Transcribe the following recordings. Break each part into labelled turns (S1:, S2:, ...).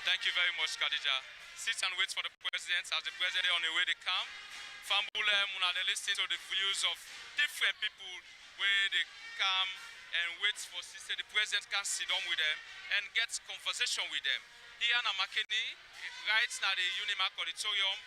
S1: Thank you very much, Khadija. Sit and wait for the president as the president on the way they come. Fambule Muna, they listen to the views of different people where they come and wait for sister. The president can sit down with them and get conversation with them. Here in MAKENI, right now the UNIMAK auditorium,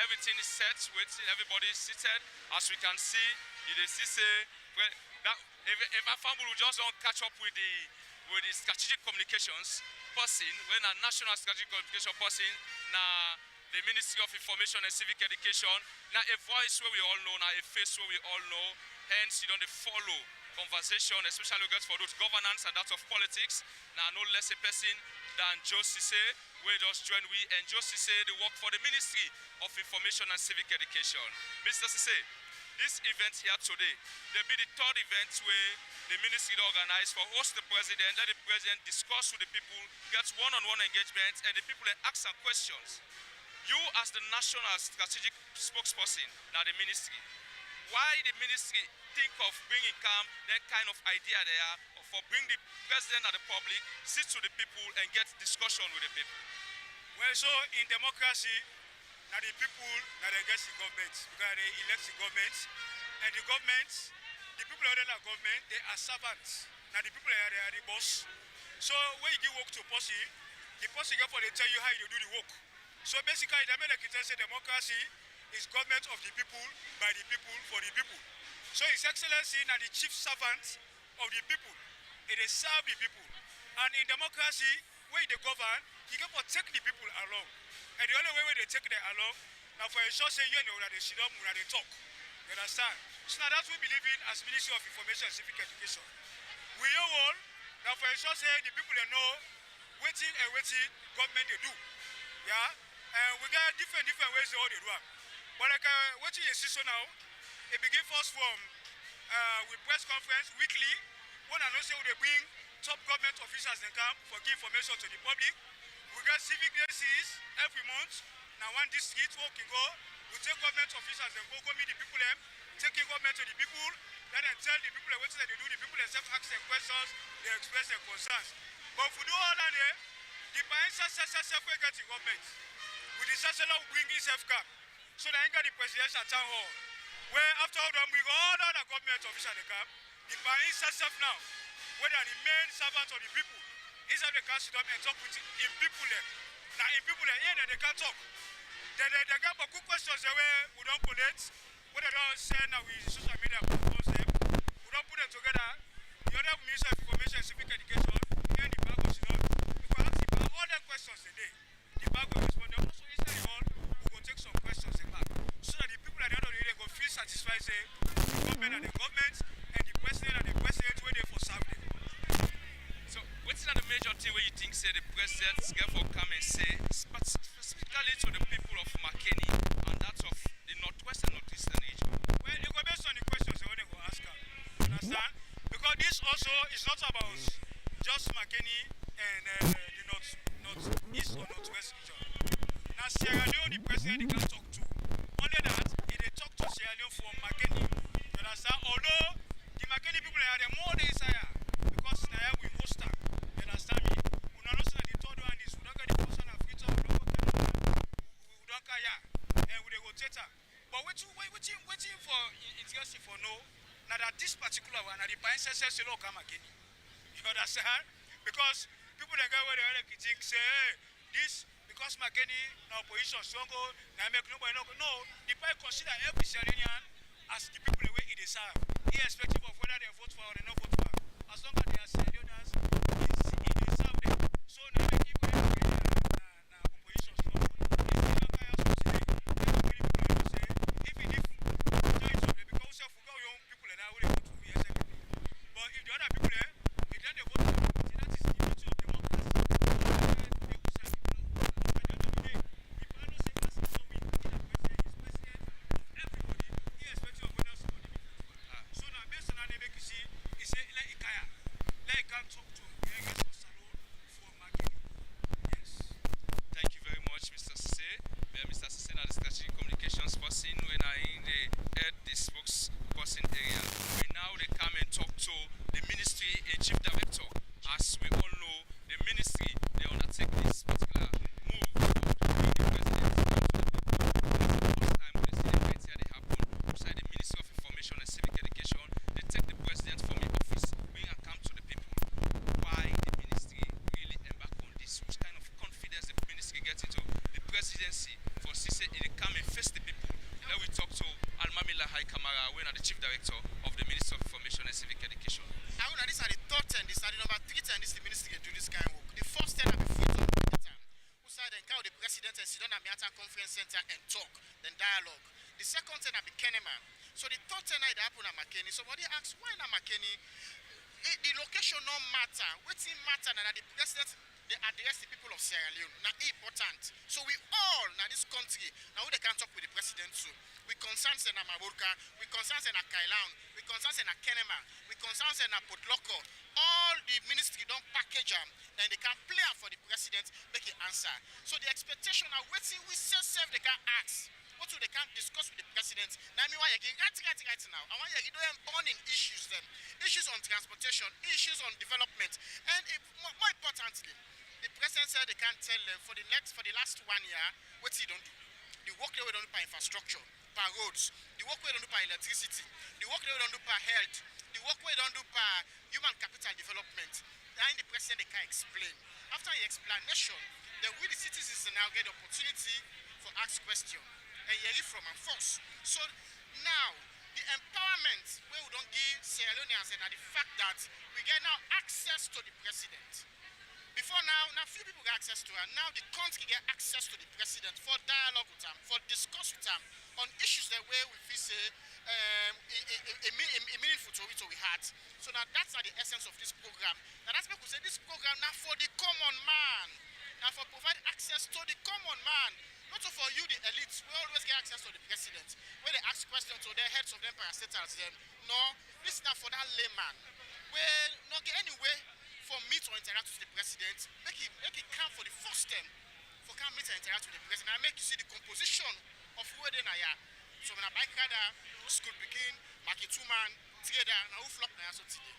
S1: everything is set, waiting, everybody is seated. As we can see, you see say, if a family will just don't catch up with the strategic communications person, when a national strategic communication person, now the Ministry of Information and Civic Education, now a voice where we all know, now a face where we all know, hence you don't follow conversation, especially for those governance and that of politics. Now no less a person than Joe Cisse, where just join we, and Joe Cisse, they work for the Ministry of Information and Civic Education. Mr. Cisse, this event here today, there'll be the third event where the ministry organized for host the president, let the president discuss with the people, get one-on-one engagement, and the people ask some questions. You as the national strategic spokesperson, now the ministry, why the ministry think of bringing that kind of idea there, or for bring the president and the public, sit to the people and get discussion with the people?
S2: Well, so in democracy, now the people, now they get the government, because they elect the government, and the government, the people under the government, they are servants. Now the people are the boss. So when you give work to posse, the posse get for they tell you how you do the work. So basically, the American say democracy is government of the people, by the people, for the people. So His Excellency now the chief servant of the people. It is serve the people. And in democracy, when they govern, you get for take the people along. And the only way they take them along, now for a short say you know that they sit up, that they talk. You understand? So now that's what we believe in as Ministry of Information and Civic Education. We all, now for a short say the people they know waiting and waiting government they do. Yeah? And we got different ways they all they do. But like what you see so now, it begins first from with press conference weekly. When I know say they bring top government officials in camp for give information to the public. We got civic days every month. Now one district walking go, we take government officials and go meet the people them, taking government to the people, then tell the people what they do, the people themselves ask them questions, they express their concerns. But if we do all that there, the self will get the government. With the chancellor will bring his self-cap. So they got the presidential town hall. Where after all them we go all the government officials they come, the self now, whether the main servant of the people, inside the council and talk with in people there. Now in people there, yeah, they can't talk. They got a good questions where we don't collect, what they don't say now with social media platforms, we don't put them together. The other Minister of Information and Civic Education, and the back of because all the questions today, the back will respond. Also inside the hall, we will take some questions back. So that the people at the end of the day go feel satisfied, say the government and the government, and the president where they for serve them.
S1: So what's the major thing where you think say the president therefore come and say specifically to the people of MAKENI and that of the northwest and northeastern region?
S2: Well, it go based on the questions they want to ask her. Understand? Because this also is not about just MAKENI and the northeast or northwest region. Now Sierra Leone, the president he can talk to. Only that, he they talk to Sierra Leone from MAKENI. You understand? Although the MAKENI people are the more they say because now we host them. You understand me? We don't know that the third one is we don't get the person of Africa, we don't care, and we go theater. But waiting for interesting for no. Now that this particular one, the pines says you come again. You understand? Because people they go where they critique say this because MAKENI now position stronger, now make nobody no. The pine consider every Sierra as the people the way it is served, irrespective of whether they vote for or they not vote for. As long as they are Sierra Leoneans, it serve them. So now they keep opposition strong. But if the other people there, if they vote for the party, that is the beauty of democracy. They will serve the people. At the end of the day, the people say as so we the president is president of everybody, irrespective of whether somebody be voted for. So now based on that they make you see, he say let Ikaya.
S3: sit down at Miata Conference Center and talk, then dialogue. The second thing at Kenema. So the third thing that happened at MAKENI, somebody asked, why not MAKENI? The location no matter. What it matter now that the president they address the people of Sierra Leone. Now important. So we all now this country now they can talk with the president too. We concern in Maburka, we concern in Kailan, we concern in Kenema, we concern in Potloko. All the ministry don't package them, then they can play for the president, make an answer. So the expectation are waiting we self they can ask. What do they can discuss with the president? Now me why you right now. I want you to do them burning issues them. Issues on transportation, issues on development. And more importantly, the president said they can't tell them for the last 1 year what he don't do. The work they don't do by infrastructure, by roads, the work they don't do by electricity, the work they don't do by health, the work they don't do by human capital development. Then the president they can explain. After the explanation, then we the citizens now get the opportunity for ask questions. And hear it from and force. So now the empowerment where we don't give Sierra Leoneans and the fact that we get now access to the president. Before now few people get access to her. Now the country get access to the president for dialogue with him, for discuss with him on issues that where we feel say a meaningful to it we had. So now that's the essence of this program. Now that's why we say this program now for the common man. Now for provide access to the common man. Not for you, the elites, we always get access to the president. When they ask questions to their heads of them parastatals, them. No, this is not for that layman. Well, not get any way for me to interact with the president. Make it come for the first time for come me to interact with the president. I make you see the composition of who they are. So when I buy kada, school begin, market 2 man, trader, now who flop now so today.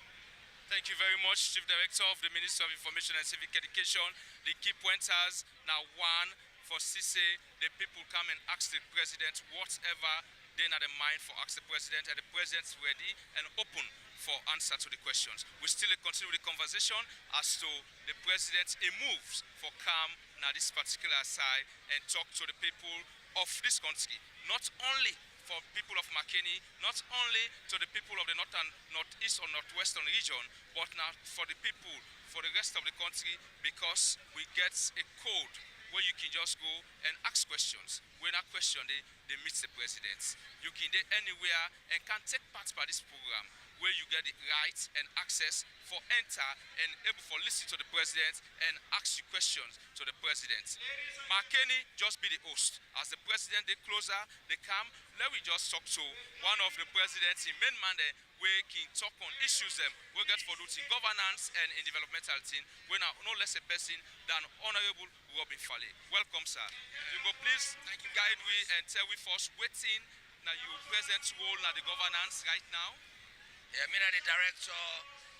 S1: Thank you very much, Chief Director of the Ministry of Information and Civic Education. The key pointers now one. For CC, the people come and ask the president whatever they have in mind for ask the president, and the president's ready and open for answer to the questions. We still continue the conversation as to the president moves for come now this particular side and talk to the people of this country, not only for people of MAKENI, not only to the people of the northeast or northwestern region, but now for the people, for the rest of the country, because we get a code where you can just go and ask questions. When a question, they meet the president. You can go anywhere and can take part by this program where you get the right and access for enter and able for listen to the president and ask you questions to the president. MAKENI just be the host. As the president, they closer, they come. Let me just talk to one of the presidents in main man there where can talk on issues them we get for doing governance and in developmental team. We are no less a person than Honorable Robin Fale. Welcome, sir. You go please guide we and tell we first waiting now you present role now the governance right now.
S4: Yeah, I'm the director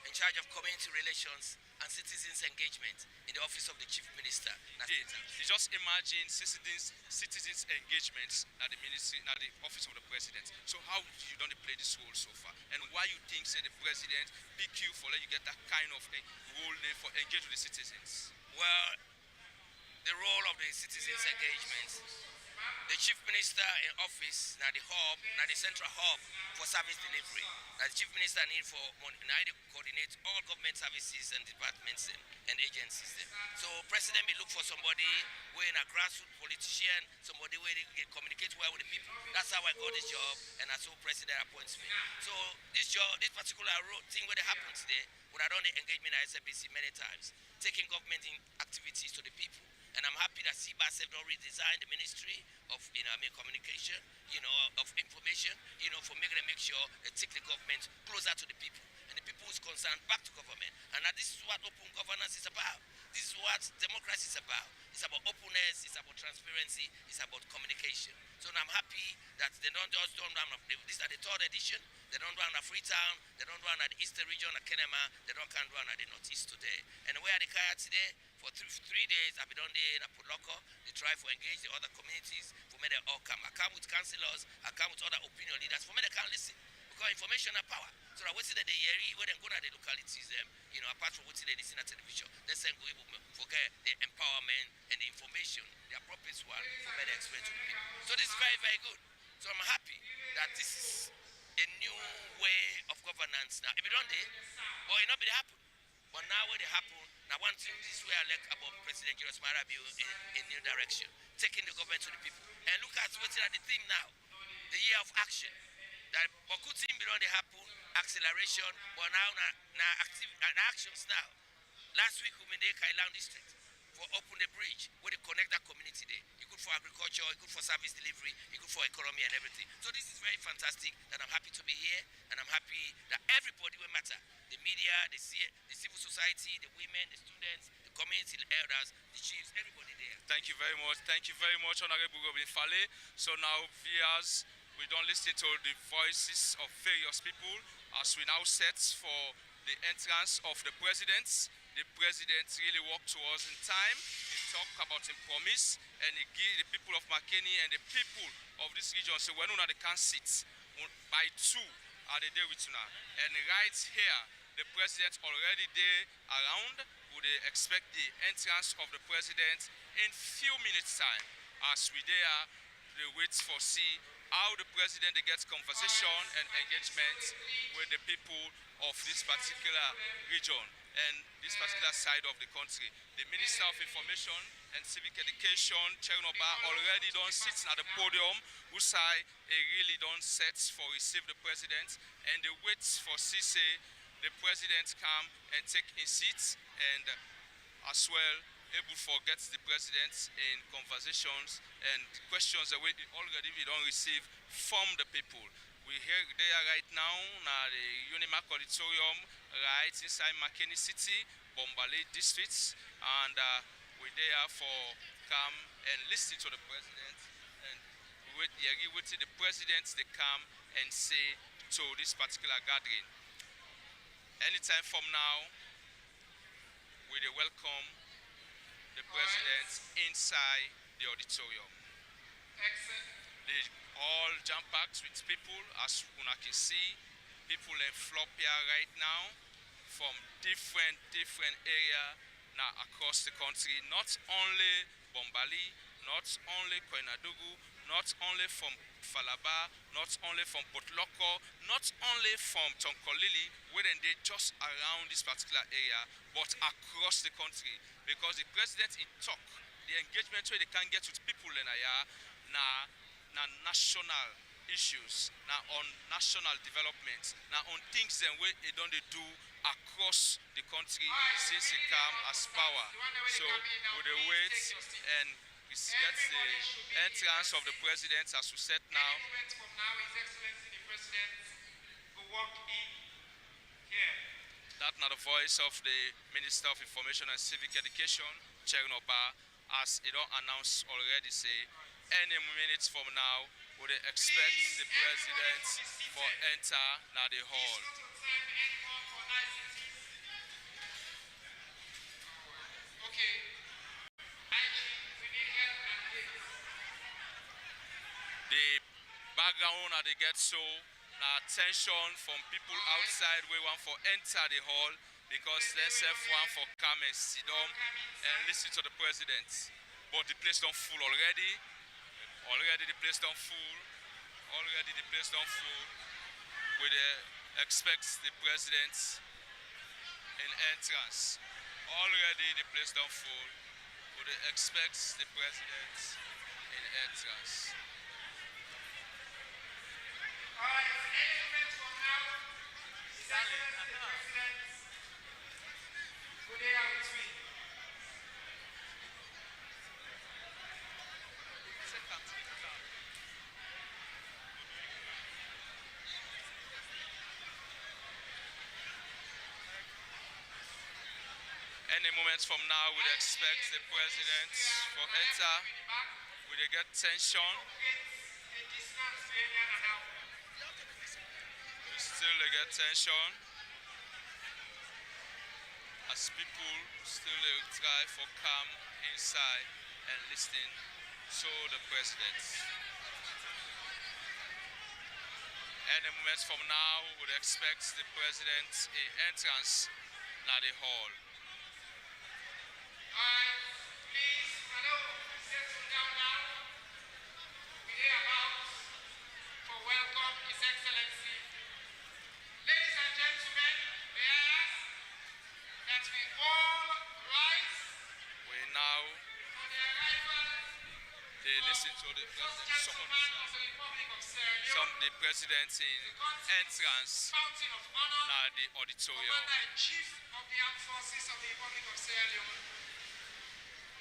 S4: in charge of community relations and citizens engagement in the office of the chief minister.
S1: You just imagine citizens engagements at the ministry, at the office of the president. So how you don't play this role so far, and why you think say the president pick you for let you get that kind of a role there for engage with the citizens?
S4: Well, the role of the citizens engagement. The chief minister in office, now the hub, now the central hub for service delivery. Now the chief minister need for money, now they coordinate all government services and departments and agencies. So president may look for somebody who is a grassroots politician, somebody where they communicate well with the people. That's how I got this job, and that's how president appoints me. So this job, this particular thing where it happened today, when I done the engagement at SABC many times, taking government in activities to the people. And I'm happy that CBAS have already designed the Ministry of Communication, of Information, for make sure they take the government closer to the people. And the people who's concerned back to government. And now this is what open governance is about. This is what democracy is about. It's about openness, it's about transparency, it's about communication. So I'm happy that they don't just do this at the 3rd edition. They don't run at Freetown, they don't run at the Eastern region of Kenema, they don't can run at the Northeast today. And where the Kaya today, for 3 days, I've been on there in Apoloko. They try to engage the other communities for me they all come. I come with councillors, I come with other opinion leaders for me they can listen. Because information and power. So that what they hear, when they go to the localities, apart from what they listen at television, they say go able to forget the empowerment and the information, the appropriate one for me to explain to the people. So this is very, very good. So I'm happy that this is a new way of governance now. If you don't do it, well, it not be happen. But now when it happen, now one thing this way I like about President Julius Marabi in new direction, taking the government to the people. And look at what's at the theme now, the year of action. That but good thing beyond the happen, acceleration, but now active and actions now. Last week we made Kailan district for open the bridge where they connect that community there. It good for agriculture, it good for service delivery, it good for economy and everything. So this is very fantastic and I'm happy to be here and I'm happy that everybody will matter. The media, the civil society, the women, the students, the community, the elders, the chiefs, everybody there.
S1: Thank you very much. Thank you very much, Honorable Robin Fale. So now, viewers, we don't listen to the voices of various people as we now set for the entrance of the president. The president really walked to us in time. He talked about his promise and he gave the people of Makeni and the people of this region. So when they can sit by two are they there with you now. And right here, the president already there around. Would they expect the entrance of the president in few minutes time as we there they wait for see how the president they gets conversation and engagement with the people of this particular region and this particular side of the country. The Minister of Information and Civic Education, Chernoba, already don't sit at the podium, who say he really don't set for receive the president and they wait for CC the president come and take his seat and as well able to get the president in conversations and questions that we already we don't receive from the people. We here there right now at the UNIMAK auditorium right inside Makeni City, Bombali districts, and we're there for come and listen to the president and wait till the president they come and say to this particular gathering. Anytime from now, we welcome the president inside the auditorium. They all jam-packed with people, as you can see. People in flop here right now from different areas now across the country. Not only Bombali, not only Koinadugu, not only from Falaba, not only from Potloko, not only from Tonkolili, where they just around this particular area, but across the country. Because the president in talk, the engagement where they can get with people in area, now national issues, now on national development, now on things that we don't do across the country since he come as power. So we wait and we get the entrance of the president as we said now. That's not the voice of the Minister of Information and Civic Education, Chernoba, as it don't announce already say any minutes from now would they expect the president for enter now the hall. The background that they get so now attention from people outside we want for enter the hall because let's have one for come and sit down and listen to the president. But the place don't full already. Already the place don't full. Already the place don't full. We expect the president in entrance. Already the place don't full. We expect the president in entrance. Any moments from now, we expect the president for enter. We get tension. We still get tension as people still try for calm inside and listen to the president. Any moments from now, we expect the president in entrance at the hall.
S5: Please, hello, settle down now. We are about to welcome His Excellency. Ladies and gentlemen, may I ask that
S1: They listen to the president. Some of the presidents in entrance now the auditorium.
S5: Chief of the Armed Forces of the Republic of Sierra Leone,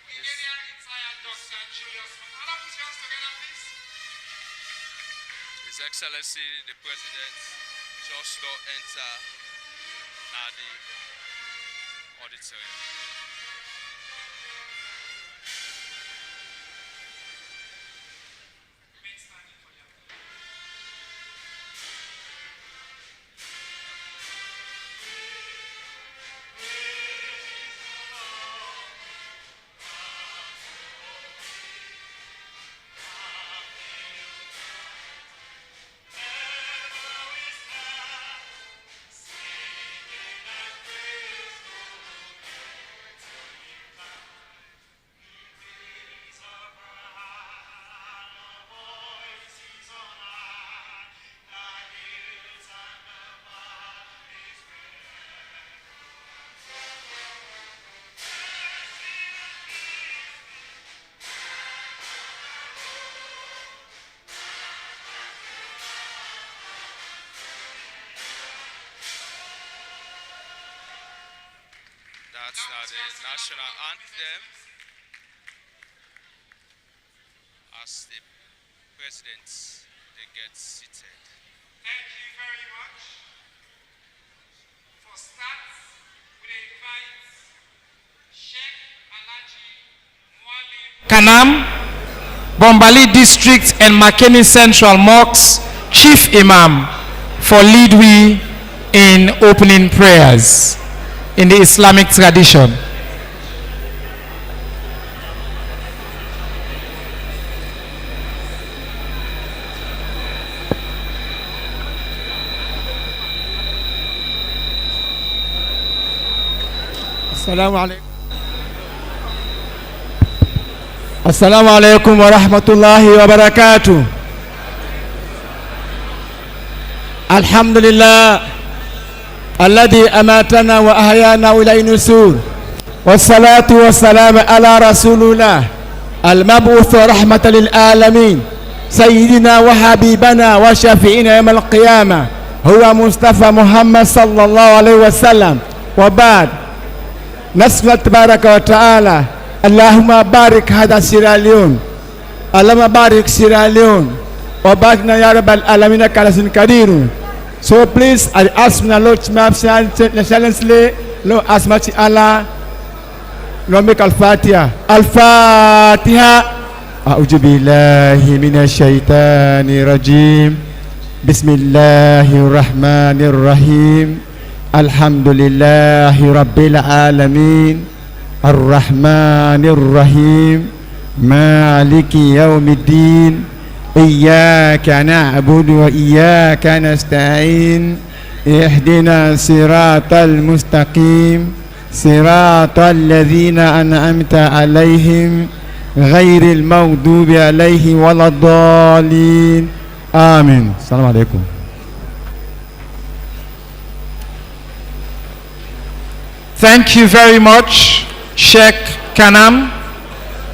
S5: Brigadier retired Dr. Julius. Allow put your hands together, please.
S1: His Excellency the President just to enter now the auditorium.
S5: Remain standing for your
S1: That's now the national anthem as the presidents they get seated.
S5: Thank you very much. For start, we invite Sheikh Alaji Mwali
S6: Kanam, Bombali District and Makeni Central Mosques Chief Imam for lead we in opening prayers in the Islamic tradition.
S7: Assalamu alaikum wa rahmatullahi wa barakatuh. Alhamdulillah alladhi amatana wa ahyana wa ilayhi nusur. Wassalatu wassalamu ala rasulillah al-mab'uth rahmatan lil alamin sayyidina wa habibana wa shafi'ina yawm al-qiyamah huwa Mustafa Muhammad sallallahu alaihi wasallam. Wa ba'd. Nas'al tabaraka wa ta'ala Allahumma barik hada Sierra Leone. Allahumma barik Sierra Leone. Wa barikna ya rabbal alamin kalasin kadirun. So please, I ask my Lord silently, Lord ask much Allah, Lord make Al-Fatiha. Al-Fatiha. A'udhu billahi minash shaitani rajim. Bismillahirrahmanirrahim. Alhamdulillahi rabbil alamin. Ar-Rahmanir-Rahim. Maliki yawmiddin. إياك نعبد وإياك نستعين اهدنا صراط المستقيم صراط الذين أنعمت عليهم غير المغضوب عليهم ولا الضالين آمين. السلام عليكم.
S6: Thank you very much, Sheikh Kanam.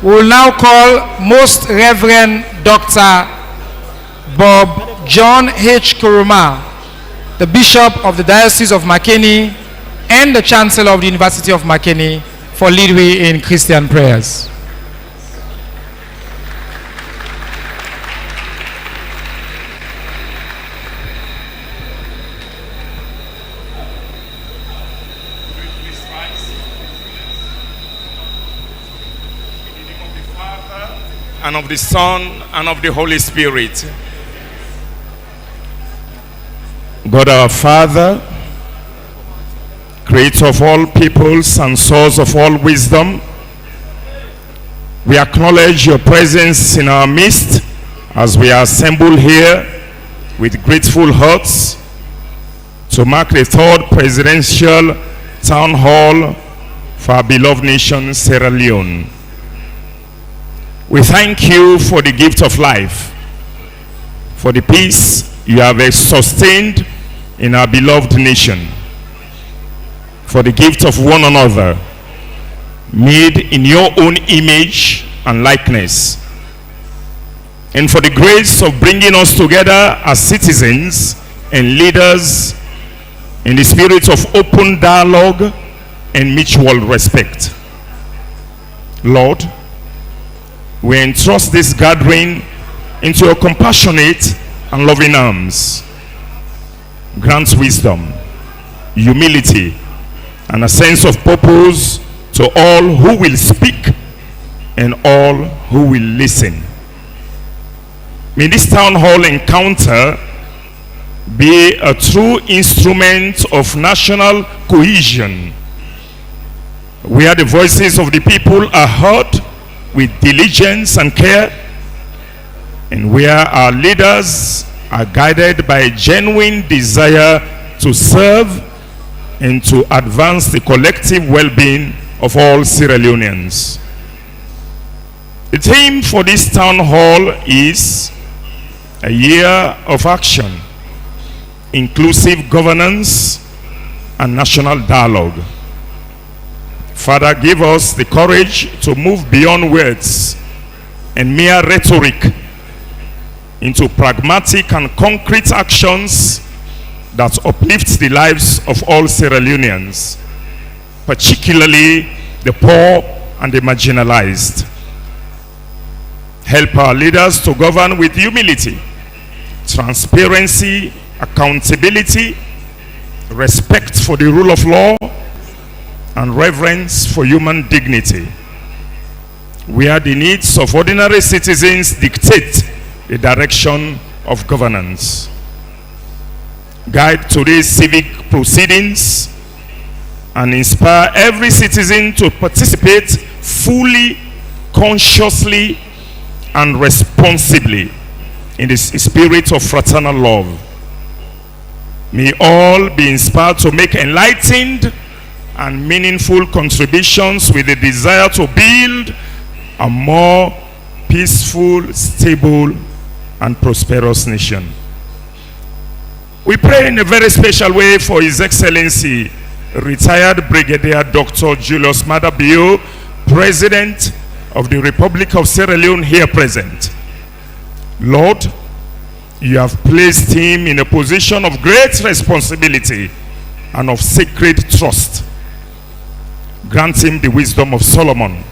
S6: We will now call Most Reverend Dr. Bob John H. Kuruma, the Bishop of the Diocese of Makeni and the Chancellor of the University of Makeni, for leadway in Christian prayers.
S8: And of the Son, and of the Holy Spirit. God our Father, creator of all peoples and source of all wisdom, we acknowledge your presence in our midst as we are assembled here with grateful hearts to mark the third presidential town hall for our beloved nation, Sierra Leone. We thank you for the gift of life, for the peace you have sustained in our beloved nation, for the gift of one another, made in your own image and likeness, and for the grace of bringing us together as citizens and leaders in the spirit of open dialogue and mutual respect. Lord, we entrust this gathering into your compassionate and loving arms. Grant wisdom, humility, and a sense of purpose to all who will speak and all who will listen. May this town hall encounter be a true instrument of national cohesion, where the voices of the people are heard with diligence and care, and where our leaders are guided by a genuine desire to serve and to advance the collective well-being of all Sierra Leoneans. The theme for this town hall is a year of action, inclusive governance, and national dialogue. Father, give us the courage to move beyond words and mere rhetoric into pragmatic and concrete actions that uplift the lives of all Sierra Leoneans, particularly the poor and the marginalized. Help our leaders to govern with humility, transparency, accountability, respect for the rule of law, and reverence for human dignity, where the needs of ordinary citizens dictate the direction of governance. Guide today's civic proceedings and inspire every citizen to participate fully, consciously, and responsibly in the spirit of fraternal love. May all be inspired to make enlightened and meaningful contributions with the desire to build a more peaceful, stable, and prosperous nation. We pray in a very special way for His Excellency, retired Brigadier Dr. Julius Maada Bio, President of the Republic of Sierra Leone, here present. Lord, you have placed him in a position of great responsibility and of sacred trust. Grant him the wisdom of Solomon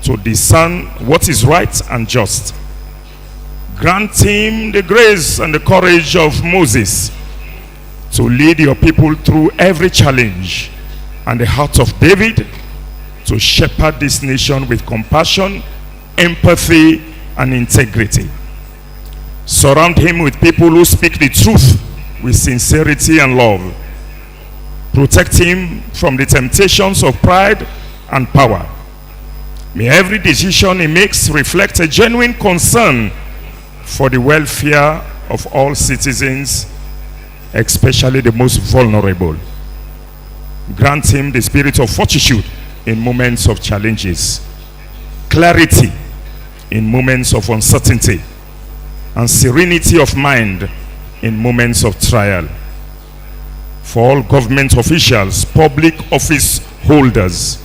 S8: to discern what is right and just. Grant him the grace and the courage of Moses to lead your people through every challenge, and the heart of David to shepherd this nation with compassion, empathy, and integrity. Surround him with people who speak the truth with sincerity and love. Protect him from the temptations of pride and power. May every decision he makes reflect a genuine concern for the welfare of all citizens, especially the most vulnerable. Grant him the spirit of fortitude in moments of challenges, clarity in moments of uncertainty, and serenity of mind in moments of trial. For all government officials, public office holders,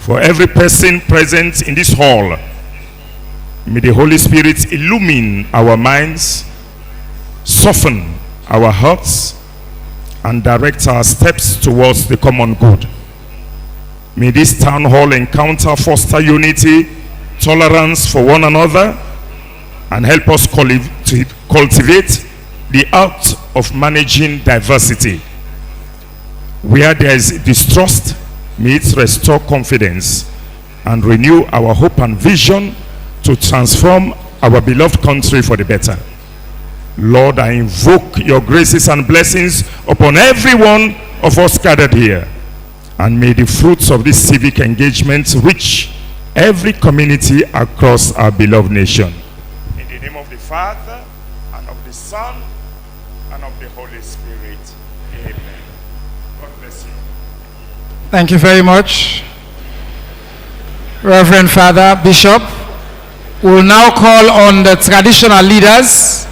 S8: for every person present in this hall, may the Holy Spirit illumine our minds, soften our hearts, and direct our steps towards the common good. May this town hall encounter foster unity, tolerance for one another, and help us cultivate the art of managing diversity. Where there is distrust, may it restore confidence and renew our hope and vision to transform our beloved country for the better. Lord, I invoke your graces and blessings upon every one of us gathered here, and may the fruits of this civic engagement reach every community across our beloved nation. In the name of the Father, and of the Son, and of the Holy Spirit. Amen. God bless you.
S6: Thank you very much, Reverend Father Bishop. We will now call on the traditional leaders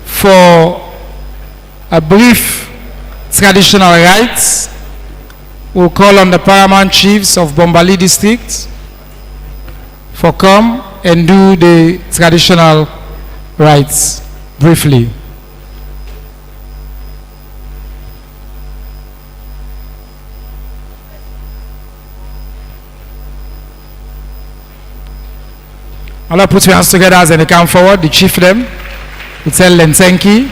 S6: for a brief traditional rites We'll call on the paramount chiefs of Bombali district for come and do the traditional rites briefly. Allah, put your hands together as they come forward. The chief them. We tell them thank you.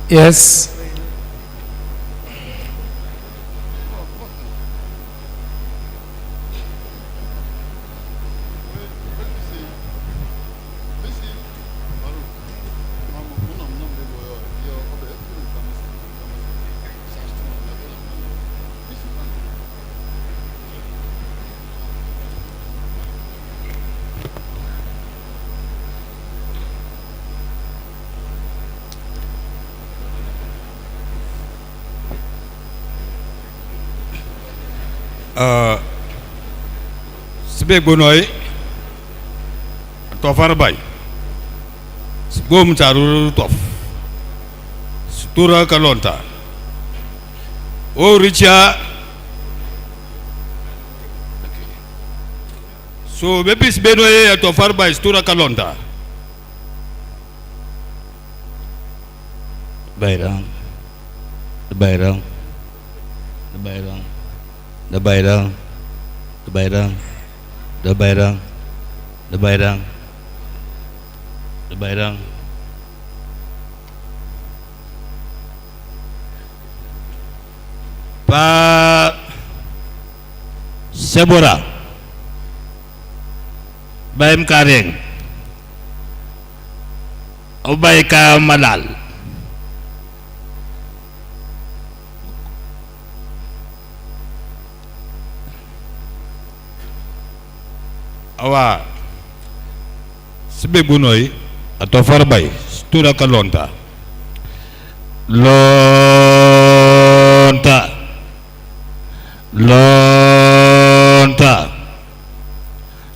S6: Yes.
S9: Sibek bonoy tofar bay gom taru tof tura kalonta o richa so bepis benoy tofar bay tura kalonta bayrang bayrang bayrang the bayrang the bayrang the bayrang the bayrang the bayrang pa sebora bayam kareng o bay ka malal awa sebe bunoy ato farbay tura kalonta lonta lonta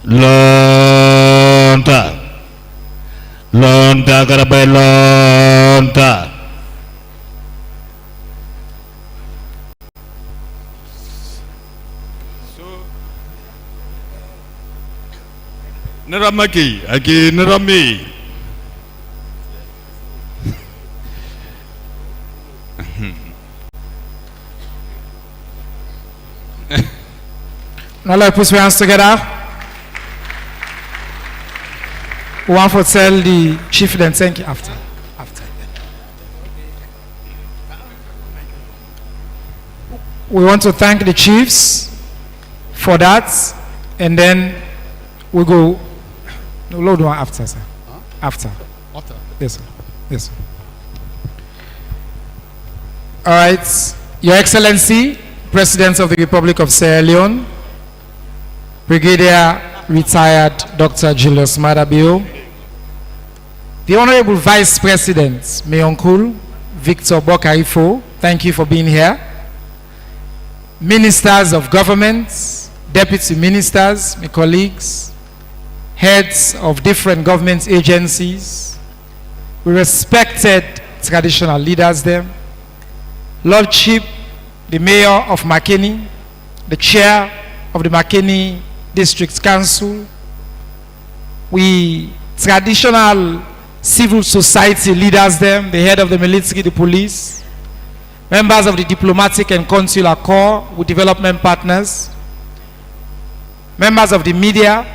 S9: lonta lonta karabay lonta Naramaki, aki narami.
S6: Now let's put your hands together. We want to tell the chief then thank you after. We want to thank the chiefs for that, and then we go. No, Lord, one after, sir. Huh? After. Yes, sir. Yes, sir. All right. Your Excellency, President of the Republic of Sierra Leone, Brigadier Retired Dr. Julius Madabio, the Honorable Vice President, my uncle, Victor Bokaifo, thank you for being here. Ministers of government, deputy ministers, my colleagues, heads of different government agencies, we respected traditional leaders there, Lordship, the Mayor of MAKENI, the Chair of the MAKENI District Council, we traditional civil society leaders there, the head of the military, the police, members of the diplomatic and consular corps with development partners, members of the media,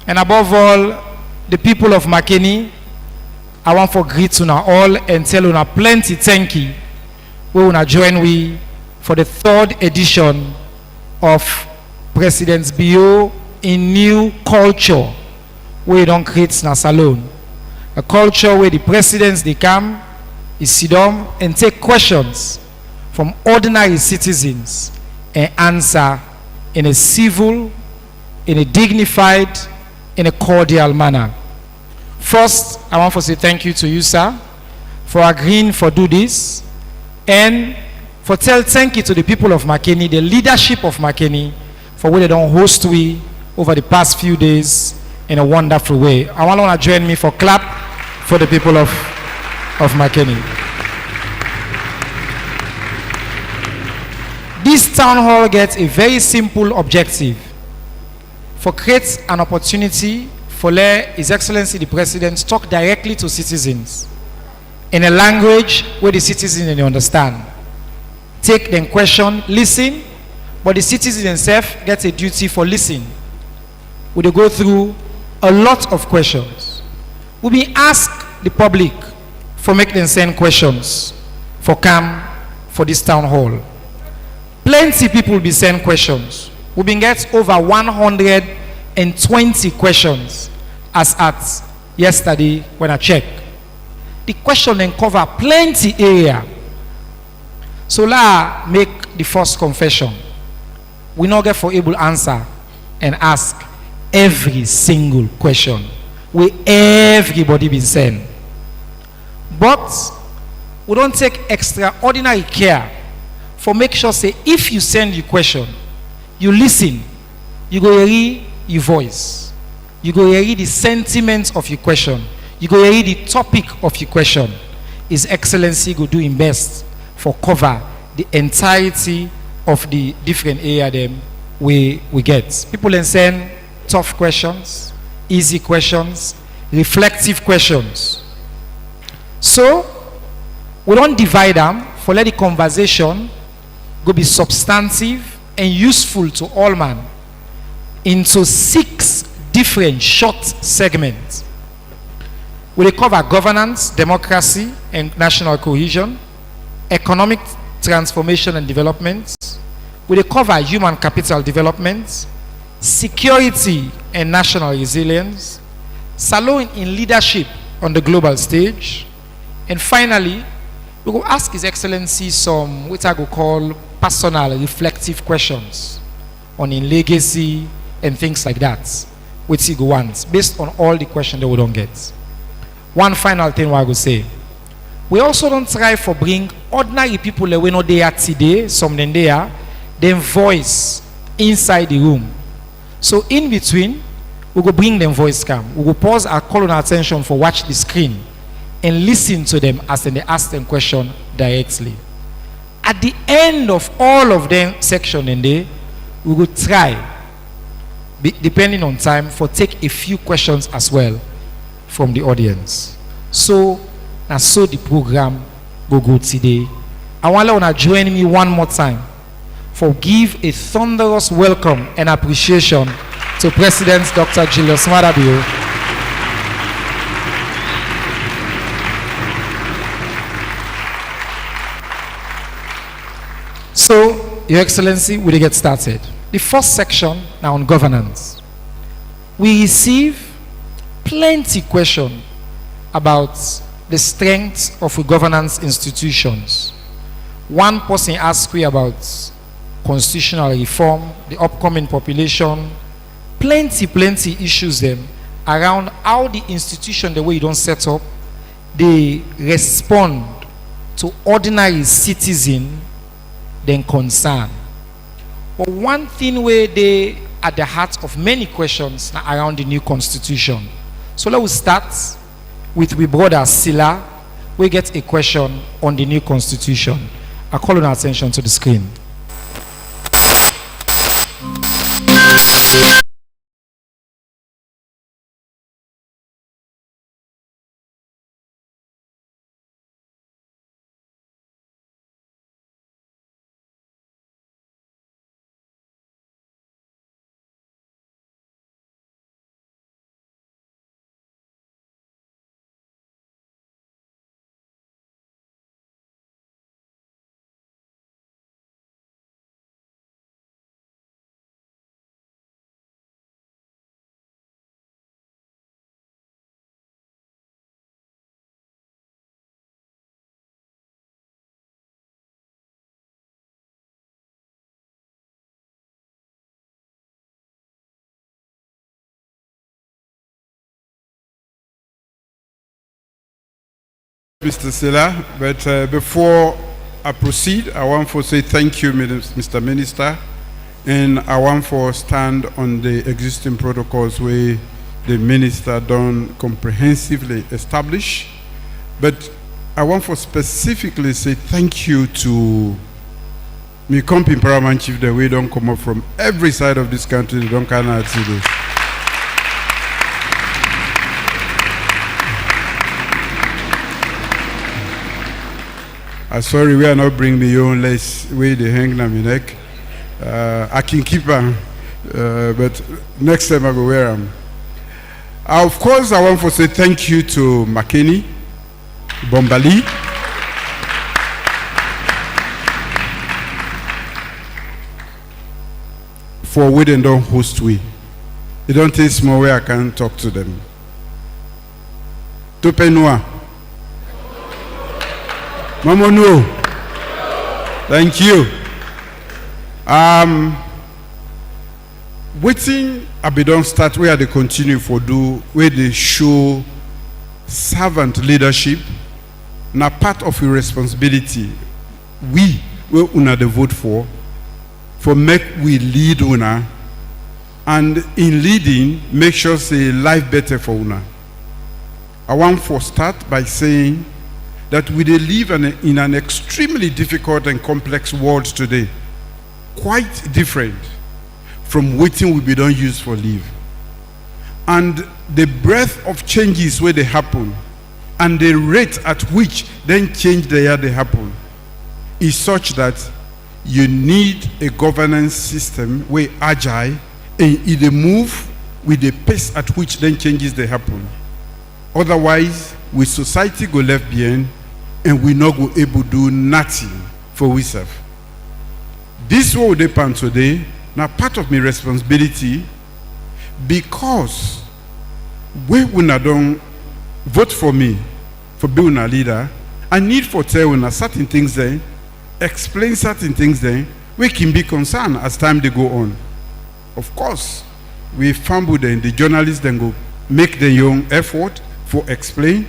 S6: and above all, the people of MAKENI. I want to greet una all and tell una plenty thank you. We will join we for the 3rd edition of President's BO in new culture. We don't create na salon. A culture where the presidents they come, is sit down and take questions from ordinary citizens and answer in a civil, in a dignified, in a cordial manner. First, I want to say thank you to you, sir, for agreeing for do this, and for tell thank you to the people of MAKENI, the leadership of MAKENI, for what they don't host we over the past few days in a wonderful way. I want to join me for clap for the people of MAKENI. This town hall gets a very simple objective for create an opportunity for let His Excellency the President talk directly to citizens in a language where the citizens they understand. Take them question, listen, but the citizens themselves get a duty for listening. We will go through a lot of questions. We will ask the public for make them send questions for come for this town hall. Plenty people will be send questions. We will get over 120 questions as at yesterday when I checked. The question then cover plenty area. So let make the first confession. We not get for able answer and ask every single question where everybody been sent. But we don't take extraordinary care for make sure say if you send your question, you listen, you go hear your voice, you go hear the sentiments of your question, you go hear the topic of your question. His Excellency go do his best for cover the entirety of the different area them we get. People then send tough questions, easy questions, reflective questions. So we don't divide them for let the conversation go be substantive and useful to all man into 6 different short segments. We cover governance, democracy and national cohesion, economic transformation and development. We cover human capital development, security and national resilience, saloon in leadership on the global stage, and finally, we will ask His Excellency some what I go call personal reflective questions on in legacy and things like that, which he go wants based on all the questions that we don't get. One final thing I go say. We also don't try for bring ordinary people that we know they are today, some then they are, then voice inside the room. So in between, we go bring them voice cam. We go pause and call on attention for watch the screen and listen to them as they ask them question directly. At the end of all of them section in there, we will try, depending on time, for take a few questions as well from the audience. So the program go today. I want to join me one more time for give a thunderous welcome and appreciation to President Dr. Julius Maada. So, Your Excellency, we get started. The first section now on governance. We receive plenty questions about the strength of governance institutions. One person asked me about constitutional reform, the upcoming population, plenty issues them around how the institution, the way you don't set up, they respond to ordinary citizen then concern. But one thing where they at the heart of many questions around the new constitution. So let's start with we brother Sila. We get a question on the new constitution. I call on attention to the screen.
S10: Mr. Silla, but before I proceed, I want to say thank you, Mr. Minister, and I want to stand on the existing protocols where the minister done comprehensively establish. But I want to specifically say thank you to me company paramount chief that we don't come up from every side of this country, they don't cannot see this. I'm sorry, we are not bringing me own less way they hang na my neck. I can keep them, but next time I will wear them. Of course, I want to say thank you to MAKENI, Bombali, for we don't host we. They don't take small way I can talk to them. Topenua. Mamono. Thank you. Waiting I don't start where they continue for do where they show servant leadership. Now part of your responsibility we will una the vote for make we lead una, and in leading make sure say life better for una. I want to start by saying that we live in an extremely difficult and complex world today, quite different from waiting we be done use for live. And the breadth of changes where they happen and the rate at which then change they happen is such that you need a governance system where agile and it move with the pace at which then changes they happen. Otherwise, with society go left behind and we not go able to do nothing for we serve. This will depend today. Now part of my responsibility, because we will not don't vote for me for being a leader, I need for tell una certain things then, explain certain things then, we can be concerned as time they go on. Of course, we fumble then, the journalists then go make their own effort for explain.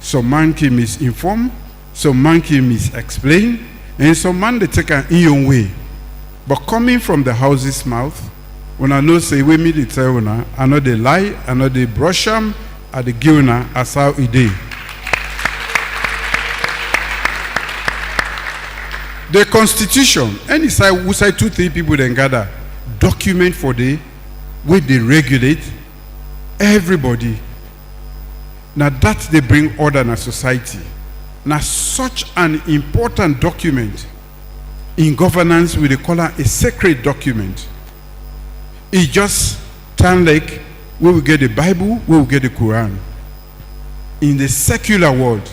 S10: Some man can misinform, some man can misexplain, and some man they take an own way. But coming from the house's mouth, when I know say we me the tell una, I know they lie, I know they brush them, I the give una as how it is. The Constitution, any side, who side 2-3 people then gather, document for the way they regulate everybody. Now that they bring order in a society. Now such an important document in governance we call it a sacred document. It just turn like we will get the Bible, we will get the Quran. In the secular world,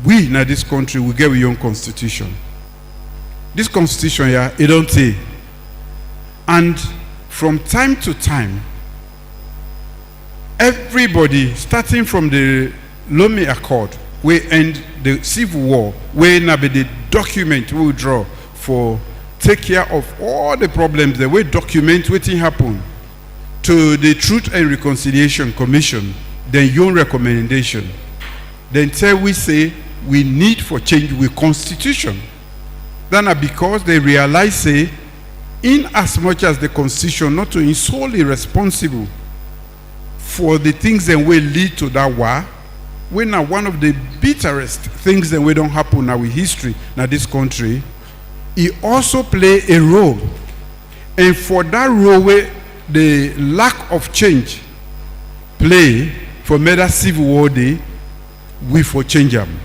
S10: we in this country will get our own constitution. This constitution here, it don't say. And from time to time, everybody, starting from the Lome Accord, we end the Civil War, where now be the document we will draw for take care of all the problems, the way document what happen to the Truth and Reconciliation Commission, then your recommendation. Then tell we say we need for change with constitution. Then because they realize say, in as much as the constitution not to be solely responsible for the things that will lead to that war, we now one of the bitterest things that we don't happen now with history now this country, it also play a role. And for that role where the lack of change play for murder civil war day, we for change them.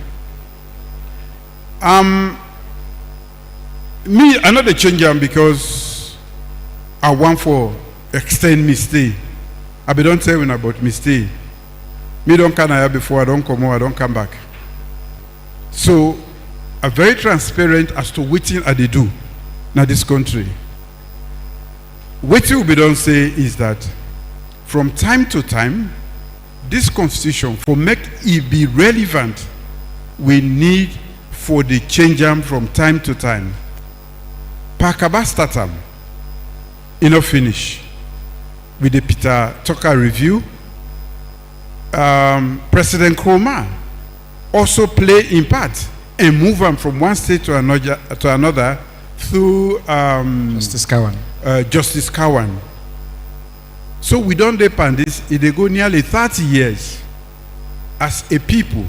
S10: Me, I not change them because I want for extend me stay. I be don't tell you about me stay. Me don't come here before I don't come out, I don't come back. So I'm very transparent as to what thing I they do now this country. What you be don't say is that from time to time, this constitution for make it be relevant, we need for the change them from time to time. Pakaba statam, enough finish with the Peter Tucker review. President Kroma also play in part and move them from one state to another through
S6: Justice Kawan.
S10: Justice Kawan. So we don't depend this. They go nearly 30 years as a people,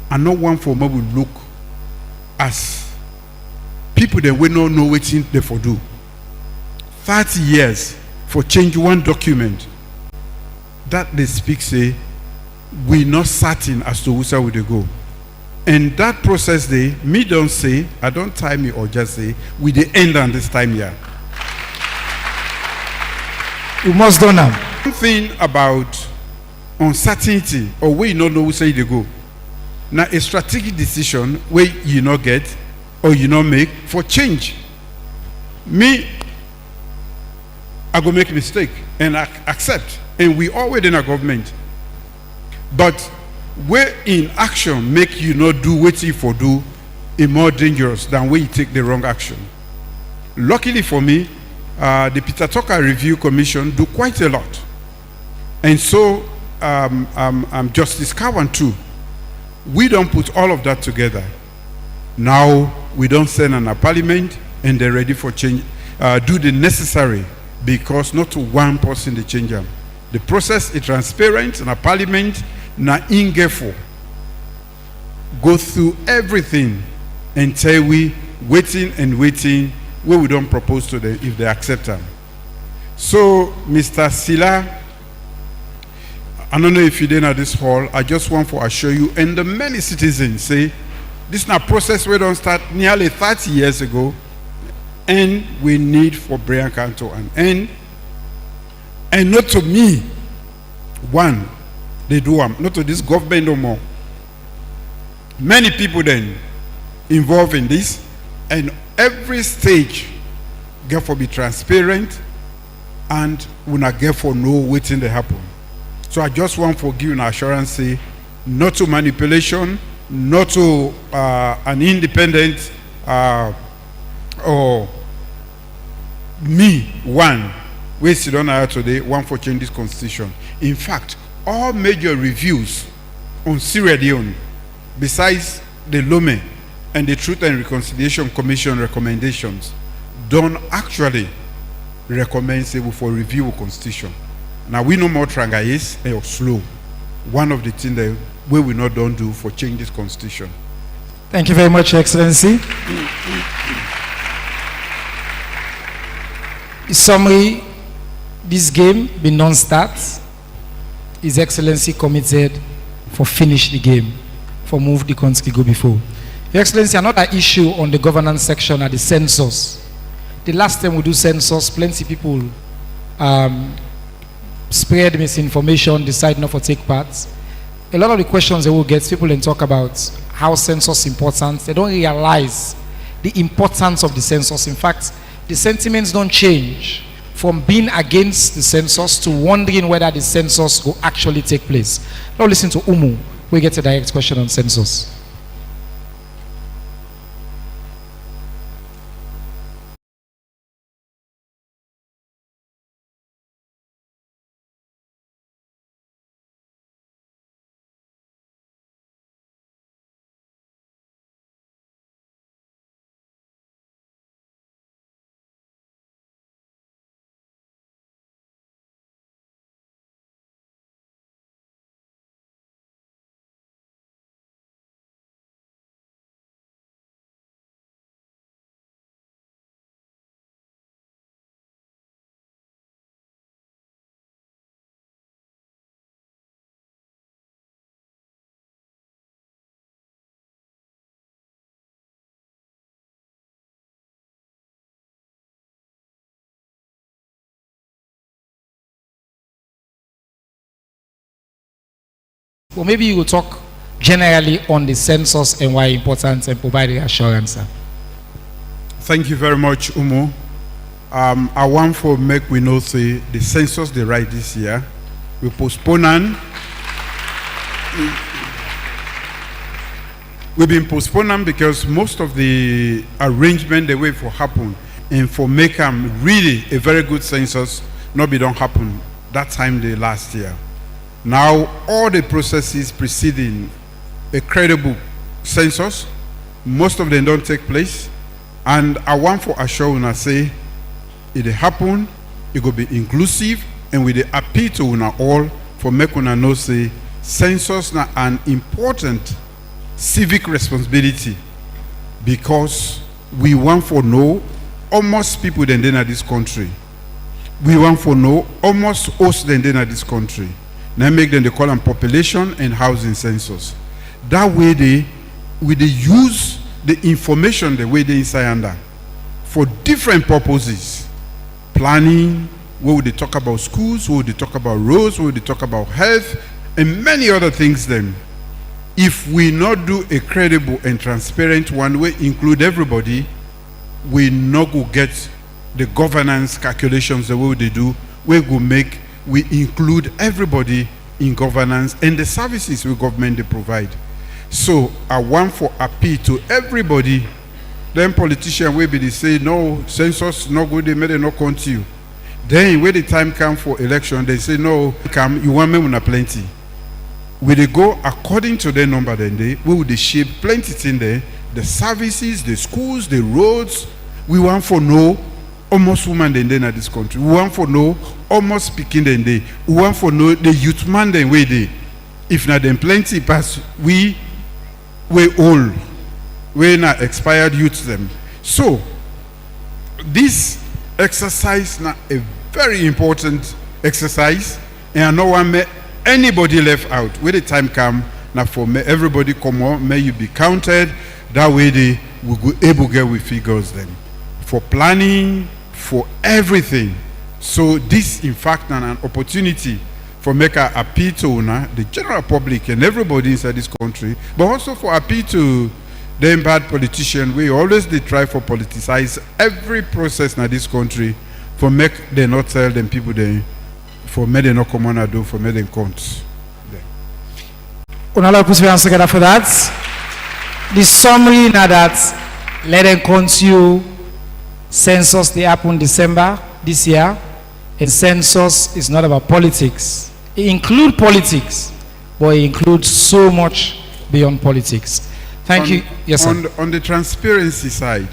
S10: and no one for will look as people that we don't know what they for do. 30 years for change one document that they speak say we not certain as to where we they go. And that process they me don't say, I don't time me or just say we the end on this time here.
S6: We must do now.
S10: One thing about uncertainty or where you not know where they go. Now a strategic decision where you not get or you not make for change. Me, I go make mistake and I accept. And we always in a government. But where in action make you not do what you for do is more dangerous than where you take the wrong action. Luckily for me, the Peter Tucker Review Commission do quite a lot. And so Justice Kawan too. We don't put all of that together. Now we don't send in a parliament and they're ready for change. Do the necessary because not to one person they change them. The process is transparent and a parliament na ingefo go through everything until we waiting and waiting where we don't propose to them if they accept them. So Mr. Sila, I don't know if you're in at this hall, I just want to assure you and the many citizens say this is a process we don't start nearly 30 years ago and we need for Brian Kanto an end. And not to me, one, they do not to this government no more. Many people then involved in this, and every stage get for be transparent and we not get for know waiting to happen. So I just want to give you an assurance, say, not to manipulation, not to an independent or me, one, we sit on here today, one for change this constitution. In fact, all major reviews on Sierra Leone, besides the Lome and the Truth and Reconciliation Commission recommendations, don't actually recommend say for review of constitution. Now we know more trangayes or slow. One of the things that we will not don't do for change this constitution.
S6: Thank you very much, Your Excellency. In summary, this game been non-start. His Excellency committed for finish the game, for move the country go before. Your Excellency, another issue on the governance section are the census. The last time we do census, plenty people spread misinformation, decide not to take part. A lot of the questions they will get, people then talk about how census is important. They don't realize the importance of the census. In fact, the sentiments don't change from being against the census to wondering whether the census will actually take place. Now listen to Umu. We get a direct question on census. Well, maybe you will talk generally on the census and why important and provide the assurance.
S10: Thank you very much, Umu. I want to make we know say the census they write this year. We postpone on. We've been postponing because most of the arrangement the way for happen and for make them really a very good census not be don't happen that time the last year. Now all the processes preceding a credible census. Most of them don't take place. And I want for assure una say, it happen, it will be inclusive, and with the appeal to una all for make una know say, census na an important civic responsibility, because we want for know almost people than in this country. We want for know almost us than in this country. Now make them they call them population and housing census. That way they use the information the way they inside under for different purposes. Planning, where would they talk about schools, where would they talk about roads, where would they talk about health, and many other things then. If we not do a credible and transparent one, we include everybody, we not go get the governance calculations the way they do, we include everybody in governance and the services we government they provide. So I want for appeal to everybody. Then politicians will be they say no, census no good, they made it no continue. Then when the time come for election, they say no, come you want me una plenty. Will they go according to their number then we will shape plenty thing there, the services, the schools, the roads. We want for no almost woman then in this country. We want for no almost speaking then they. We want for no the youth man then way they. If not then plenty pass we old. We not expired youth them. So this exercise now a very important exercise, and no one may anybody left out. When the time come now for may everybody come on, may you be counted. That way they will go able to get with figures then. For planning, for everything. So this in fact an opportunity for make a appeal to the general public and everybody inside this country, but also for appeal to them bad politicians. We always they try for politicize every process in this country for make they not tell them people they for make they not come on and do for make them count.
S6: Honorable President together for that. The summary now that let them count you census they happen December this year, and census is not about politics. It includes politics, but it includes so much beyond politics. Thank you. Yes, sir.
S10: On the transparency side,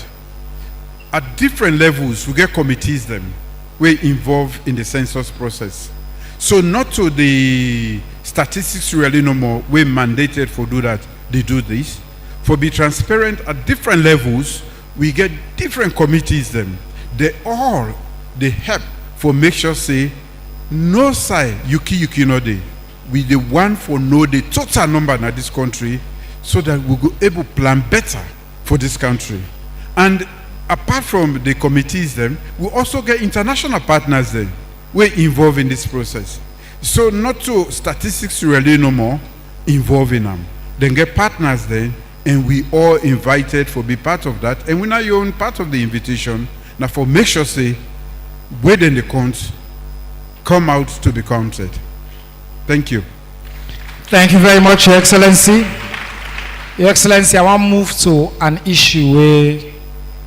S10: at different levels, we get committees them we involved in the census process. So not to the statistics really no more, we mandated for do that, they do this. For be transparent at different levels, we get different committees them. They help for make sure say, no side, yuki no day. We the one for know the total number in this country, so that we go able to plan better for this country. And apart from the committees then, we also get international partners then, we're involved in this process. So not to statistics really no more involved in them. Then get partners then, and we all invited for be part of that. And we now your own part of the invitation. Now for make sure say, where then the counts come out to be counted. Thank you.
S6: Thank you very much, Your Excellency. Your Excellency, I want to move to an issue where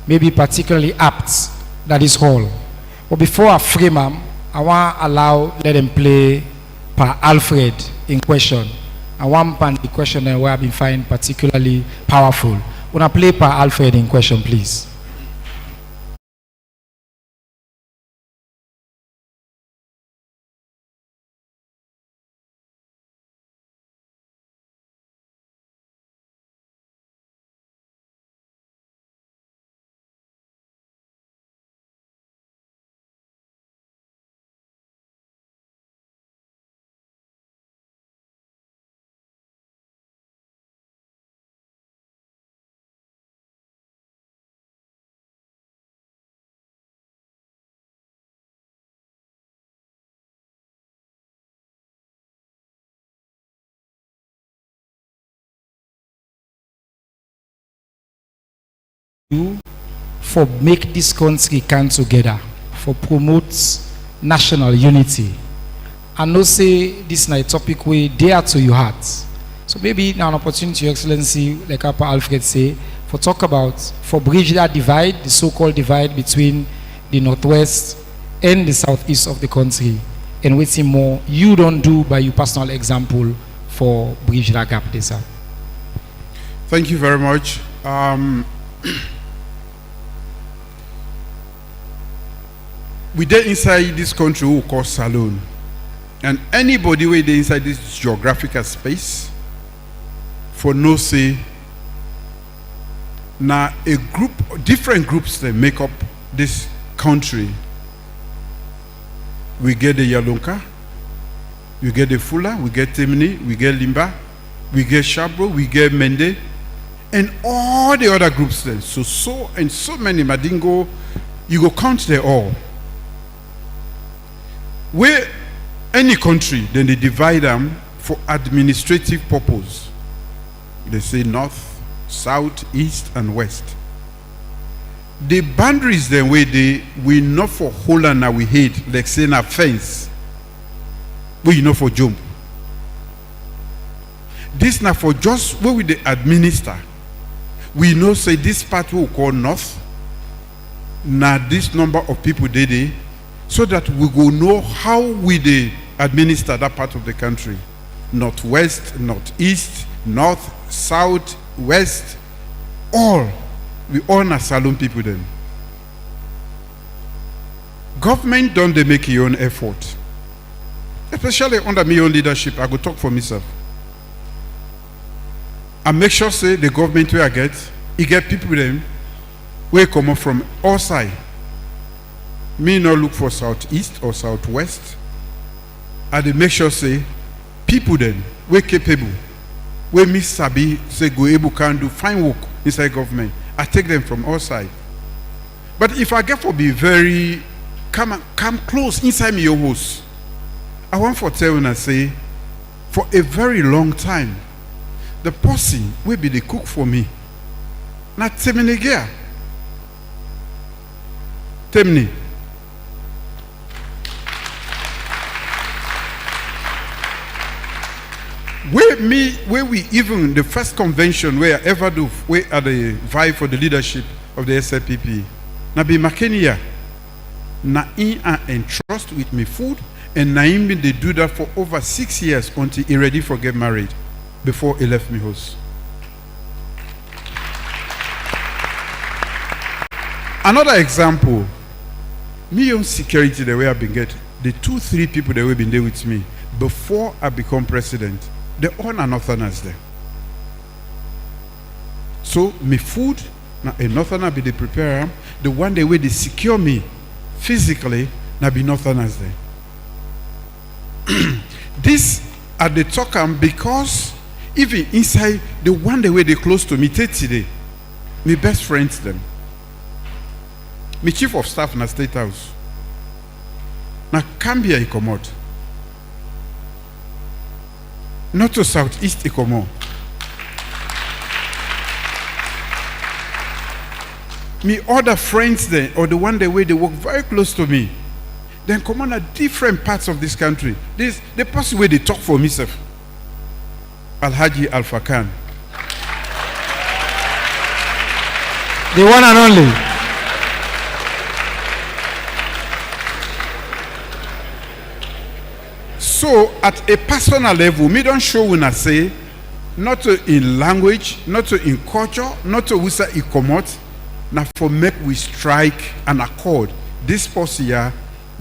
S6: maybe particularly apt, that is all. But before I frame them, I want to let them play Per Alfred in question. I want the question where I've been finding particularly powerful. When I play Per Alfred in question, please. For make this country come together, for promote national unity. I know say this is a topic way dear to your heart. So maybe now an opportunity, Your Excellency, like Papa Alfred say, for talk about, for bridge that divide, the so-called divide between the northwest and the southeast of the country, and waiting more you don't do by your personal example for bridge that gap this up.
S10: Thank you very much. We dey inside this country we call Salone. And anybody wey dey inside this geographical space for no say na a group, different groups that make up this country. We get the Yalonka, we get the Fula, we get Temini, we get Limba, we get Shabro, we get Mende, and all the other groups then. So many Madingo, you go count them all. Where any country, then they divide them for administrative purpose. They say north, south, east, and west. The boundaries then where we not for Holland now we hate, like saying a fence. We not for jump. This now for just where we they administer. We know say this part we call north. Now this number of people they so that we go know how we they administer that part of the country. Northwest, northeast, north, south, west, all. We all are Salone people then. Government don't they make your own effort. Especially under my own leadership, I go talk for myself. I make sure say the government where I get people them where come up from all sides. Me not look for southeast or southwest. I dey make sure say people then we capable, where me sabi say go able can do fine work inside government. I take them from all sides. But if I get for be very come close inside me your house, I want for tell and say for a very long time the person will be the cook for me. Not Temini gear. Temini. Where we even the first convention where I ever do where at the vie for the leadership of the SLPP. Na be MAKENI na in and entrust with me food and na him they do that for over 6 years until he ready for get married before he left me house. Another example, me own security the way I've been getting, the 2-3 people that have been there with me before I become president. They all are northerners there. So me food, now a northerner be the preparer. The one day where they secure me physically, now be northerners there. This at the talk because even inside the one day where they close to me today, my best friends them. My chief of staff in the State House. Now Cambia he come out. Not to southeast Ikomo. Me other friends there, or the one day where they work very close to me, then come on at different parts of this country. This the person where they talk for myself. Alhaji Alpha Khan.
S6: The one and only.
S10: So at a personal level, me don't show when I say, not to in language, not to in culture, not to wisa ikomot, now for make we strike an accord. This person here,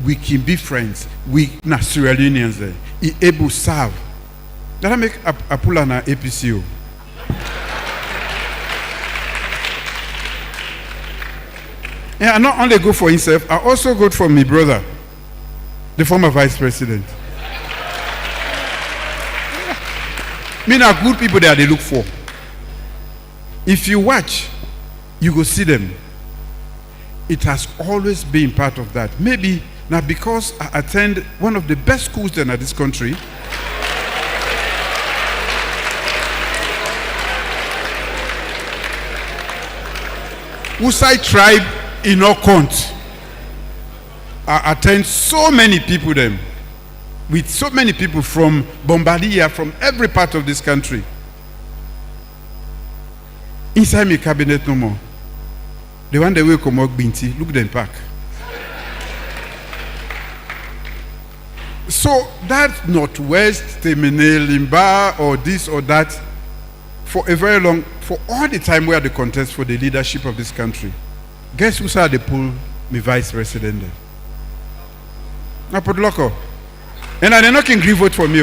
S10: we can be friends. We na Sierra Leoneans there. He able serve. That I make a pull on a APCO. And I not only go for himself, I also go for my brother, the former vice president. Me are good people that they look for. If you watch, you go see them. It has always been part of that. Maybe now because I attend one of the best schools in this country. Usai tribe in Okont. I attend so many people them. With so many people from Bombardier, from every part of this country. Inside my cabinet no more. The one that will come out Binti, look them back. So that Northwest, Temene, Limba, or this or that, for for all the time we had the contest for the leadership of this country, guess who said they pull me vice president there? I put loco. And they're not going to vote for me.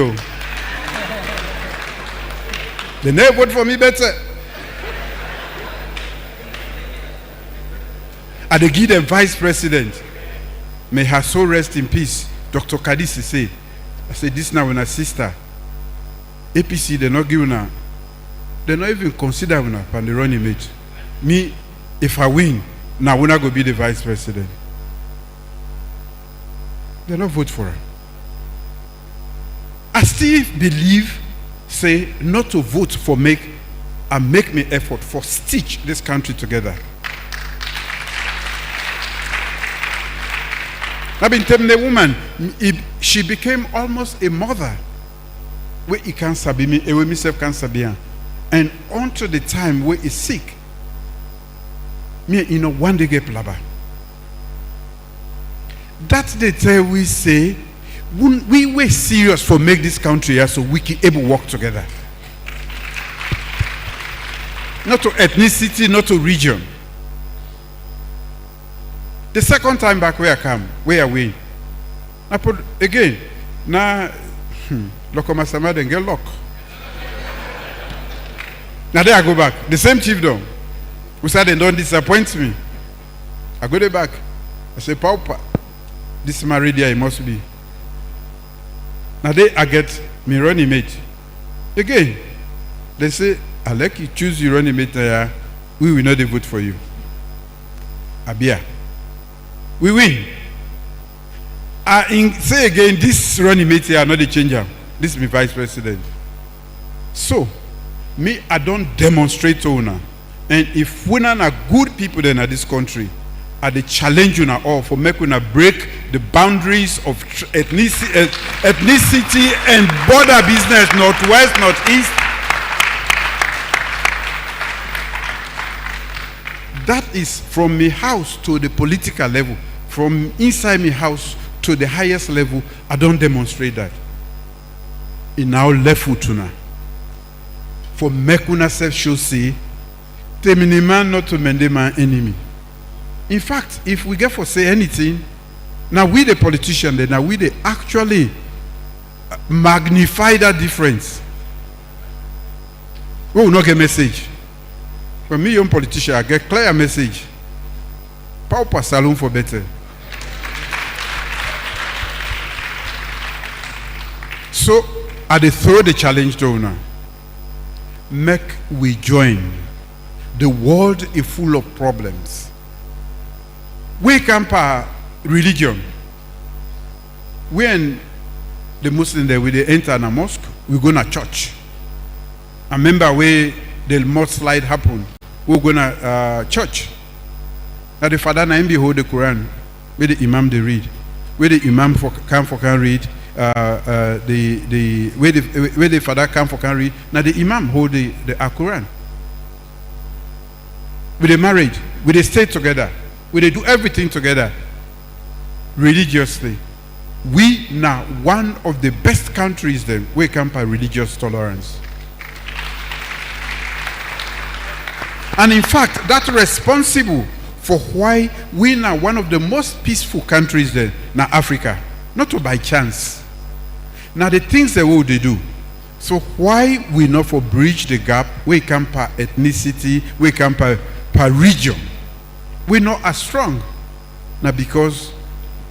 S10: They never vote for me better. And they give them vice president. May her soul rest in peace. Dr. Kadisi say, I said, this now when a sister, APC, they're not giving her, they're not even considering her on the running mate. Me, if I win, now we're not going to be the vice president. They not vote for her. I still believe, say, not to vote for make me effort for stitch this country together. I've been telling the woman, she became almost a mother. Where he can't sabi me, where myself can't sabi her. And until the time where he's sick, me, one day get plaba. That's the time we say, we were serious for make this country here so we can able work together. Not to ethnicity, not to region. The second time back where I come, where I win. I put again. Now, Lokoma Sama then get lock. Now there I go back. The same chief though. Who said they don't disappoint me. I go there back. I say, Paupa, this is my radio, it must be. Now there I get me running mate. Again, they say, I like you choose your running mate there. We will not vote for you. Abia. We win. Say again, this running mate here, not the changer. This is my vice president. So, me, I don't demonstrate to una. And if we are good people then in this country, I they challenge you all for making una break the boundaries of ethnicity and border business, northwest, northeast. That is from my house to the political level. From inside my house to the highest level, I don't demonstrate that. In our left foot now. For mekuna self show say, temini man not to mende my enemy. In fact, if we get for say anything, now we the politician, then now we they actually magnify that difference. We will not get message. For me, young politician, I get clear message. Paupa salon for better. So, I they throw the challenge to now. Make we join. The world is full of problems. We camp our religion. When the Muslims there, we they enter a mosque, we go to church. I remember where the mudslide happened. We go to church. Now the father na hold the Quran, where the Imam they read, where the Imam can read. Where the father come for can read. Now the Imam hold the Quran. We they married, we they stay together, we they do everything together religiously. We now one of the best countries then we camp by religious tolerance. And in fact, that's responsible for why we now one of the most peaceful countries then now Africa. Not by chance. Now the things that what they do. So why we not for bridge the gap? We come per ethnicity, we come per region. We not as strong. Now because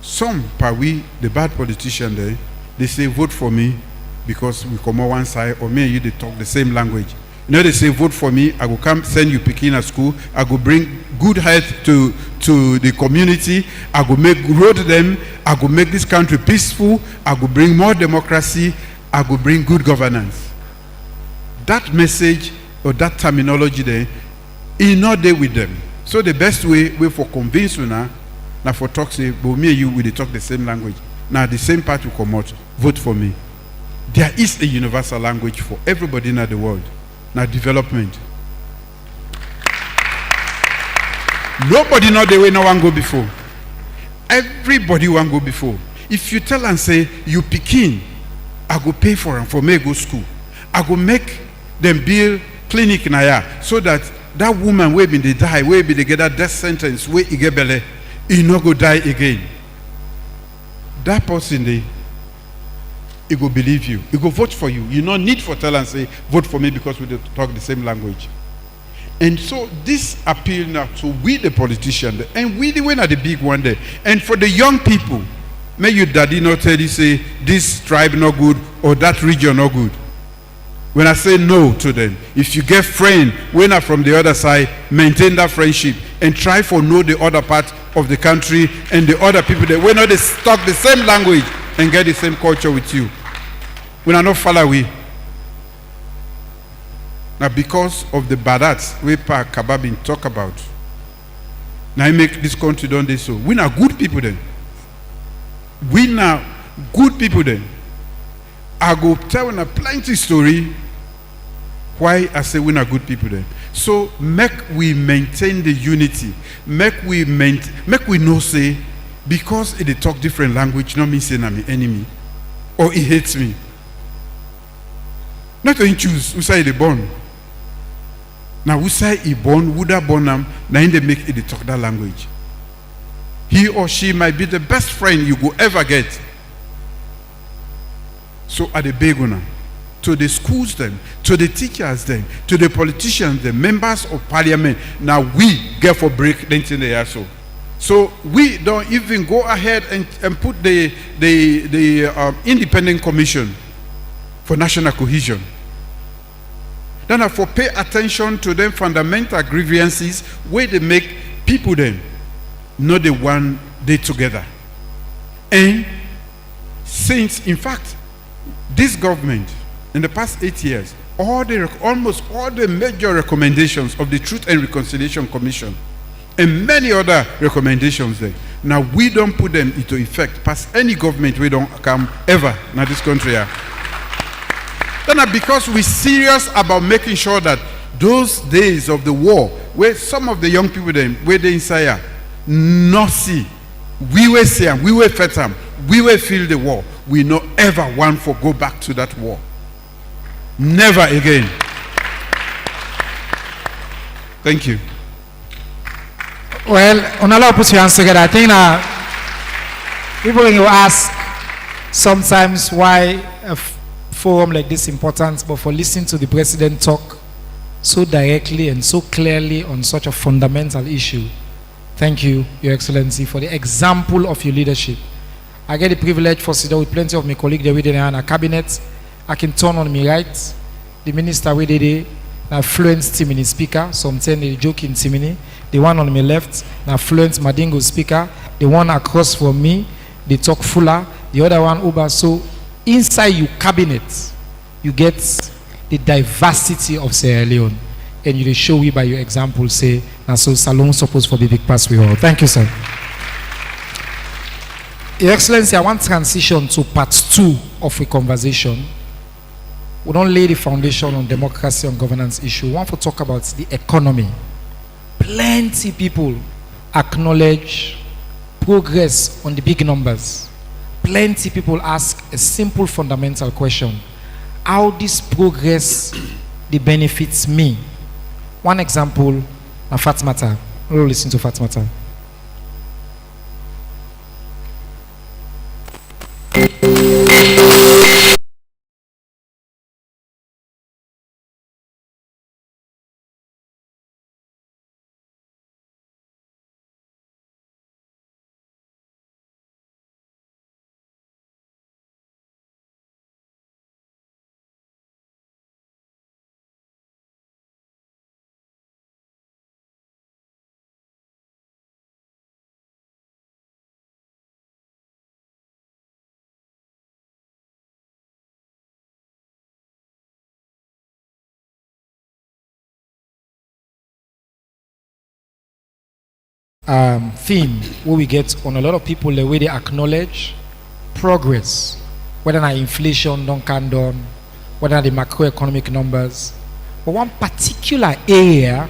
S10: some per we the bad politician there, they say vote for me because we come on one side, or me and you they talk the same language. You know they say vote for me, I will come send you picking at school, I will bring good health to the community, I will make road them, I will make this country peaceful, I will bring more democracy, I will bring good governance. That message or that terminology there is not there with them. So the best way for convince you now for talk say, but me and you will talk the same language. Now the same part will come out, vote for me. There is a universal language for everybody in the world. Now development. Nobody know the way no one go before. Everybody want go before. If you tell and say, you Pekin, I go pay for them for me go school. I go make them build clinic na ya, so that that woman wey been dey die, wey be dey get that death sentence, wey e get belle, e no go die again. That person dey, he go believe you, he go vote for you. You no need for tell and say vote for me because we dey talk the same language. And so this appeal now to we the politicians, and we the one are the big one there. And for the young people, may your daddy not tell you say this tribe no good or that region no good. When I say no to them, if you get friend when are from the other side, maintain that friendship and try for know the other part of the country and the other people that we know they talk the same language and get the same culture with you. We are not far away. Now because of the badats we Pa Kababin talk about, now I make this country don't they so. We are good people then. We are good people then. I go tell a plenty story why I say we are good people then. So make we maintain the unity. Make we know say because they talk different language, not mean say I'm an enemy or he hates me. Not to choose who say they born. Now who say he born, would have born them, now they make it they talk that language. He or she might be the best friend you go ever get. So at the beguna, to the schools then, to the teachers then, to the politicians, the members of parliament, now we get for break then in the year so. So we don't even go ahead and put the independent commission for national cohesion. Then I for pay attention to them fundamental grievances where they make people then not the one day together. And since in fact this government in the past 8 years, almost all the major recommendations of the Truth and Reconciliation Commission and many other recommendations there, now we don't put them into effect past any government we don't come ever in this country. Then because we're serious about making sure that those days of the war where some of the young people then where they inside not see, we will see them, we will fight them, we will feel the war. We not ever want to go back to that war. Never again. Thank you.
S6: Well, on a lot of put your hands together. I think people will ask sometimes why a forum like this is important, but for listening to the president talk so directly and so clearly on such a fundamental issue, thank you, Your Excellency, for the example of your leadership. I get the privilege for sitting with plenty of my colleagues there within our cabinet. I can turn on me right. The minister with the now fluent Timini speaker, sometimes they joke in Timini. The one on my left, now fluent Madingo speaker. The one across from me, they talk fuller. The other one Uber. So inside your cabinet, you get the diversity of Sierra Leone. And you show we by your example say, now so Salon supposed for the big pass we all. Thank you, sir. Your Excellency, I want transition to part 2 of a conversation. We don't lay the foundation on democracy and governance issue. We want to talk about the economy. Plenty people acknowledge progress on the big numbers. Plenty people ask a simple fundamental question. How this progress the benefits me? One example, Fatmata. We'll listen to Fatmata. Theme where we get on a lot of people the way they acknowledge progress, whether not inflation don't come down, whether the macroeconomic numbers, but one particular area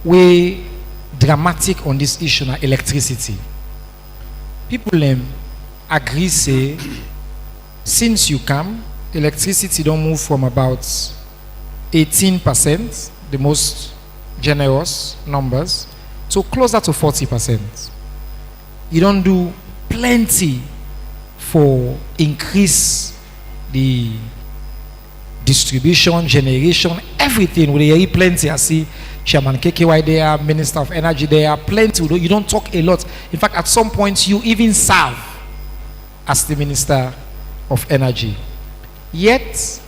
S6: where dramatic on this issue is electricity. People agree say since you come, electricity don't move from about 18%, the most generous numbers, to closer to 40%. You don't do plenty for increase the distribution, generation, everything. We hear plenty. I see Chairman KKY there, Minister of Energy there, plenty. You don't talk a lot. In fact, at some point, you even serve as the Minister of Energy. Yet,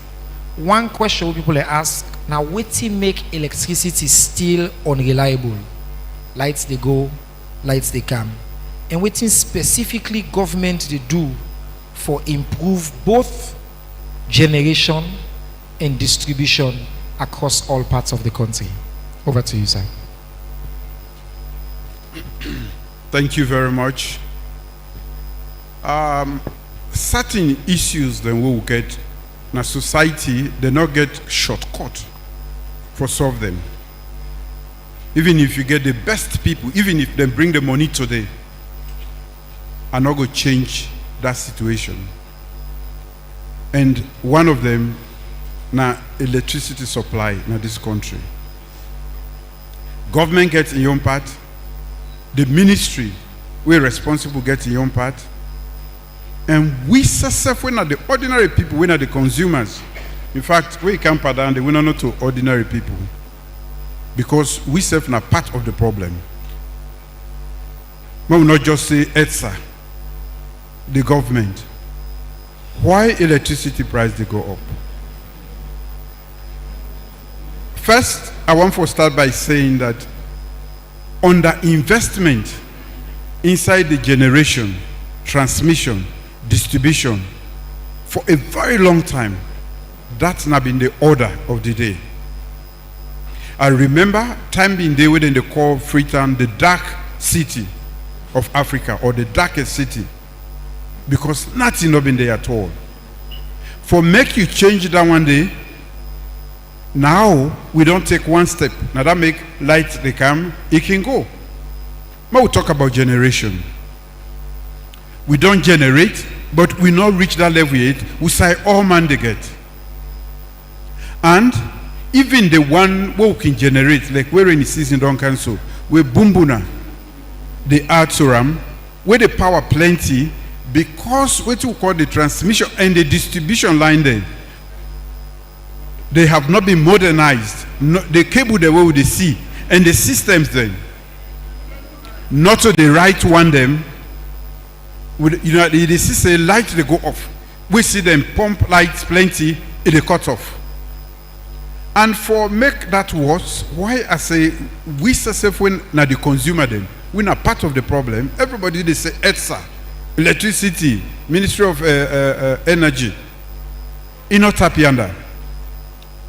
S6: one question people ask, now, what to make electricity still unreliable? Lights they go, lights they come. And what specifically government they do for improve both generation and distribution across all parts of the country? Over to you, sir.
S10: Thank you very much. Certain issues then we will get in a society, they not get shortcut for solve them. Even if you get the best people, even if they bring the money today, are not going to change that situation. And one of them, now electricity supply in this country. Government gets in your part, the ministry, we're responsible gets in your part, and we self, we're not the ordinary people, we're not the consumers. In fact, we can't pardon the winner not to ordinary people, because we self are part of the problem. We will not just say ETSA, the government. Why electricity price they go up? First, I want to start by saying that under investment inside the generation, transmission, distribution, for a very long time, that's not been the order of the day. I remember time being there when they call Freetown the dark city of Africa, or the darkest city, because nothing not been there at all. For make you change that one day, now we don't take one step. Now that make light they come, it can go. Now we talk about generation. We don't generate, but we not reach that level yet. We say all man they get. And even the one who can generate, like we're in the season don't cancel, we bumbuna, the Arturam, where the power plenty, because what you call the transmission and the distribution line there, they have not been modernized. No, the cable the way with the sea and the systems then, not to the right one them. With, you know, the system light they go off. We see them pump lights plenty, it they cut off. And for make that worse, why I say we self when na the consumer then, we not part of the problem. Everybody they say ETSA, electricity, Ministry of Energy, in not happy under.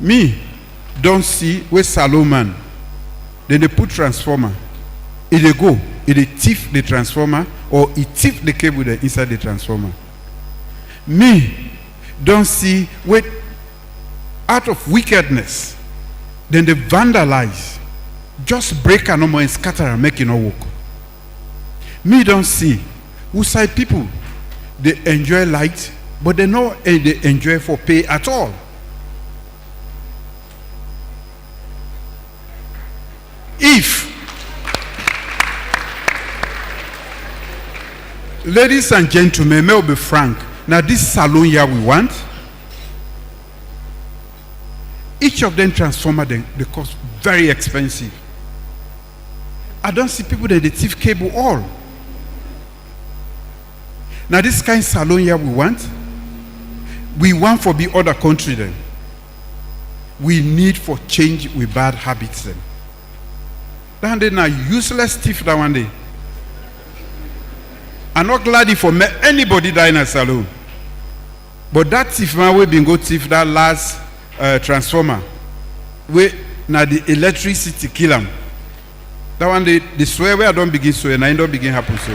S10: Me don't see where Salomon, then they put transformer. If they go, if they thief the transformer, or it thief the cable there inside the transformer. Me don't see where out of wickedness, then they vandalize, just break a number and scatter and make it not work. Me don't see who side people, they enjoy light, but they know they enjoy for pay at all. If, ladies and gentlemen, may I be frank, now this salon here we want, each of them transformer they cost very expensive. I don't see people that they thief cable all. Now this kind of salon here we want for the other country then. We need for change with bad habits then. Then they now useless thief that one day. I'm not glad if for anybody die in a salon. But that thief man we been go thief that last transformer. We now the electricity kill them. That one they swear where I don't begin so and I don't begin happen so.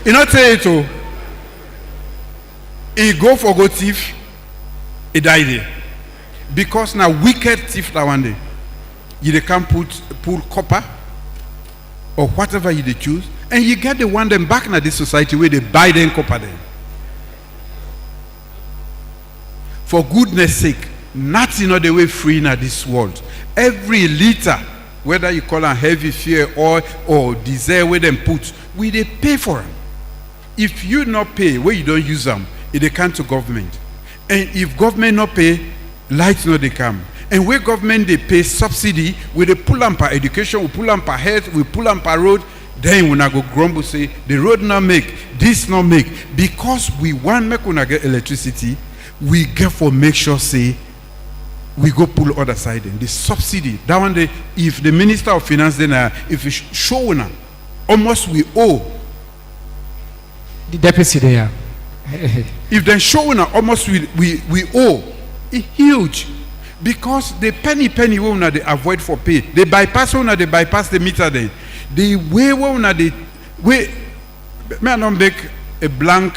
S10: You know tell it all. He go for go thief. He died there. Because now wicked thief that one day. You can pull copper or whatever you choose, and you get the one them back in this society where they buy them copper then. For goodness sake, nothing of the way free in this world. Every liter, whether you call it heavy fuel oil or diesel, where them put, we they pay for them. If you not pay, where you don't use them, it they come to government. And if government not pay, lights not they come. And where government they pay subsidy, we they pull them per education, we pull them per health, we pull them per road. Then when I go grumble say the road not make, this not make, because we want make when I get electricity, we get for make sure say we go pull other side in the subsidy. That one day, if the Minister of Finance then if it's showing almost we owe
S6: The deficit there.
S10: if they showing almost we owe it's huge. Because the penny we wanna they avoid for pay. They bypass when they bypass the meter then. The way wanna they way may I not make a blank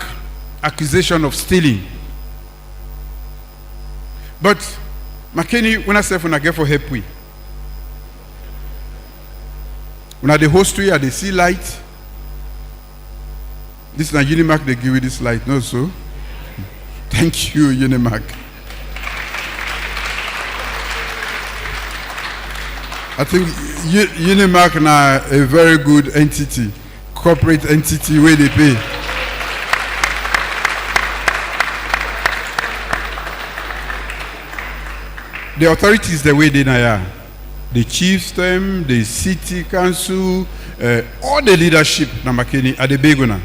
S10: accusation of stealing. But MAKENI, when I say when I get for help we. When I the host we at the sea light. This is not UNIMAK, they give you this light, no so. Thank you, UNIMAK. I think UNIMAK now a very good entity, corporate entity where they pay. The authorities the way they are, the chiefs them, the city council, all the leadership na MAKENI are the big one.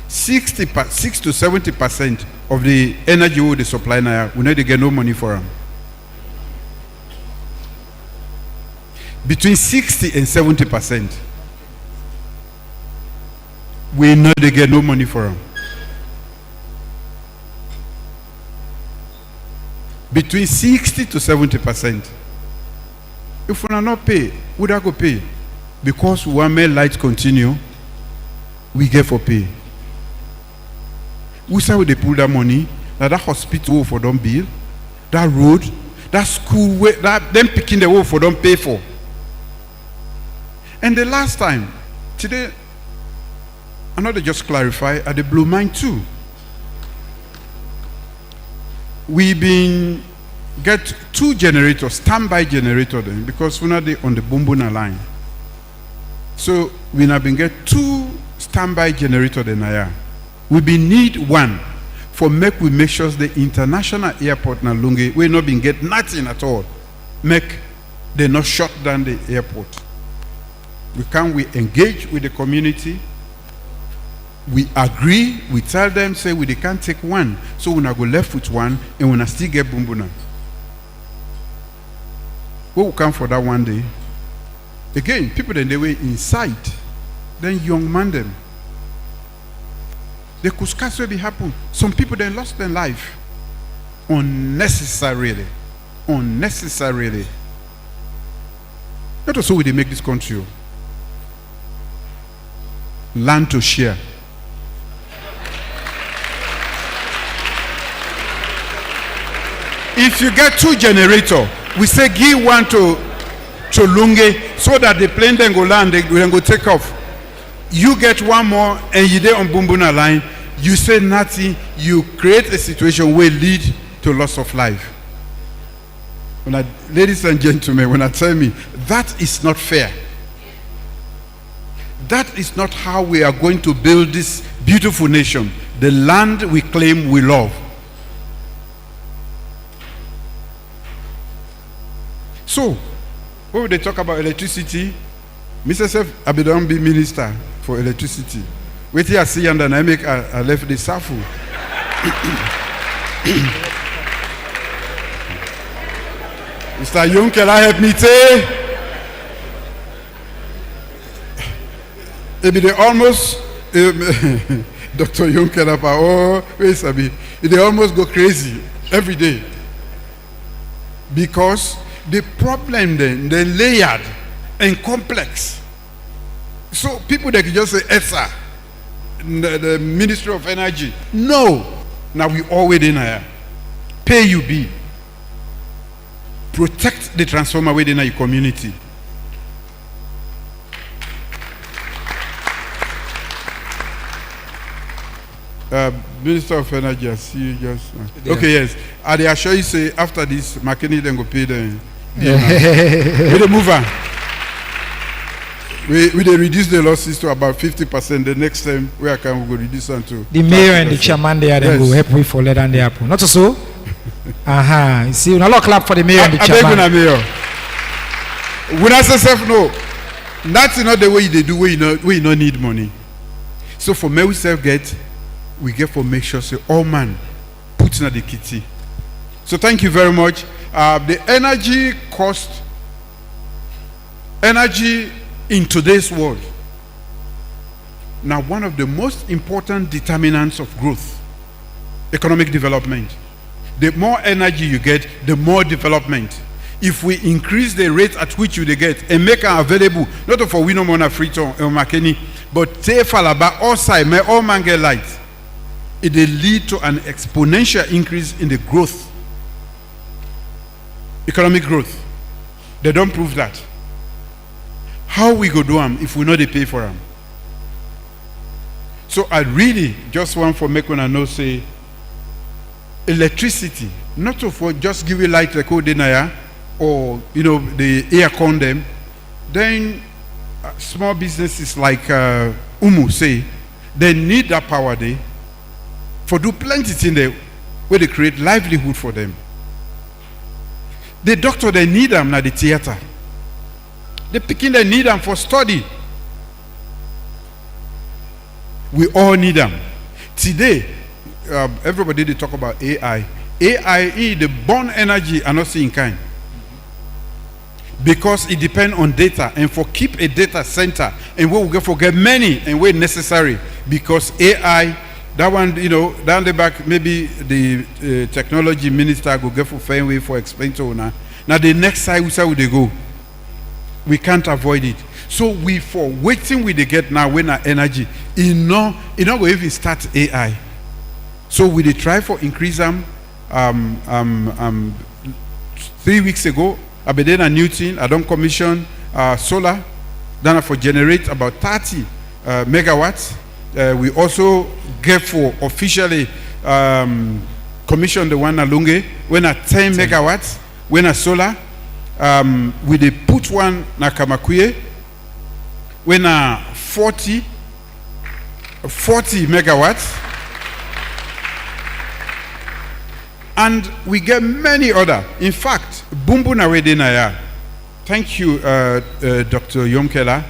S10: 6 to 70% of the energy we they supply now, we need to get no money for them. Between 60 and 70%, we know they get no money for them. Between 60 to 70%. If we are not pay, we don't go pay. Because we want make lights continue, we get for pay. We say they pull that money, that hospital for them bill, that road, that school, that them picking the work for them pay for. And the last time, today, I know they just clarify at the Blue Mine too. We been get 2 generators, standby generator then, because we're not on the Bumbuna line. So we now been get 2 standby generator then. We been need 1 for make sure the international airport na Lungi we not been get nothing at all. Make they not shut down the airport. We engage with the community. We agree, we tell them, say they can't take 1. So we now go left with 1 and we now still get Bumbuna. We will come for that one day. Again, people then they were inside. Then young man them. They could scarcely happen. Some people then lost their life. Unnecessarily. Unnecessarily. Not also will they make this country. Land to share. If you get 2 generators, we say give 1 to Lunge so that the plane then go land, they then go take off. You get 1 more and you there on Bumbuna line, you say nothing, you create a situation where lead to loss of life. Ladies and gentlemen, when I tell me that is not fair. That is not how we are going to build this beautiful nation. The land we claim we love. So, when they talk about electricity, Mr. Sef Abidon be minister for electricity. Wait till I see and then I left the Safu. Mr. Young, can I help me say? They almost Dr. Young they almost go crazy every day. Because the problem then they're layered and complex. So people that can just say ESA, the Ministry of Energy. No. Now we already in here. Pay you be. Protect the transformer within your community. Minister of Energy, I see you just. Okay, yes. I dey assure you say after this, MAKENI then go pay the. We dey move on. We dey reduce the losses to about 50%. The next time we can go reduce them to.
S6: The mayor and the chairman there then go help we for let and they happen. Not so. You see, we not clap for the mayor and the chairman.
S10: I beg you, mayor. When I say self no, that's not the way they do. We not need money. So for me, we self get, we get for make sure say all man put in the kitty. So thank you very much. The energy cost, energy in today's world, now one of the most important determinants of growth, economic development. The more energy you get, the more development. If we increase the rate at which you get and make it available, not for we no more Freetown or MAKENI, but take Falaba all side, may all man get light, it will lead to an exponential increase in the growth, economic growth. They don't prove that. How we go do them if we know they pay for them? So I really just want for make one know say electricity, not to for just give you light like Odenaya or the air con them. Then small businesses like Umu say they need that power there for do plenty things there where they create livelihood for them. The doctor they need them na the theater. The picking they need them for study. We all need them. Today, everybody they talk about AI. AI is the born energy and not in kind. Because it depends on data, and for keep a data center, and we will forget many and where necessary. Because AI, that one, down the back, maybe the technology minister will get for fair way for explain to now. Now the next side, where would they go? We can't avoid it. So we for waiting with the get now when our energy, we even start AI. So we they try for increase them 3 weeks ago. I began a new thing. I don't commission solar. Then for generate about 30 megawatts. We also get for officially commission the one alunge when at 10 megawatts when a solar. We they put one na Kamakuye when a 40 megawatts. And we get many other. In fact, Bumbu Nawedenaya, thank you, Dr. Yonkela.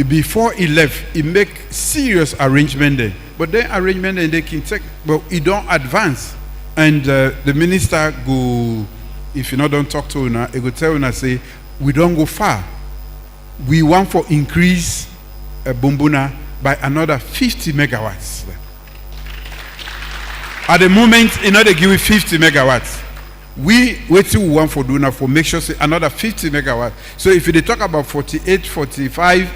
S10: Before he left, he make serious arrangement there. But then arrangement they can take, but he don't advance. And the minister go, if you don't talk to Una, he go tell Una say, we don't go far. We want for increase Bumbuna by another 50 megawatts. At the moment, they give you 50 megawatts. We want for doing for make sure say another 50 megawatts. So if they talk about 48, 45,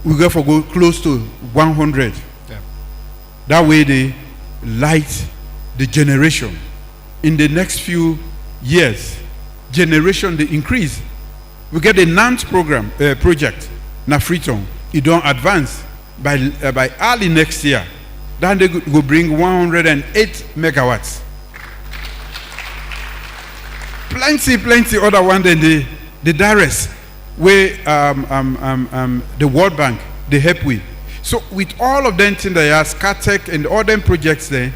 S10: we go for go close to 100. Yeah. That way they light the generation. In the next few years, generation they increase. We get the NANT program project na Freetown. It don't advance by early next year. Then they go bring 108 megawatts. Plenty other one than the DARES where the World Bank they help with. So with all of them things they are SCATEC and all them projects there,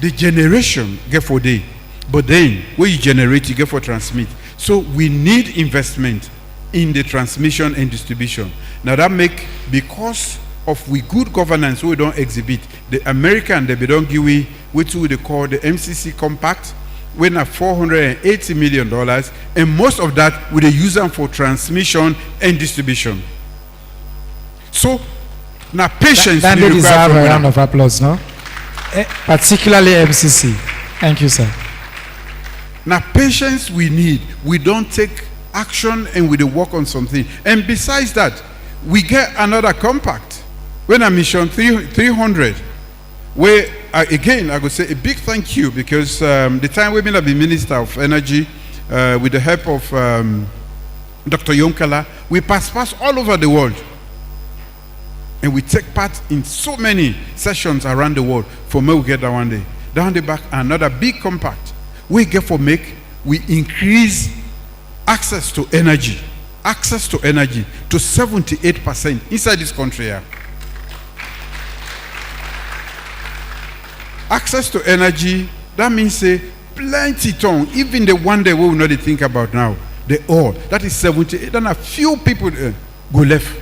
S10: the generation get for day. But then when you generate, you get for transmit. So we need investment in the transmission and distribution. Now that make because of we good governance we don't exhibit. The American they don't give we what they call the MCC compact. We have $480 million, and most of that we use them for transmission and distribution. So now patience.
S6: That they deserve a round of applause, no? Particularly MCC. Thank you, sir.
S10: Now patience we need. We don't take action and we work on something. And besides that, we get another compact. When I mission 300, where again I would say a big thank you because the time we've been a Minister of Energy with the help of Dr. Yonkala, we pass all over the world. And we take part in so many sessions around the world for me we get that one day. Down the back, another big compact. We get for make, we increase access to energy. Access to energy to 78% inside this country here. Access to energy, that means say plenty ton, even the one day we will not think about now. The all, that is 78, then a few people go left.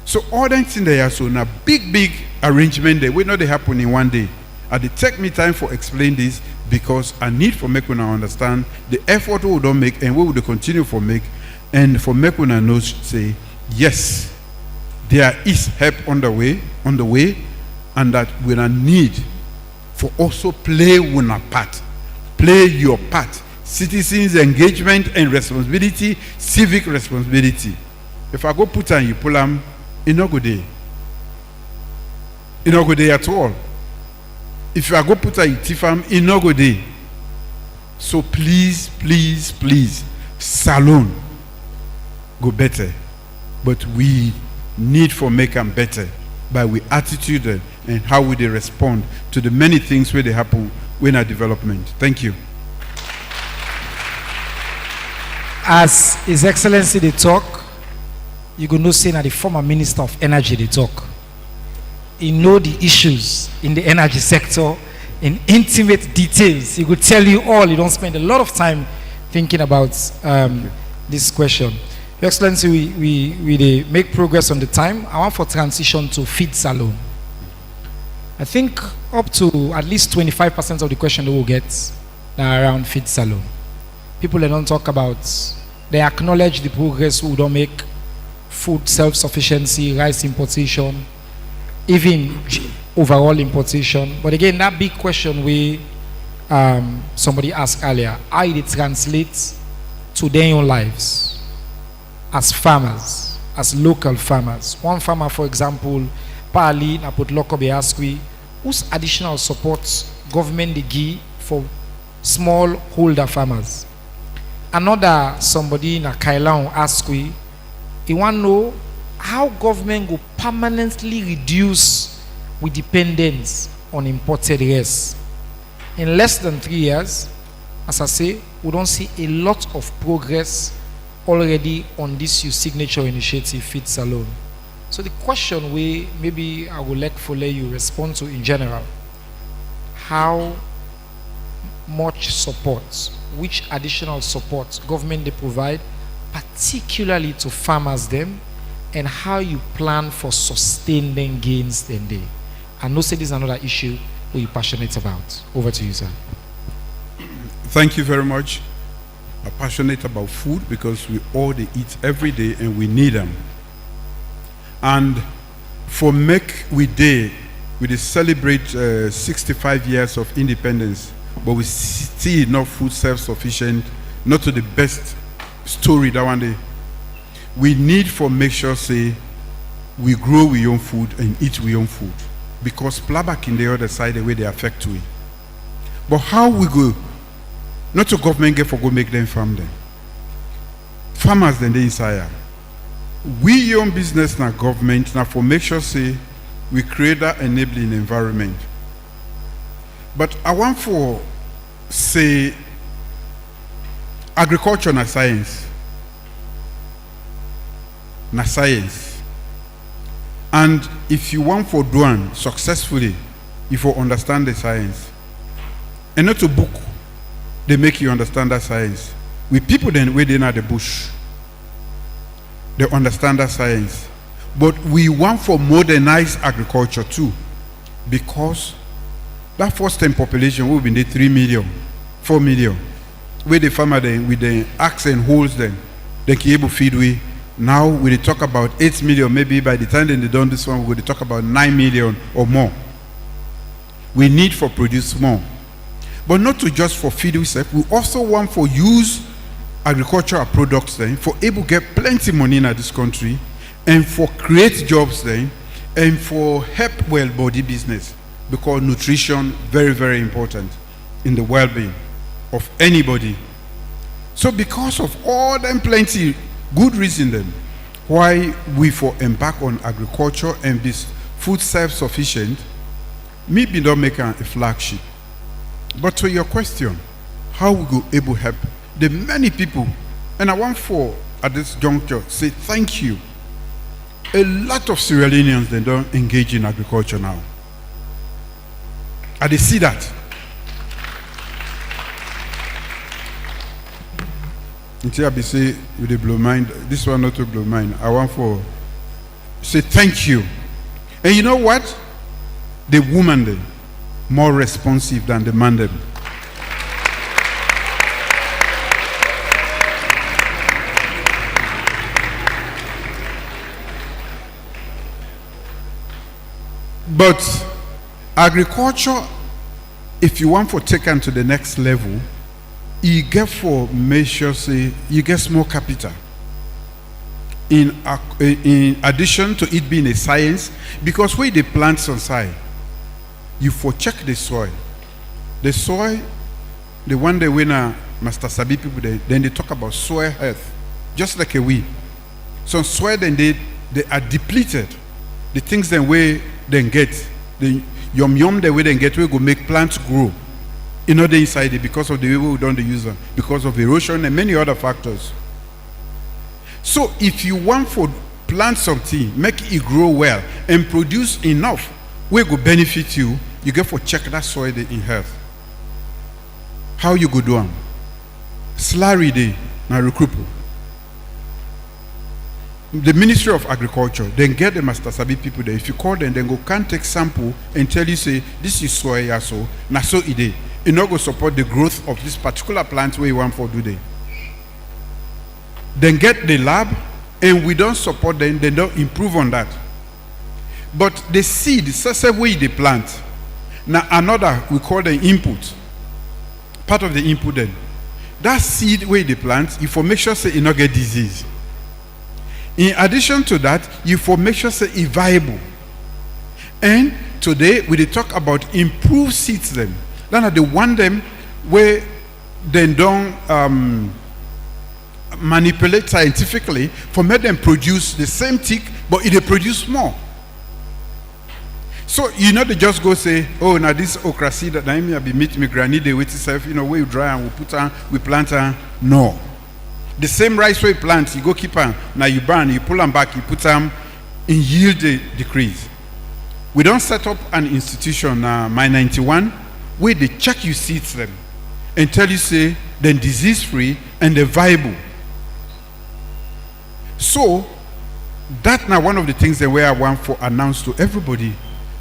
S10: So all that thing there, so now big arrangement there, we know they happen in one day. And it take me time for explain this because I need for make una understand the effort we don't make and we will continue for make and for make una know say yes, there is help on the way, and that we need for also play una part, play your part, citizens engagement and responsibility, civic responsibility. If I go put on you pull them, it no go there. It no go there at all. If I go put on you tifam, it no go there. So please, salon go better, but we need for make them better by we attitude and how we they respond to the many things where they happen when our development. Thank you.
S6: As His Excellency they talk, you go know say that the former Minister of Energy they talk. He know the issues in the energy sector in intimate details. He could tell you all. He don't spend a lot of time thinking about this question. Your Excellency, we make progress on the time. I want for transition to feed salon. I think up to at least 25% of the question they will get are around feed salon. People they don't talk about, they acknowledge the progress we don't make, food self-sufficiency, rice importation, even overall importation. But again, that big question we somebody asked earlier, how it translates to their own lives as farmers, as local farmers. One farmer, for example, Pali, Napot Lokobe Askwi, whose additional support government they give for small holder farmers. Another somebody in a Kailan Askwi, he want to know how government will permanently reduce with dependence on imported rice. In less than 3 years, as I say, we don't see a lot of progress already on this your signature initiative, Feed Salon. So the question we maybe I would like for you respond to in general, how much support, which additional support government they provide, particularly to farmers them, and how you plan for sustaining gains then they. I know say this is another issue we're passionate about. Over to you, sir.
S10: Thank you very much. I'm passionate about food because we all they eat every day and we need them. And for make we celebrate 65 years of independence, but we still not food self-sufficient, not to the best story that one day. We need for make sure say we grow we own food and eat we own food, because plabak in the other side the way they affect we. But how we go? Not to government get for go make them farm them. Farmers then they inside. We own business now government now for make sure say we create that enabling environment. But I want for say agriculture na science. Na science. And if you want for do one successfully, you for understand the science. And not to book, they make you understand that science. With people then waiting at the bush, they understand that science. But we want for modernized agriculture too, because that first time population will be the 3 million, 4 million. Where the farmer then with the axe and holes then they can able feed we. Now we talk about 8 million, maybe by the time they done this one, we will talk about 9 million or more. We need for produce more. But not to just for feed ourselves, we also want for use agricultural products then, for able to get plenty money in this country, and for create jobs then, and for help well body business, because nutrition very, very important in the well-being of anybody. So because of all them plenty good reason then, why we for embark on agriculture and be food self-sufficient, me be not make a flagship. But to your question, how we go able help the many people, and I want for at this juncture say thank you. A lot of Sierra Leoneans they don't engage in agriculture now. And they see that. Until I be say with the blow mind, this one not to blow mind. I want for say thank you. And you know what? The woman then more responsive than the man them. But agriculture, if you want to take it to the next level, you get for measure say you get small capital. In addition to it being a science, because where they plant on side, you for check the soil. The soil, the one they winner Master Sabi people then they talk about soil health, just like a weed. So soil then they are depleted. The things then way then get the yum the way then get we go make plants grow. In other inside it because of the way we don't use them, because of erosion and many other factors. So if you want to plant something, make it grow well and produce enough, we go benefit you, you get for check that soil in health. How you go do them? Slurry day now recruit. The Ministry of Agriculture, then get the Master Sabi people there. If you call them, then go can take sample and tell you say this is soil yeah, so na so ide. You not go support the growth of this particular plant where you want for today. Then get the lab and we don't support them, they don't improve on that. But the seed, the same way they plant. Now another we call the input. Part of the input then. That seed where they plant, you for make sure say you not get disease. In addition to that, you for make sure say it's viable. And today we talk about improved seeds them. Then they want them where they don't manipulate scientifically for make them produce the same tick, but it produce more. So you know they just go say, oh now this okra seed that I may be meet me granny they wait itself, you know, we dry and we put on, we plant on. No. The same rice we plant, you go keep on, now you burn, you pull them back, you put them in yield decrease. We don't set up an institution, My 91, where they check you seeds them and tell you say then disease free and they're viable. So that now one of the things that I want to announce to everybody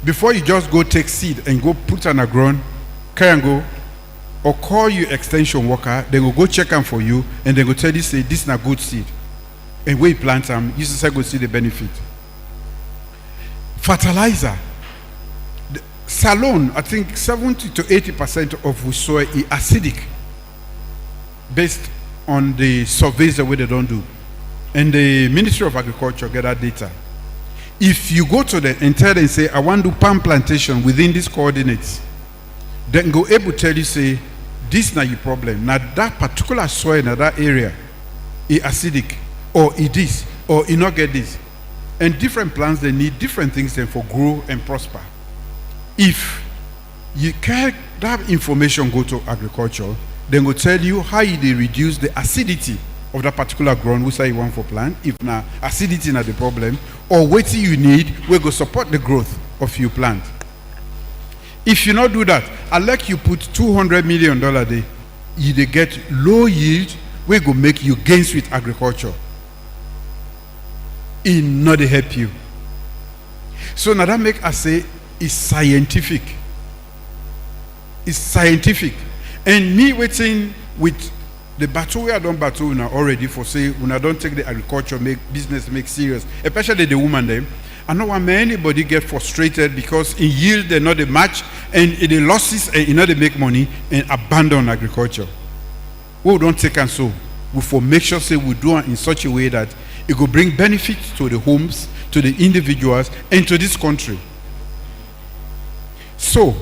S10: before you just go take seed and go put on a ground, carry and go. Or call your extension worker, they will go check them for you, and they will tell you, say, this is not good seed. And when you plant them, you just go see the benefit. Fertilizer. The Salon, I think 70 to 80% of the soil is acidic, based on the surveys that way they don't do. And the Ministry of Agriculture get that data. If you go to them and tell them, say, I want to do palm plantation within these coordinates, then go able to tell you say this is not your problem. Now that particular soil in that area is acidic, or it is, or you not get this. And different plants they need different things then for grow and prosper. If you can that information go to agriculture, then go tell you how they reduce the acidity of that particular ground which you want for plant. If now acidity not the problem, or what you need, we go support the growth of your plant. If you not do that, unless you put $200 million there, you get low yield, we go make you gains with agriculture. It not help you. So now that make us say it's scientific. It's scientific. And me waiting with the battle we are done battle now already for say when I don't take the agriculture make business make serious, especially the woman them. I don't want anybody get frustrated because in yield they're not a match and in the losses and in order to make money and abandon agriculture. We don't take and so we for make sure say we do it in such a way that it will bring benefits to the homes, to the individuals, and to this country. So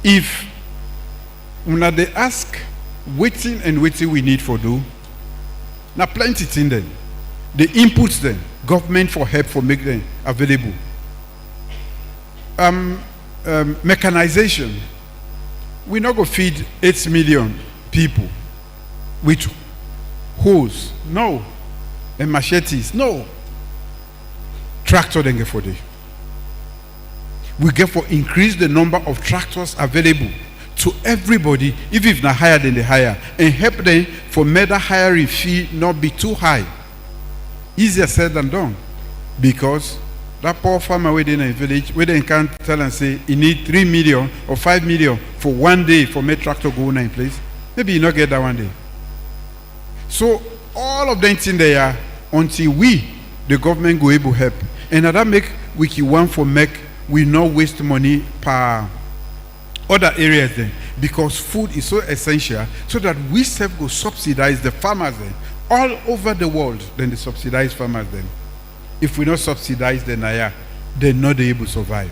S10: if when they ask waiting and waiting we need for do, now plenty thing then. The inputs then, government for help for make them available. Mechanization. We not go feed 8 million people with hoes, no, and machetes, no. Tractor then get for day. We get for increase the number of tractors available to everybody, even if not higher than the higher, and help them for make the hiring fee not be too high. Easier said than done, because that poor farmer within a village, where they can't tell and say he need 3 million or 5 million for one day for make tractor go in place. Maybe you not get that one day. So all of them things there until we, the government, go able help, and that make we want for make we not waste money per other areas then, because food is so essential, so that we self go subsidize the farmers then all over the world. Then they subsidize farmers then. If we not subsidize them, they're not able to survive.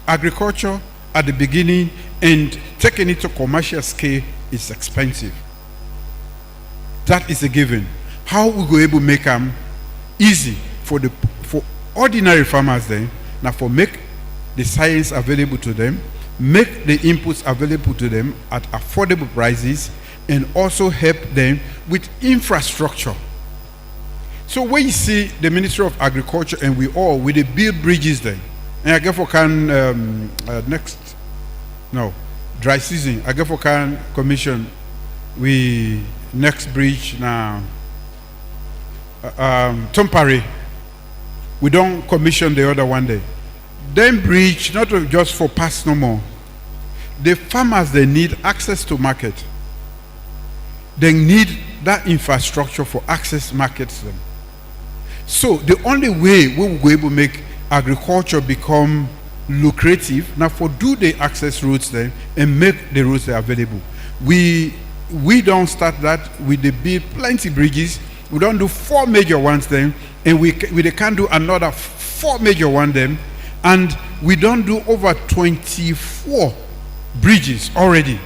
S10: Agriculture at the beginning and taking it to commercial scale is expensive. That is a given. How we go able to make them easy for ordinary farmers then, now for make the science available to them, make the inputs available to them at affordable prices, and also help them with infrastructure. So when you see the Ministry of Agriculture and we build bridges there, and I get for dry season, I get for commission we next bridge now Tompare. We don't commission the other one day. Then bridge not just for pass no more. The farmers, they need access to market. They need that infrastructure for access markets them. So the only way we will be able to make agriculture become lucrative now for do the access routes there and make the routes there available. We don't start that with the build plenty bridges. We don't do 4 major ones then, and we can't do another 4 major ones then, and we don't do over 24 bridges already.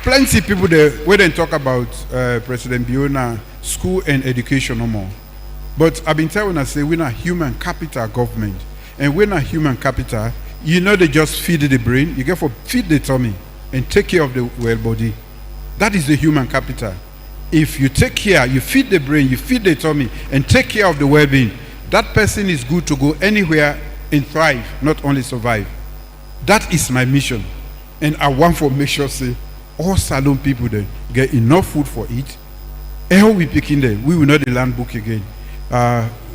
S10: Plenty people there when they talk about President Biona school and education no more. But I've been telling us say we're not human capital government, and we're not human capital. You know, they just feed the brain. You get for feed the tummy and take care of the well body. That is the human capital. If you take care, you feed the brain, you feed the tummy, and take care of the well-being, that person is good to go anywhere and thrive, not only survive. That is my mission, and I want to make sure say all Salon people there get enough food for it. And how we picking them, we will not the land book again.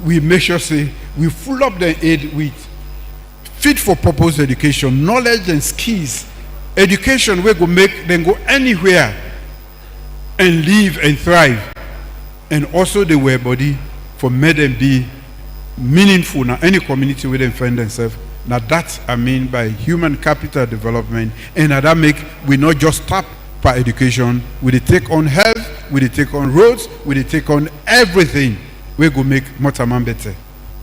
S10: We make sure say we full up the aid with fit for purpose education, knowledge and skills. Education we go make them go anywhere and live and thrive. And also the way body for make them be meaningful in any community where they find themselves. Now that I mean by human capital development, and that make we not just tap per education, we take on health, we take on roads, we take on everything. We go make Motaman better.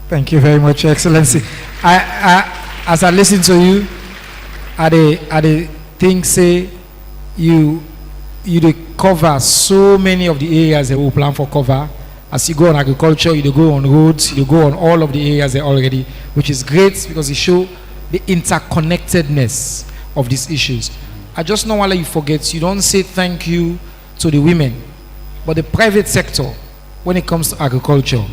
S6: Thank you very much, Your Excellency. As I listen to you, I think say you cover so many of the areas that we plan for cover. As you go on agriculture, you go on roads, you go on all of the areas there already, which is great because it shows the interconnectedness of these issues. I just don't want to let you forget, you don't say thank you to the women, but the private sector, when it comes to agriculture,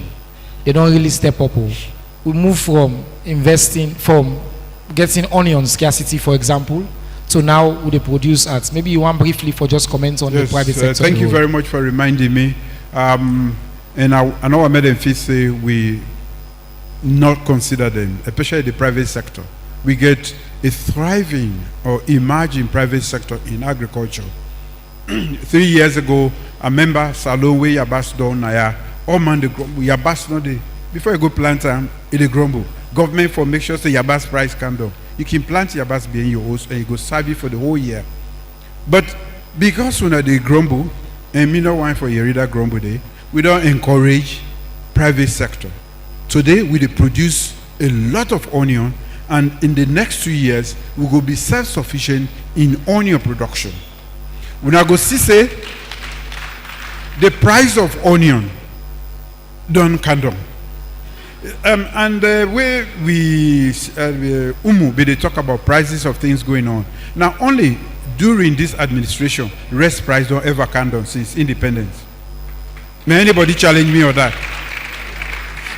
S6: they don't really step up. We move from investing, from getting onion scarcity, for example, to now with the produce ads. Maybe you want briefly for just comment on the private sector.
S10: Thank you very much for reminding me. And I know I made them feel say we not consider them, especially the private sector. We get a thriving or emerging private sector in agriculture. 3 years ago, I remember Salon where Yabas down Naya, all man the grumble, Yabas no day. Before you go plant them, it grumble. Government for make sure the Yabas price can down. You can plant Yabas being your host and you go serve it for the whole year. But because when they grumble, and me no one for your reader grumble day, we don't encourage private sector. Today we produce a lot of onion, and in the next 2 years we will be self-sufficient in onion production. We now go see say the price of onion don't come down. And the way we they talk about prices of things going on. Now only during this administration, rest price don't ever come down since independence. May anybody challenge me on that?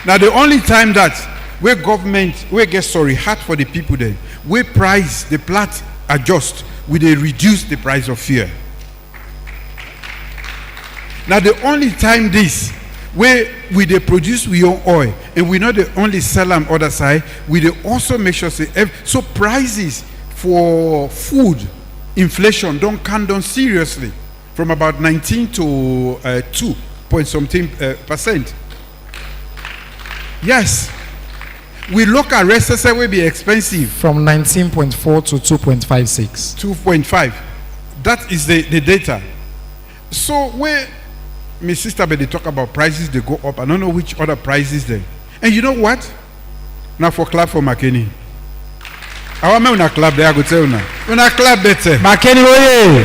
S10: Now the only time that where government hard for the people there, where price the plat adjust, we they reduce the price of fuel. Now the only time this where we they produce we own oil and we not the only sell them other side, we they also make sure so prices for food inflation don't come down seriously from about 19 to 2 point something percent. Yes, we look at rest will be expensive
S6: from 19.4 to 2.56.
S10: 2.5. That is the data. So where my sister, but they talk about prices, they go up. I don't know which other prices there. And you know what? Now for clap for MAKENI. I want to clap there. I go tell you now. When I clap better.
S6: MAKENI, oye.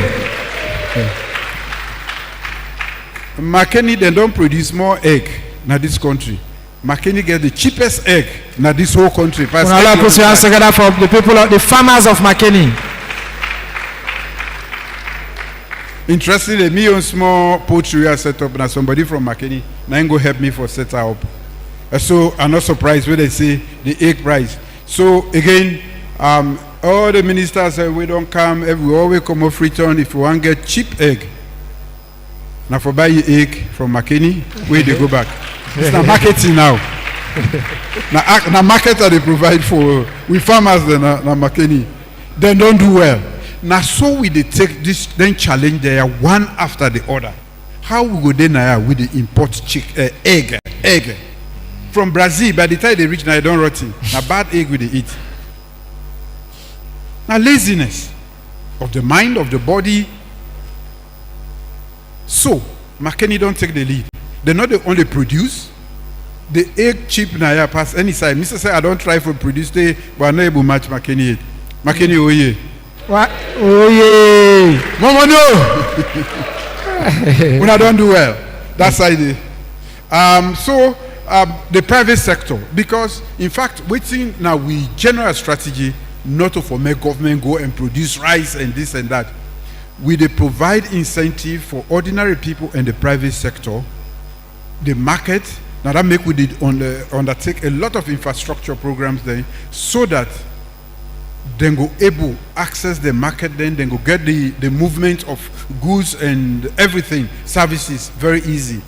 S10: MAKENI, they don't produce more egg in this country. MAKENI get the cheapest egg in this whole country.
S6: Put your hands together for the people, the farmers of MAKENI.
S10: Interestingly, me own small poultry I set up, and somebody from MAKENI now go help me for set up. So I'm not surprised when they say the egg price. So again, all the ministers say we don't come, we always come off return if we want to get cheap egg. Now for buy egg from MAKENI, where they go back. It's not marketing now. Now market that they provide for we farmers then MAKENI. They don't do well. Now so we they take this then challenge there one after the other. How we go then with the import egg from Brazil? By the time they reach now, they don't rot. Now bad egg we they eat. Now laziness of the mind, of the body. So MAKENI don't take the lead. They're not the only produce. The egg cheap now pass any side. Mr. say I don't try for produce they but I'm not able to match MAKENI. MAKENI oye.
S6: What? Oh yeah.
S10: Mama no. When I don't do well. That's how it is. So the private sector, because in fact waiting now we general strategy not to for make government go and produce rice and this and that. We they provide incentive for ordinary people and the private sector, the market. Now that make we did undertake a lot of infrastructure programs there so that then go able access the market, then go get the movement of goods and everything, services very easy.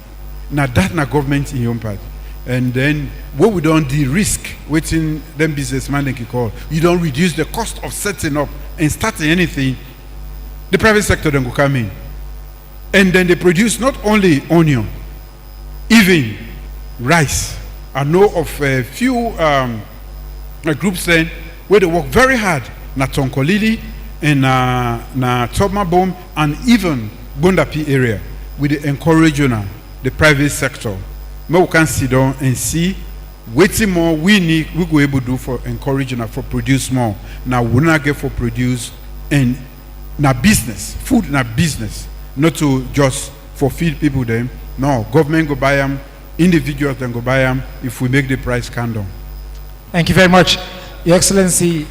S10: Now that na government in your part. And then what we don't de-risk waiting them businessman they can call. You don't reduce the cost of setting up and starting anything. The private sector then go come in. And then they produce not only onion, even rice. I know of a few groups then where they work very hard na Tonkolili and na Tomabom and even Bundapi area with the encourage the private sector. But we can sit down and see waiting more we go able to do for encouraging for produce more. Now we not get for produce and na business, food na business, not to just for feed people them. No, government go buy them, individuals then go buy them if we make the price come down.
S6: Thank you very much. Your Excellency,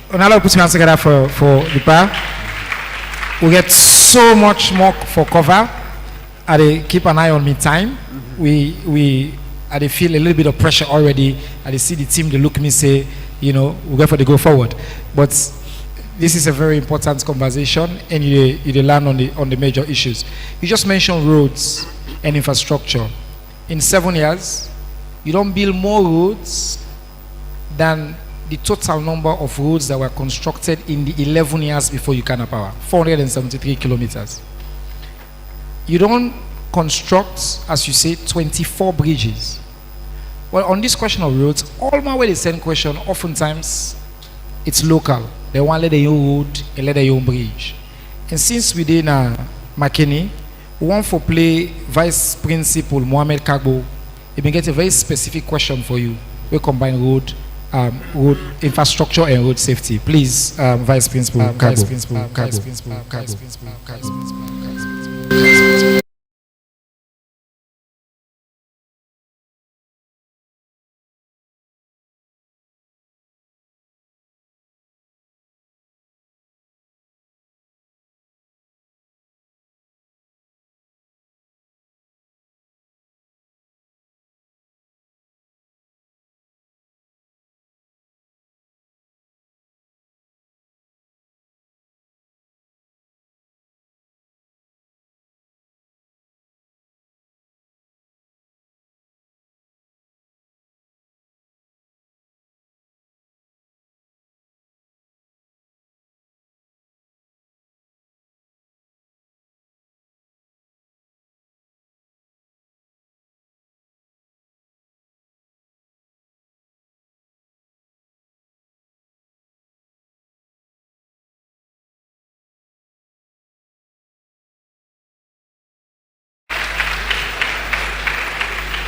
S6: Onalo put your hands together for the bar. We get so much more for cover. I keep an eye on me time. We feel a little bit of pressure already. I see the team, they look at me say, you know, we're going for the go forward. But this is a very important conversation and you land on the major issues. You just mentioned roads and infrastructure. In 7 years, you don't build more roads than the total number of roads that were constructed in the 11 years before Ukana Power, 473 kilometers. You don't construct, as you say, 24 bridges. Well, on this question of roads, all my way the same question, oftentimes it's local. They want to let their own road and let their own bridge. And since we did MAKENI, we want to play Vice Principal Mohamed Kagbo. He been get a very specific question for you. We combine road infrastructure and road safety. Please, Vice Principal Kagbo.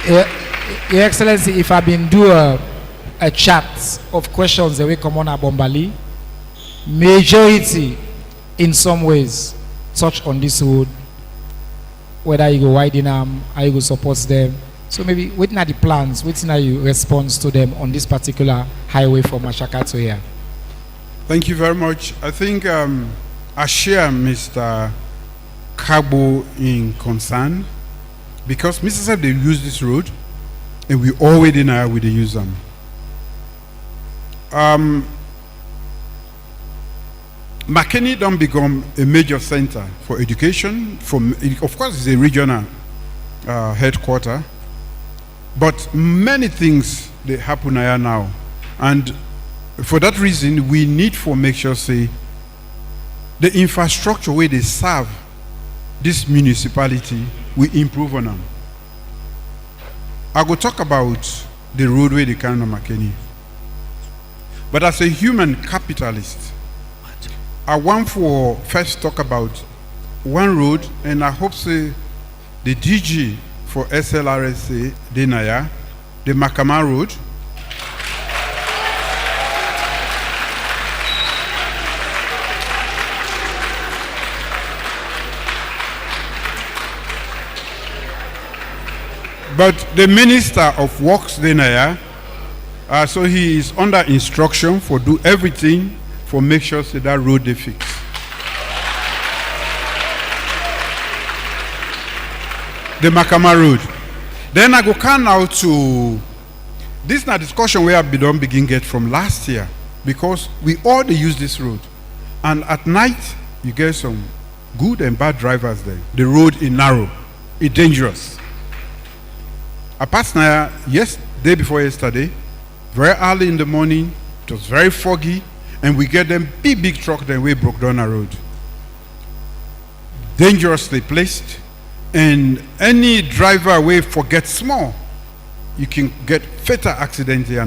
S6: Your Excellency, if I've been do a chat of questions that will come on Abombali, majority in some ways touch on this road, whether you go widen them, how you go support them. So maybe what are the plans, what are your response to them on this particular highway from Mashaka to here?
S10: Thank you very much. I think I share Mr. Kabo in concern because Mr. said they use this road and we already know we use them. MAKENI don't become a major center for education. Of course, it's a regional headquarter, but many things they happen here now, and for that reason, we need to make sure say the infrastructure where they serve this municipality, we improve on them. I will talk about the roadway they can on MAKENI, but as a human capitalist, I want for first talk about one road, and I hope say the DG for SLRSA Denaya, the Makama Road. But the Minister of Works Denaya, so he is under instruction for do everything for make sure that road they fix. The Makama Road. Then I go come now to this na discussion where I begin get from last year because we all they use this road. And at night you get some good and bad drivers there. The road is narrow, it's dangerous. I passed now day before yesterday, very early in the morning, it was very foggy. And we get them big truck then we broke down a road. Dangerously placed. And any driver we forget small, you can get fatal accident here.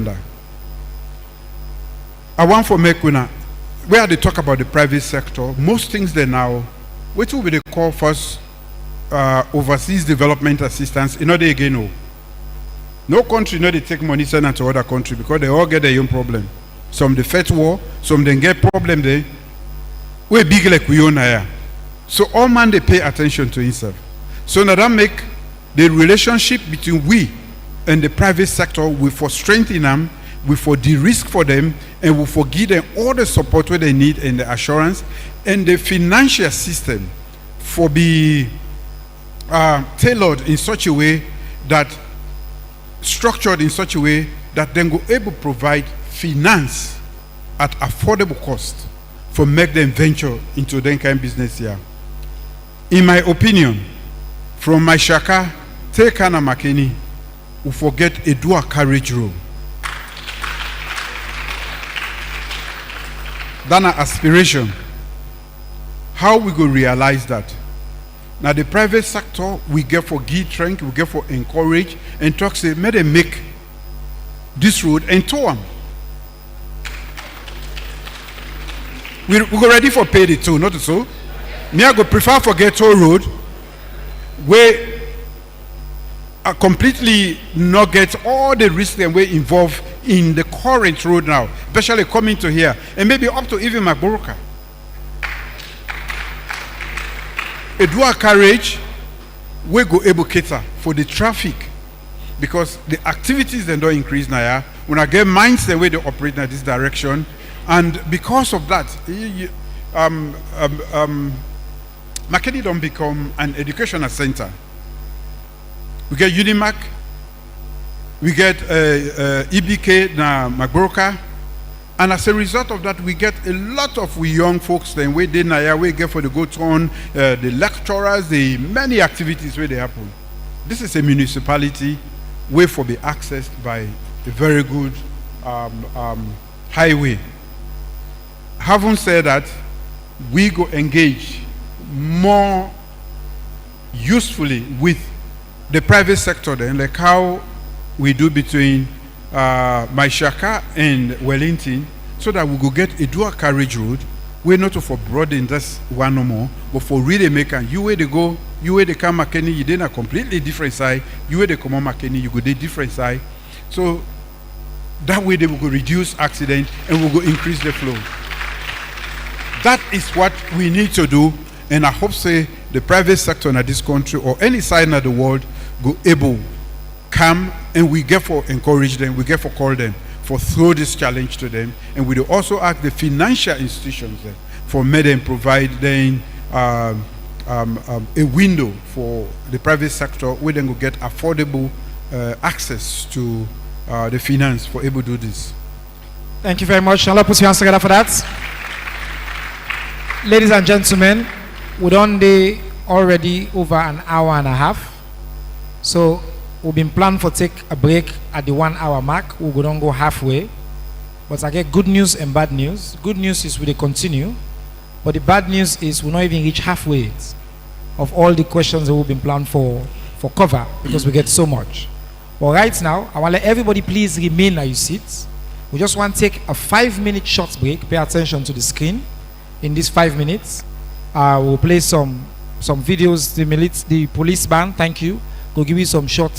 S10: I want for Mekuna, where they talk about the private sector, most things there now, what will be the call first overseas development assistance, you know they again know. No country know they take money send it to other country because they all get their own problem. Some they fight war, some they get problem there. We big like we own here. So all man they pay attention to himself. So now that make the relationship between we and the private sector, we for strengthen them, we for de-risk for them, and we for give them all the support where they need and the assurance, and the financial system for be tailored in such a way that, structured in such a way that then go able to provide finance at affordable cost for make them venture into that kind of business here. In my opinion, from my shaka, take on a MAKENI, we forget a dual carriage road. That's an aspiration. How we go realize that? Now the private sector, we get for give strength, we get for encourage, and talk say, may they make this road and tow them. We go ready for pay the toll, not so. Me I go prefer for get toll road where I completely not get all the risks and way involved in the current road now, especially coming to here and maybe up to even Magboroka. A dual carriage we go able cater for the traffic because the activities then don't increase now. When I get minds the way they operate in this direction. And because of that, MAKENI don't become an educational center. We get UNIMAK, we get EBK na Magboroka, and as a result of that, we get a lot of we young folks then we did na we get for the go turn, the lecturers, the many activities where they happen. This is a municipality where for be accessed by a very good highway. Having said that, we go engage more usefully with the private sector then, like how we do between Maishaka and Wellington, so that we go get a dual carriage road we're not for broaden just one no more, but for really make and you where they go, you where they come MAKENI, you did a completely different side, you where they come on MAKENI, you go the different side. So that way they will go reduce accident and will go increase the flow. That is what we need to do, and I hope say the private sector in this country or any side of the world go able come, and we get for encourage them, we get for call them, for throw this challenge to them, and we do also ask the financial institutions then for make them provide them a window for the private sector where they go get affordable access to the finance for able to do this.
S6: Thank you very much. Now, put your hands together for that. Ladies and gentlemen, we're done day already over an hour and a half. So we've been planned for take a break at the 1 hour mark. We're going to go halfway. But I get good news and bad news. Good news is we will continue. But the bad news is we'll not even reach halfway of all the questions that we've been planned for cover because we get so much. But right now, I want to let everybody please remain at your seats. We just want to take a 5-minute short break. Pay attention to the screen. In these 5 minutes, we'll play some videos. The police band, thank you. We'll give you some short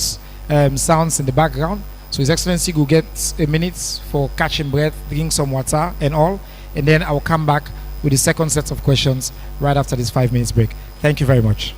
S6: sounds in the background. So His Excellency will get a minute for catching breath, drink some water and all. And then I'll come back with the second set of questions right after this 5 minutes break. Thank you very much.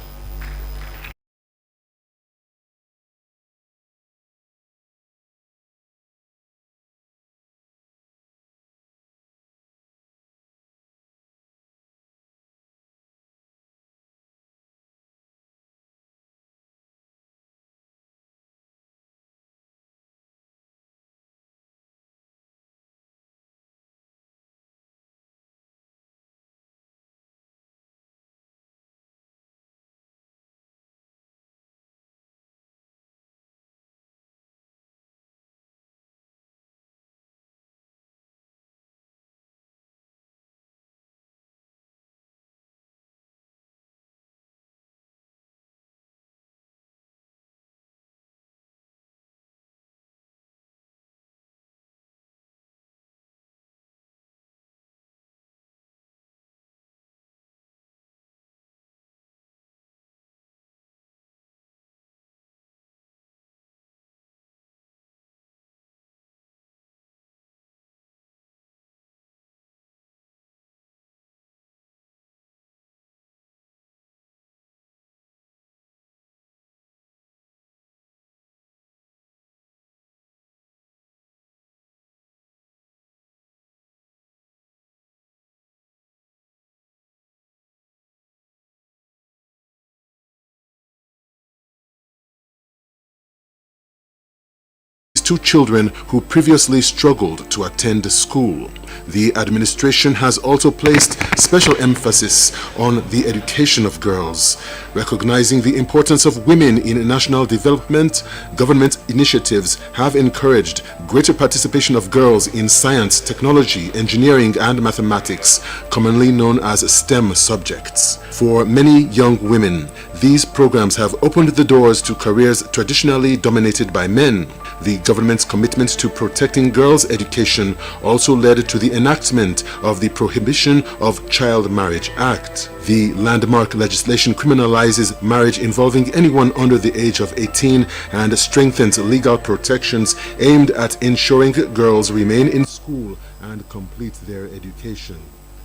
S11: Two children who previously struggled to attend school. The administration has also placed special emphasis on the education of girls. Recognizing the importance of women in national development, government initiatives have encouraged greater participation of girls in science, technology, engineering, and mathematics, commonly known as STEM subjects. For many young women, these programs have opened the doors to careers traditionally dominated by men. The government's commitment to protecting girls' education also led to the enactment of the Prohibition of Child Marriage Act. The landmark legislation criminalizes marriage involving anyone under the age of 18 and strengthens legal protections aimed at ensuring girls remain in school and complete their education.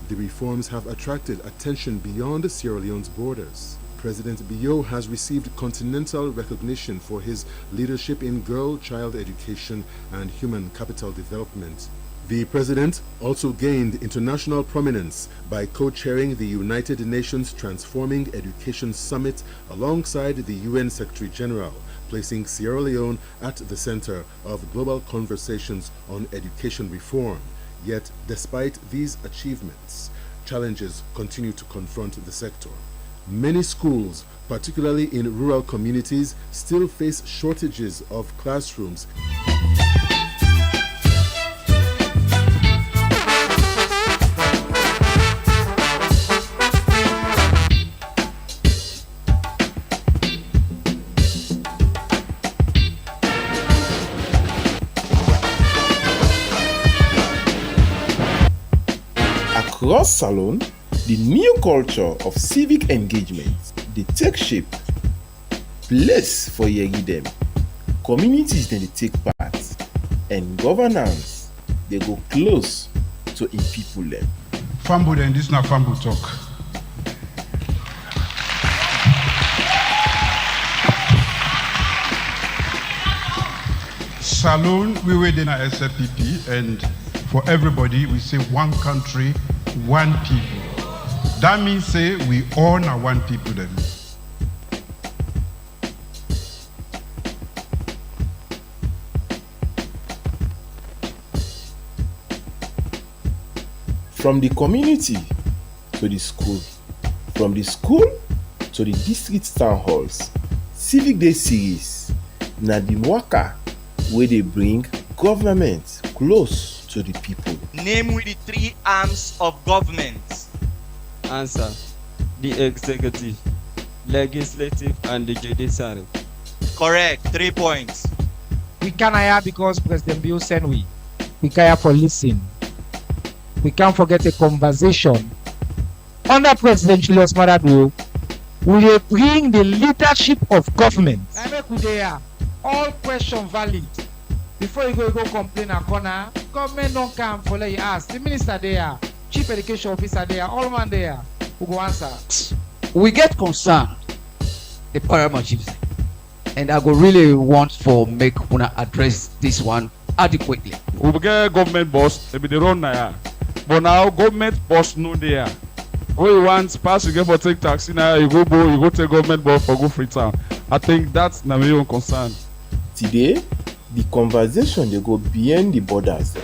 S11: The reforms have attracted attention beyond Sierra Leone's borders. President Biyo has received continental recognition for his leadership in girl-child education and human capital development. The president also gained international prominence by co-chairing the United Nations Transforming Education Summit alongside the UN Secretary General, placing Sierra Leone at the center of global conversations on education reform. Yet, despite these achievements, challenges continue to confront the sector. Many schools, particularly in rural communities, still face shortages of classrooms.
S12: Across Salone, the new culture of civic engagement dey take shape. Place for yeri dem, communities dem dey take part, and governance dey go close to im people dem.
S10: Fambo dem, this na Fambo talk. Salone, we were in a SLPP, and for everybody, we say one country, one people. That means say we all are one people then.
S12: From the community to the school, from the school to the district town halls, Civic Day series na the waka wey dey bring government close to the people.
S13: Name with the three arms of government.
S14: Answer: the executive, legislative, and the judiciary.
S13: Correct. 3 points.
S6: We can hire because President Bill send we. We care for listen. We can't forget a conversation. Under President Julius Madadu, we will bring the leadership of government. All questions valid. Before you go complain a corner, government don't come for let you ask. The minister there, chief education officer there, all man there, who go answer.
S15: We get concerned, the paramount chiefs, and I go really want for make una address this one adequately.
S16: We get government boss, maybe they run now. But now government boss no there. When you want pass, you get for take taxi now, you go take government boss for go free town. I think that's my main concern.
S12: Today, the conversation they go beyond the borders,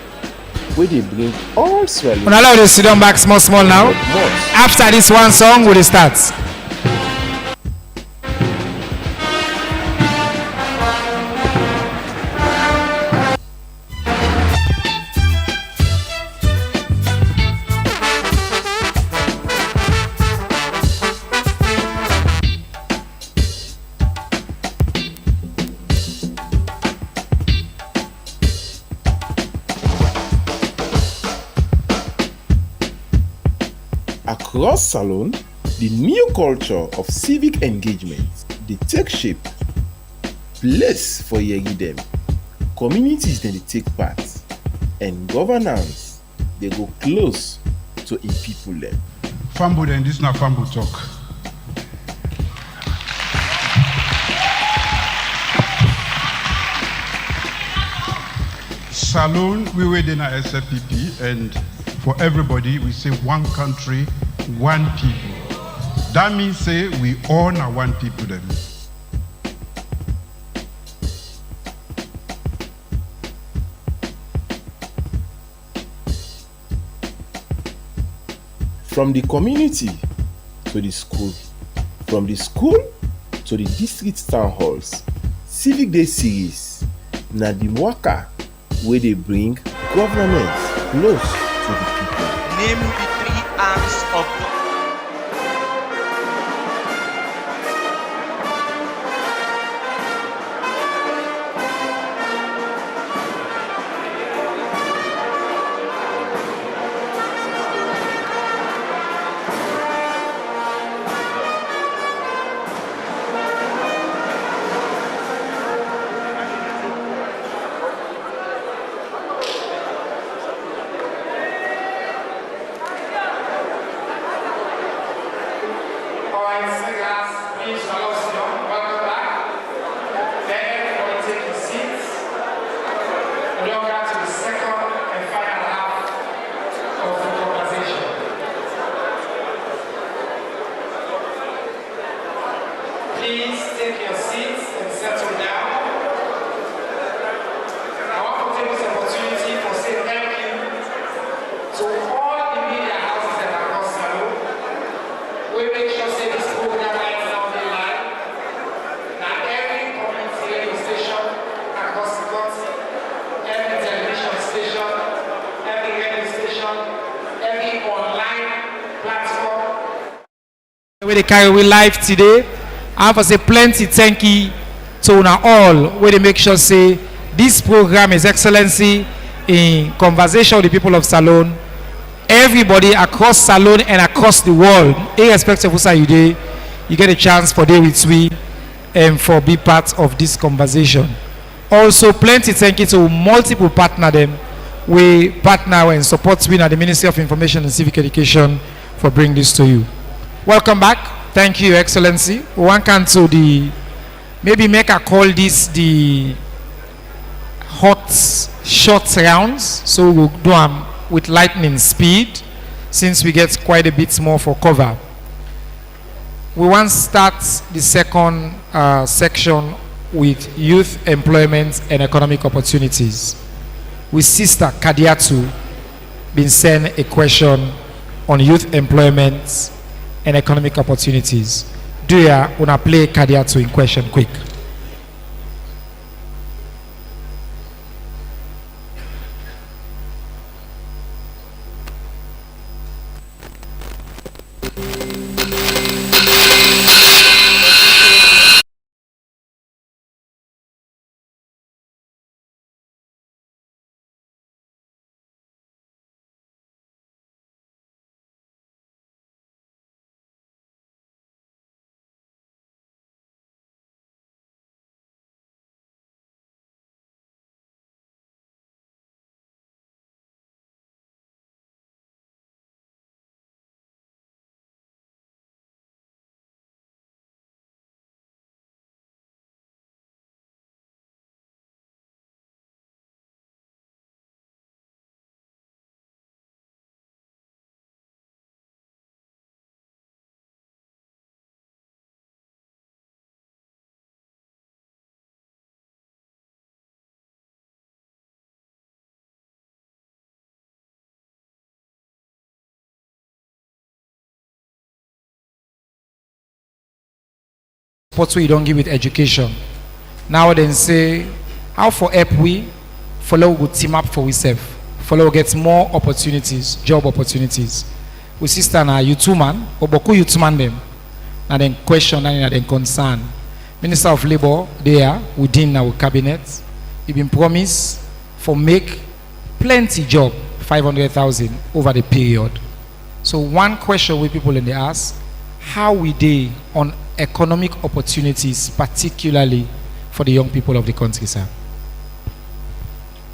S12: where they bring all swelling.
S6: We'll allow you to sit down back small now. After this one song, we'll start.
S12: Across Salone, the new culture of civic engagement dey take shape. Place for yeri dem, communities dem dey take part, and governance dey go close to im people dem.
S10: Fambo dem, this na Fambo talk. Salone, we were in a SLPP, and for everybody, we say one country, one people. That means say we all are one people then.
S12: From the community to the school, from the school to the district town halls, Civic Day series na the waka wey dey bring government close to the people.
S13: Name the three arms of government.
S6: Please take your seats and settle down. I want to take this opportunity to say thank you to all the media houses that are across Salone. We make sure say this program lights down the line. Now every community radio station across the country, every television station, every radio station, every online platform. We carry we live today. I have to say plenty thank you to una all where they make sure say this program is excellency in conversation with the people of Salone. everybody across Salone and across the world, irrespective of who side you dey, you get a chance for day with we and for be part of this conversation. Also, plenty thank you to multiple partner them. We partner and support we at the Ministry of Information and Civic Education for bringing this to you. Welcome back. Thank you, Your Excellency. One can to the, maybe make a call this the hot short rounds. So we'll do them with lightning speed since we get quite a bit more for cover. We want to start the second section with youth employment and economic opportunities. With Sister Kadiatu been sent a question on youth employment and economic opportunities. Do ya wanna play Kadiatu in question quick? What we don't give with education. Now then say, how for help we follow good team up for ourselves. Follow get more opportunities, job opportunities. We sister na you two man, or boku you two man them. And then question and then concern. Minister of Labor there within our cabinet, he been promised for make plenty job, 500,000 over the period. So one question we people in the ask, how we dey on economic opportunities, particularly for the young people of the country, sir?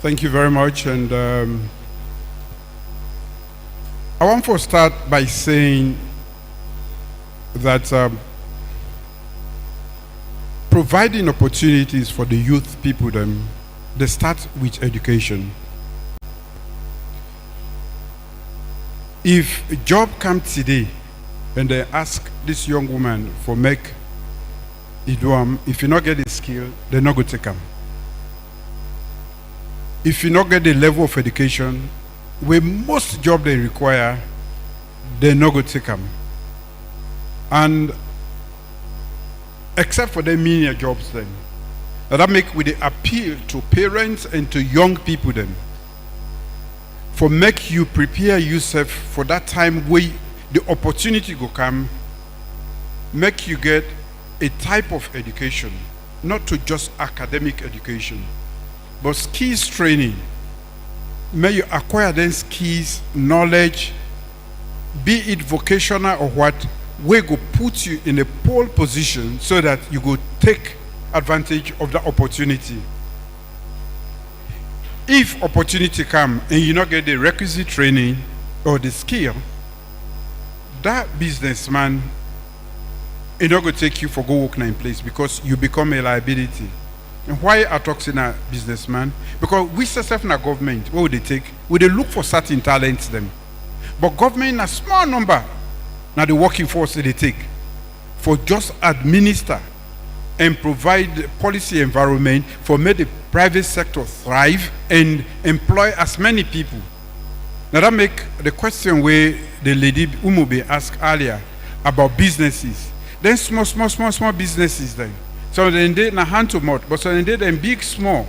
S10: Thank you very much. And I want to start by saying that providing opportunities for the youth people, they start with education. If a job comes today and they ask this young woman for make Iduam, if you not get the skill, they're not going to take them. If you not get the level of education, where most job they require, they're not going to take them. And except for the menial jobs then, that make with the appeal to parents and to young people then, for make you prepare yourself for that time where the opportunity will come, make you get a type of education, not to just academic education, but skills training. May you acquire then skills, knowledge, be it vocational or what, we go put you in a pole position so that you go take advantage of the opportunity. If opportunity come and you not get the requisite training or the skill, that businessman is not going to take you for go work in place because you become a liability. And why I talk to a businessman? Because we self in a government, what would they take? Would they look for certain talents them? But government in a small number, now the working force they take for just administer and provide policy environment for make the private sector thrive and employ as many people. Now that make the question where the lady Umube asked earlier about businesses. Then small businesses then. So then they na hand to mouth, but so then they big, small,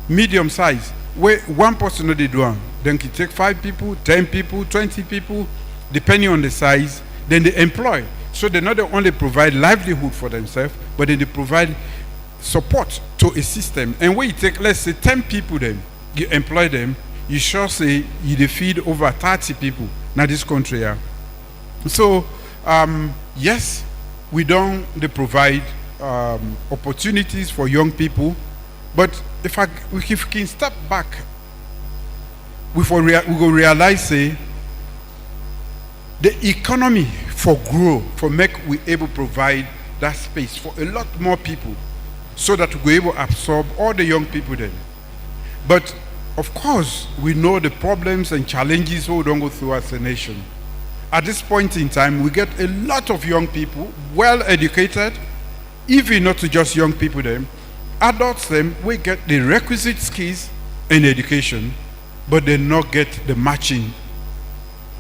S10: medium size, where one person they do them. Then you take 5 people, 10 people, 20 people, depending on the size, then they employ. So they not only provide livelihood for themselves, but then they provide support to a system. And when you take, let's say, 10 people then, you employ them, you sure say you dey feed over 30 people na this country. Yeah. So yes, we don't they provide opportunities for young people, but if we can step back, we go realize say the economy for grow, for make we able provide that space for a lot more people, so that we able absorb all the young people then. But of course, we know the problems and challenges we don't go through as a nation. At this point in time, we get a lot of young people, well educated, even not just young people then, adults them, we get the requisite skills in education, but they not get the matching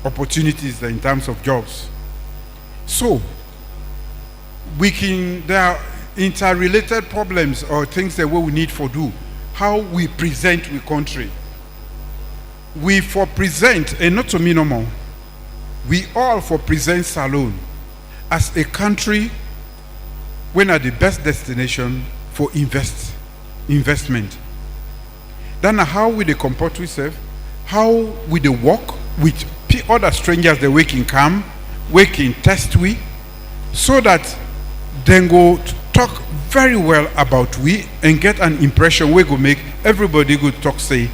S10: opportunities in terms of jobs. So there are interrelated problems or things that we need for do. How we present the country. We for present, and not to me no more, we all for present Salone as a country when are the best destination for investment. Then how we they comport ourselves, how we they work with other strangers that we can come, we can test we, so that then go to talk very well about we and get an impression we go make everybody go talk say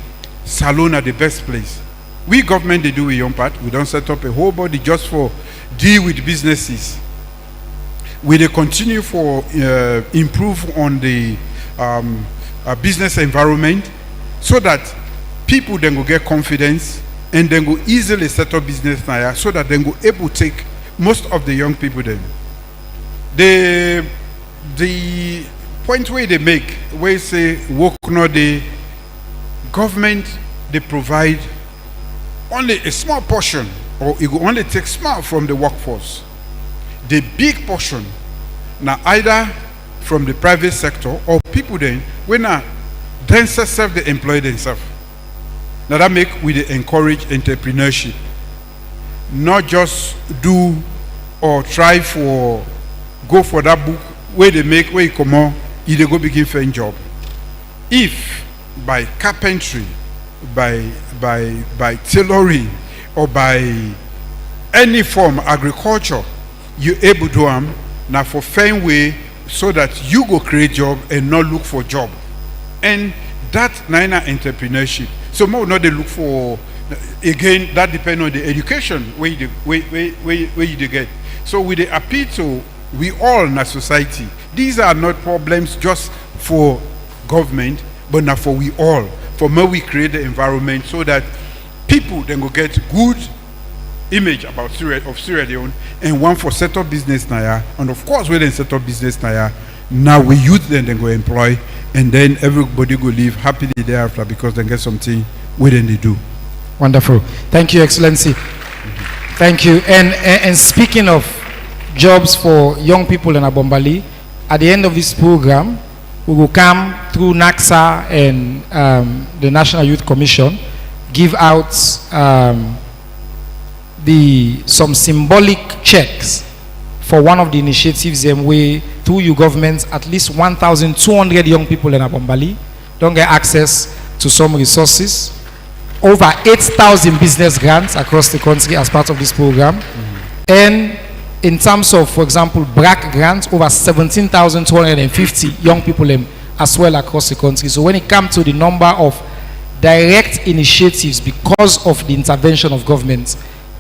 S10: Salone are the best place. We government they do a young part. We don't set up a whole body just for deal with businesses. We they continue for improve on the business environment, so that people then go get confidence and then go easily set up business now, so that then go able to take most of the young people then. The point where they make, where say work no the government they provide only a small portion, or it will only take small from the workforce. The big portion now either from the private sector or people then when then self they employ themselves. Now that make we encourage entrepreneurship, not just do or try for go for that book where they make where you come on, they go begin find job. If by carpentry, by tailoring, or by any form agriculture, you able to do now for find way so that you go create job and not look for job. And that nina entrepreneurship. So more not they look for, again that depends on the education where you get. So we appeal to we all in a society. These are not problems just for government, but now for we all. For more we create the environment so that people then go get good image about Sierra Leone, and one for set up business now. And of course, we then set up business now we youth then go employ, and then everybody go live happily thereafter because they get something within they do.
S6: Wonderful. Thank you, Excellency. Thank you. And speaking of jobs for young people in Abombali, at the end of this program, we will come through NACSA and the National Youth Commission, give out some symbolic checks for one of the initiatives where through your government at least 1,200 young people in Abombali don't get access to some resources. Over 8,000 business grants across the country as part of this program. And in terms of, for example, BRAC grants, over 17,250 young people as well across the country. So when it comes to the number of direct initiatives because of the intervention of government,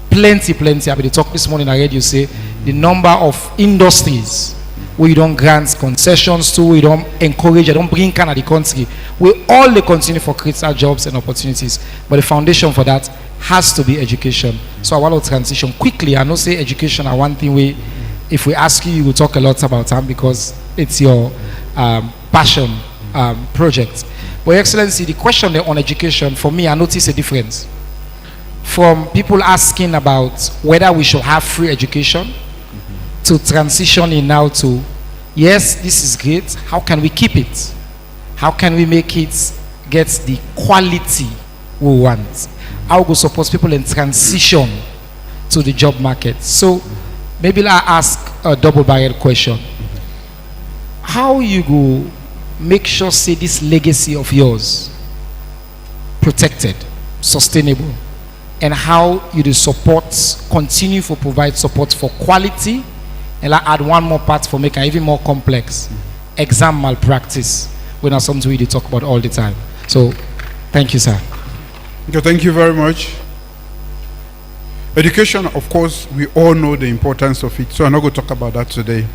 S6: plenty. I mean, talk this morning I read you say the number of industries we don't grant concessions to, we don't encourage, we don't bring Canada the country. We all continue for creating jobs and opportunities. But the foundation for that has to be education. So I want to transition quickly. I know say education are one thing we, if we ask you, you will talk a lot about them because it's your passion project. But Excellency, the question on education, for me, I notice a difference. From people asking about whether we should have free education to transitioning now to, yes, this is great. How can we keep it? How can we make it get the quality we want? How we support people in transition to the job market? So maybe I ask a double-barrel question. How you go make sure say this legacy of yours protected? sustainable, and how you do support, continue to provide support for quality, and I add one more part for making even more complex, exam malpractice, when that's something we talk about all the time. So, thank you, sir.
S10: Okay, thank you very much. Education, of course, we all know the importance of it, so I'm not going to talk about that today.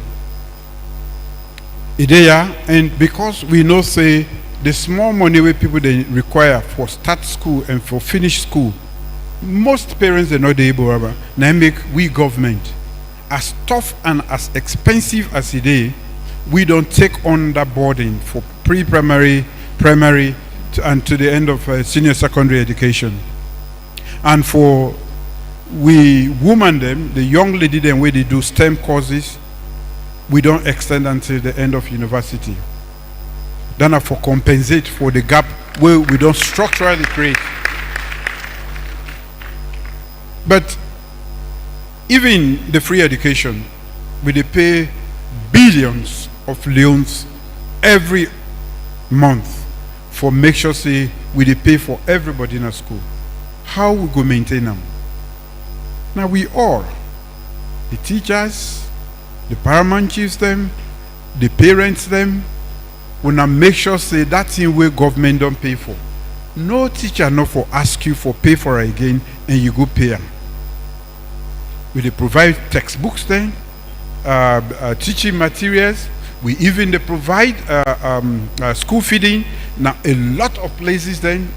S10: And because we know, say, the small money where people they require for start school and for finish school, most parents are not able to now make we government as tough and as expensive as it is. We don't take on that burden for pre-primary, primary, and to the end of senior secondary education. And for we women them, the young lady them where they do STEM courses, we don't extend until the end of university. Then for compensate for the gap where we don't structurally create. But even the free education, we they pay billions of loans every month for make sure say we they pay for everybody in a school. How we go maintain them? Now we all, the teachers, the paramount chiefs them, the parents them, wanna make sure say that thing where government don't pay for. No teacher not for ask you for pay for it again and you go pay them. We they provide textbooks then, teaching materials. We even they provide school feeding. Now a lot of places then,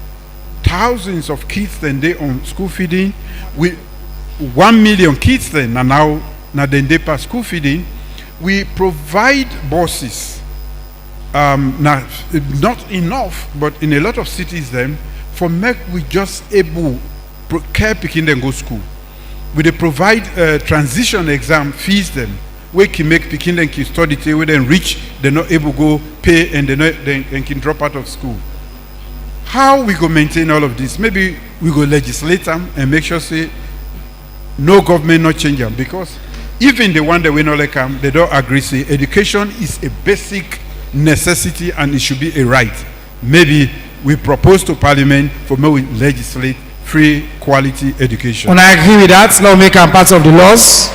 S10: thousands of kids then they on school feeding. We 1 million kids then and now then they pass school feeding. We provide buses. Now not enough, but in a lot of cities then for make we just able care picking them go school. We they provide transition exam fees them where can make picking them can study till where then reach they're not able to go pay and they can drop out of school. How we go maintain all of this? Maybe we go legislate them and make sure say no government not change them, because even the one that we not like them, they don't agree say education is a basic necessity and it should be a right. Maybe we propose to Parliament for me we legislate free quality education.
S6: When I agree with that, now make them part of the laws.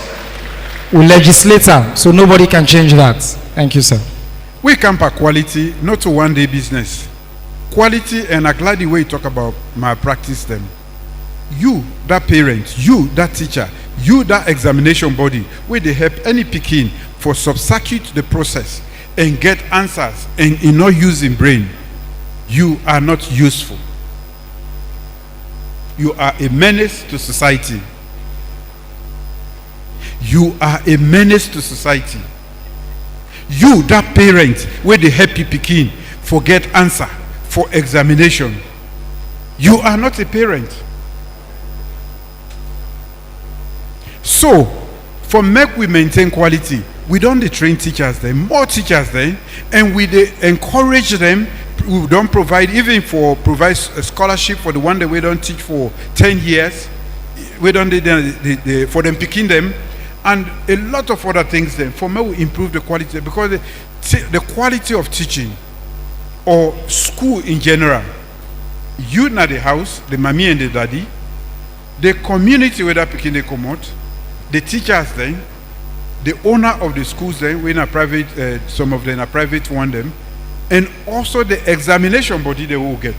S6: We legislate them, so nobody can change that. Thank you, sir.
S10: We camp at quality, not to one day business. Quality, and I'm glad the way you talk about malpractice them. You, that parent, you, that teacher, you, that examination body, where they help any picking for substitute the process and get answers and in not using brain, you are not useful. You are a menace to society. You are a menace to society. You, that parent, where they help you picking for get answer for examination, you are not a parent. So, for make we maintain quality, we don't train teachers then, more teachers then, and we encourage them. We don't provide even for provide a scholarship for the one that we don't teach for 10 years. We don't for them picking them, and a lot of other things then. For me, we improve the quality, because the quality of teaching or school in general, you na the house, the mommy and the daddy, the community where that picking they come out, the teachers then, the owner of the schools then, we in a private, some of them are private one them, and also the examination body they will get.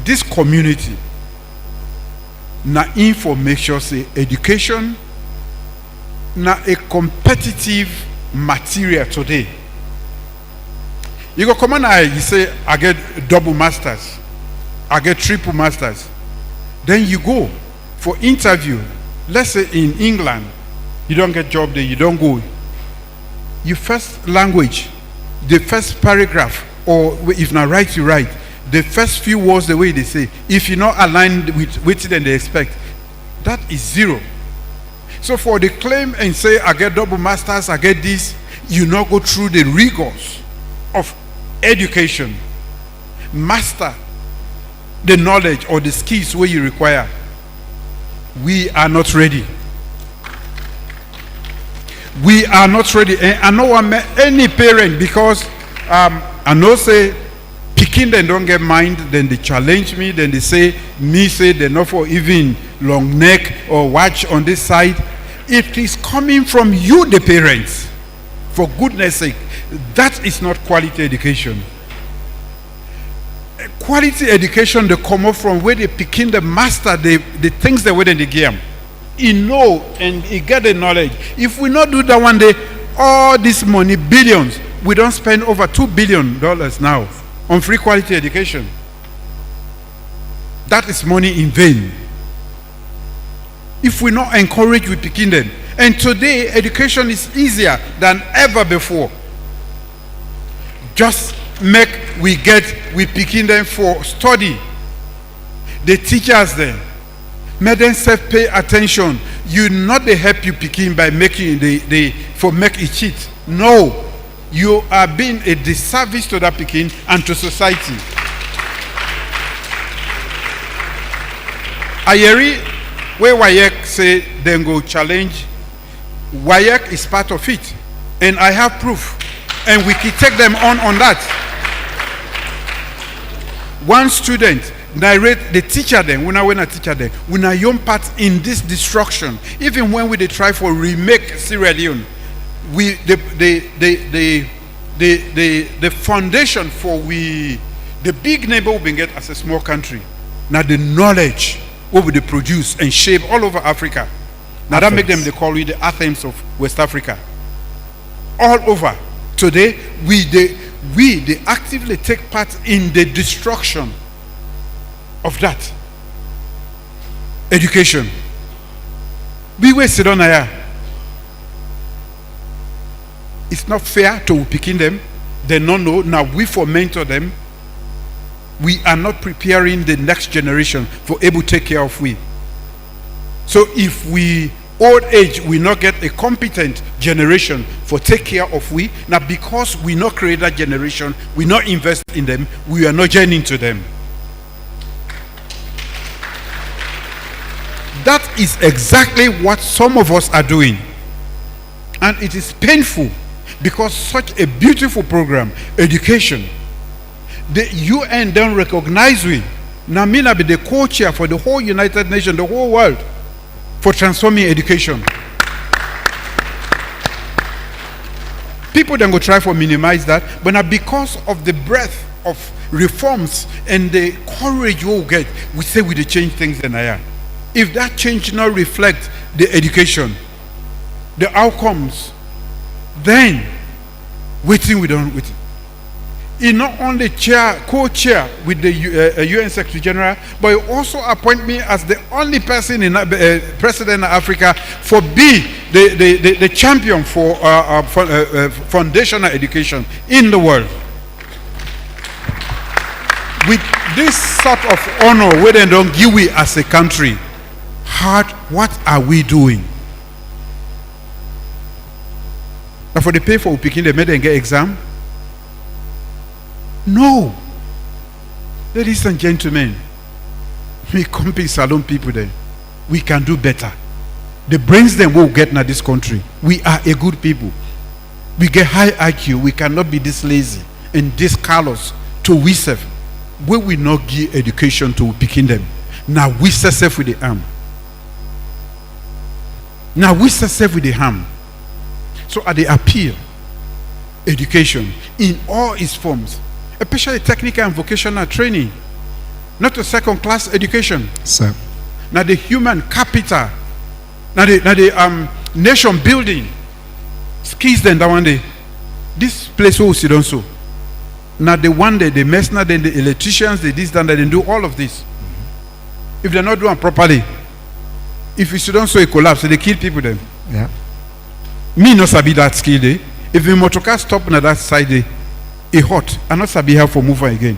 S10: This community, na information say education, na a competitive material today. You go come on, you say I get double masters, I get triple masters. Then you go for interview. Let's say in England, you don't get job there, you don't go. Your first language, the first paragraph, or if not right, you write. The first few words, the way they say, if you're not aligned with what they expect, that is zero. So for the claim and say, I get double masters, I get this, you not go through the rigors of education. Master the knowledge or the skills where you require. We are not ready. We are not ready. And I know any parent, because I know say Peking they don't get mind, then they challenge me, then they say they're not for even long neck or watch on this side. It is coming from you, the parents. For goodness sake, that is not quality education. Quality education, they come up from where they Peking the master, the things they were in the game. He know and he get the knowledge. If we not do that one day, all this money, billions, we don't spend over $2 billion now on free quality education. That is money in vain. If we not encourage, we picking them. And today, education is easier than ever before. Just we picking them for study. The teachers there, make them self pay attention. You not they help you picking by making make it cheat. No. You are being a disservice to that picking and to society. Ayeri, where WAEC say then go challenge, WAEC is part of it. And I have proof. And we can take them on that. One student narrate the teacher then, when I teacher then, when I young part in this destruction, even when we they try for remake Sierra Leone, the foundation for the big neighbor we get as a small country. Now the knowledge what we they produce and shape all over Africa. Now that make them they call it the Athens of West Africa. All over. Today they actively take part in the destruction of that education. We will sit on here. It's not fair to picking them. They don't know. Now we for mentor them. We are not preparing the next generation for able to take care of we. So if we old age we not get a competent generation for take care of we, now because we not create that generation, we not invest in them, we are not joining to them. That is exactly what some of us are doing. And it is painful because such a beautiful program, education, the UN don't recognize we. Now me be the co-chair for the whole United Nations, the whole world, for transforming education. People then go try for minimize that, but now because of the breadth of reforms and the courage we will get, we say we change things in here. If that change not reflect the education, the outcomes, then waiting we don't wait. He not only co-chair with the UN Secretary General, but he also appoint me as the only person in president of Africa for be the champion for foundational education in the world. With this sort of honor, where they don't give we as a country, what are we doing? Now for the pay for picking, they made them get exam. No. Ladies and gentlemen, we compete salon people there. We can do better. The brains them will get in this country. We are a good people. We get high IQ. We cannot be this lazy and this callous to we serve. We will not give education to picking them. Now we serve with the arm. Now we serve with the arm. So at the appeal, education in all its forms, especially technical and vocational training, not a second-class education.
S6: Sir.
S10: Now the human capital, now the nation building, skills then that one day. This place will sit on so. Now the one day the mercenaries, then the electricians, they this, then they do all of this. If they're not doing properly, if you sit on so it collapse, they kill people then.
S6: Yeah.
S10: Me not sabi that skill day. If the motor car stop on that side day, it hot. I not sabi how for move again.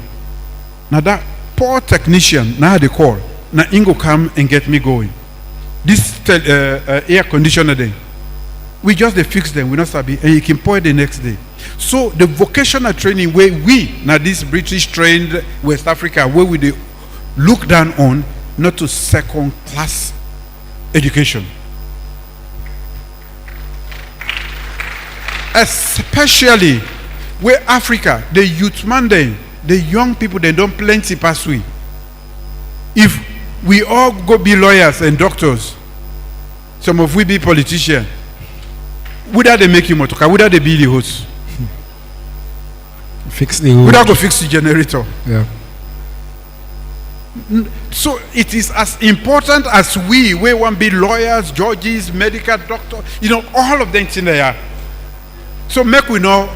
S10: Now that poor technician, now they call. Now Ingo come and get me going. This air conditioner day, we just they fix them. We not sabi, and you can pour it the next day. So the vocational training where we now this British trained West Africa where we they look down on, not to second class education. Especially where Africa, the youth mandate, the young people, they don't plenty pass we. If we all go be lawyers and doctors, some of we be politicians, whether they make you motoka, whether they be the host,
S6: fix the road.
S10: whether go fix the generator.
S6: Yeah.
S10: So it is as important as we want to be lawyers, judges, medical doctors, all of them in there. So make we not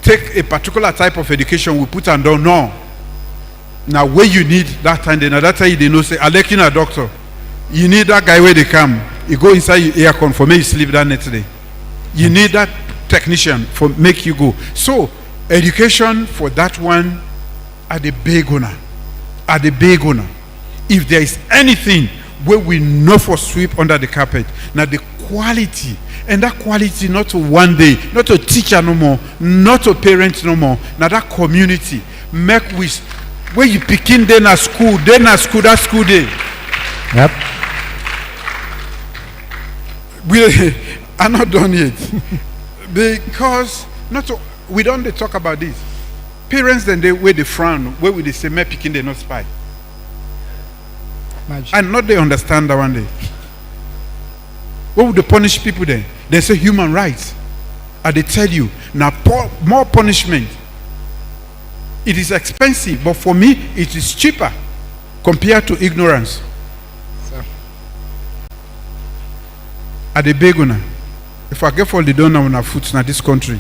S10: take a particular type of education we put and down. No. Now where you need that time, then at that time they know say, I like a doctor. You need that guy where they come. You go inside your aircon for me, you sleep that next day. You need that technician for make you go. So education for that one are the big owner. If there is anything where we know for sweep under the carpet, now the quality, and that quality not to one day, not to teacher no more, not to parents no more, now that community make with where you begin then at school, that school day.
S6: Yep.
S10: We are not done yet. Because we don't talk about this. Parents then where they frown, where will they say me picking they not spy.
S6: Imagine.
S10: And not they understand that one day. What would they punish people then? They say human rights. And they tell you now more punishment. It is expensive, but for me it is cheaper compared to ignorance.
S6: So.
S10: At the beg una, if I get for the donor on our foot in this country,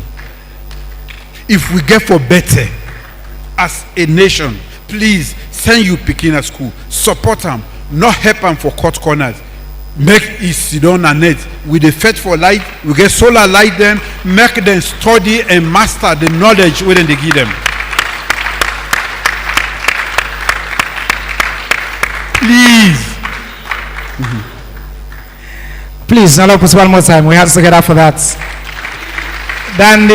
S10: if we get for better as a nation, please send you picking at school, support them, not help them for cut corners. Make it sit down and net with the faith for light, we get solar light them, make them study and master the knowledge when they give them. Please.
S6: Please, now let's put one more time. We have to get up for that. Then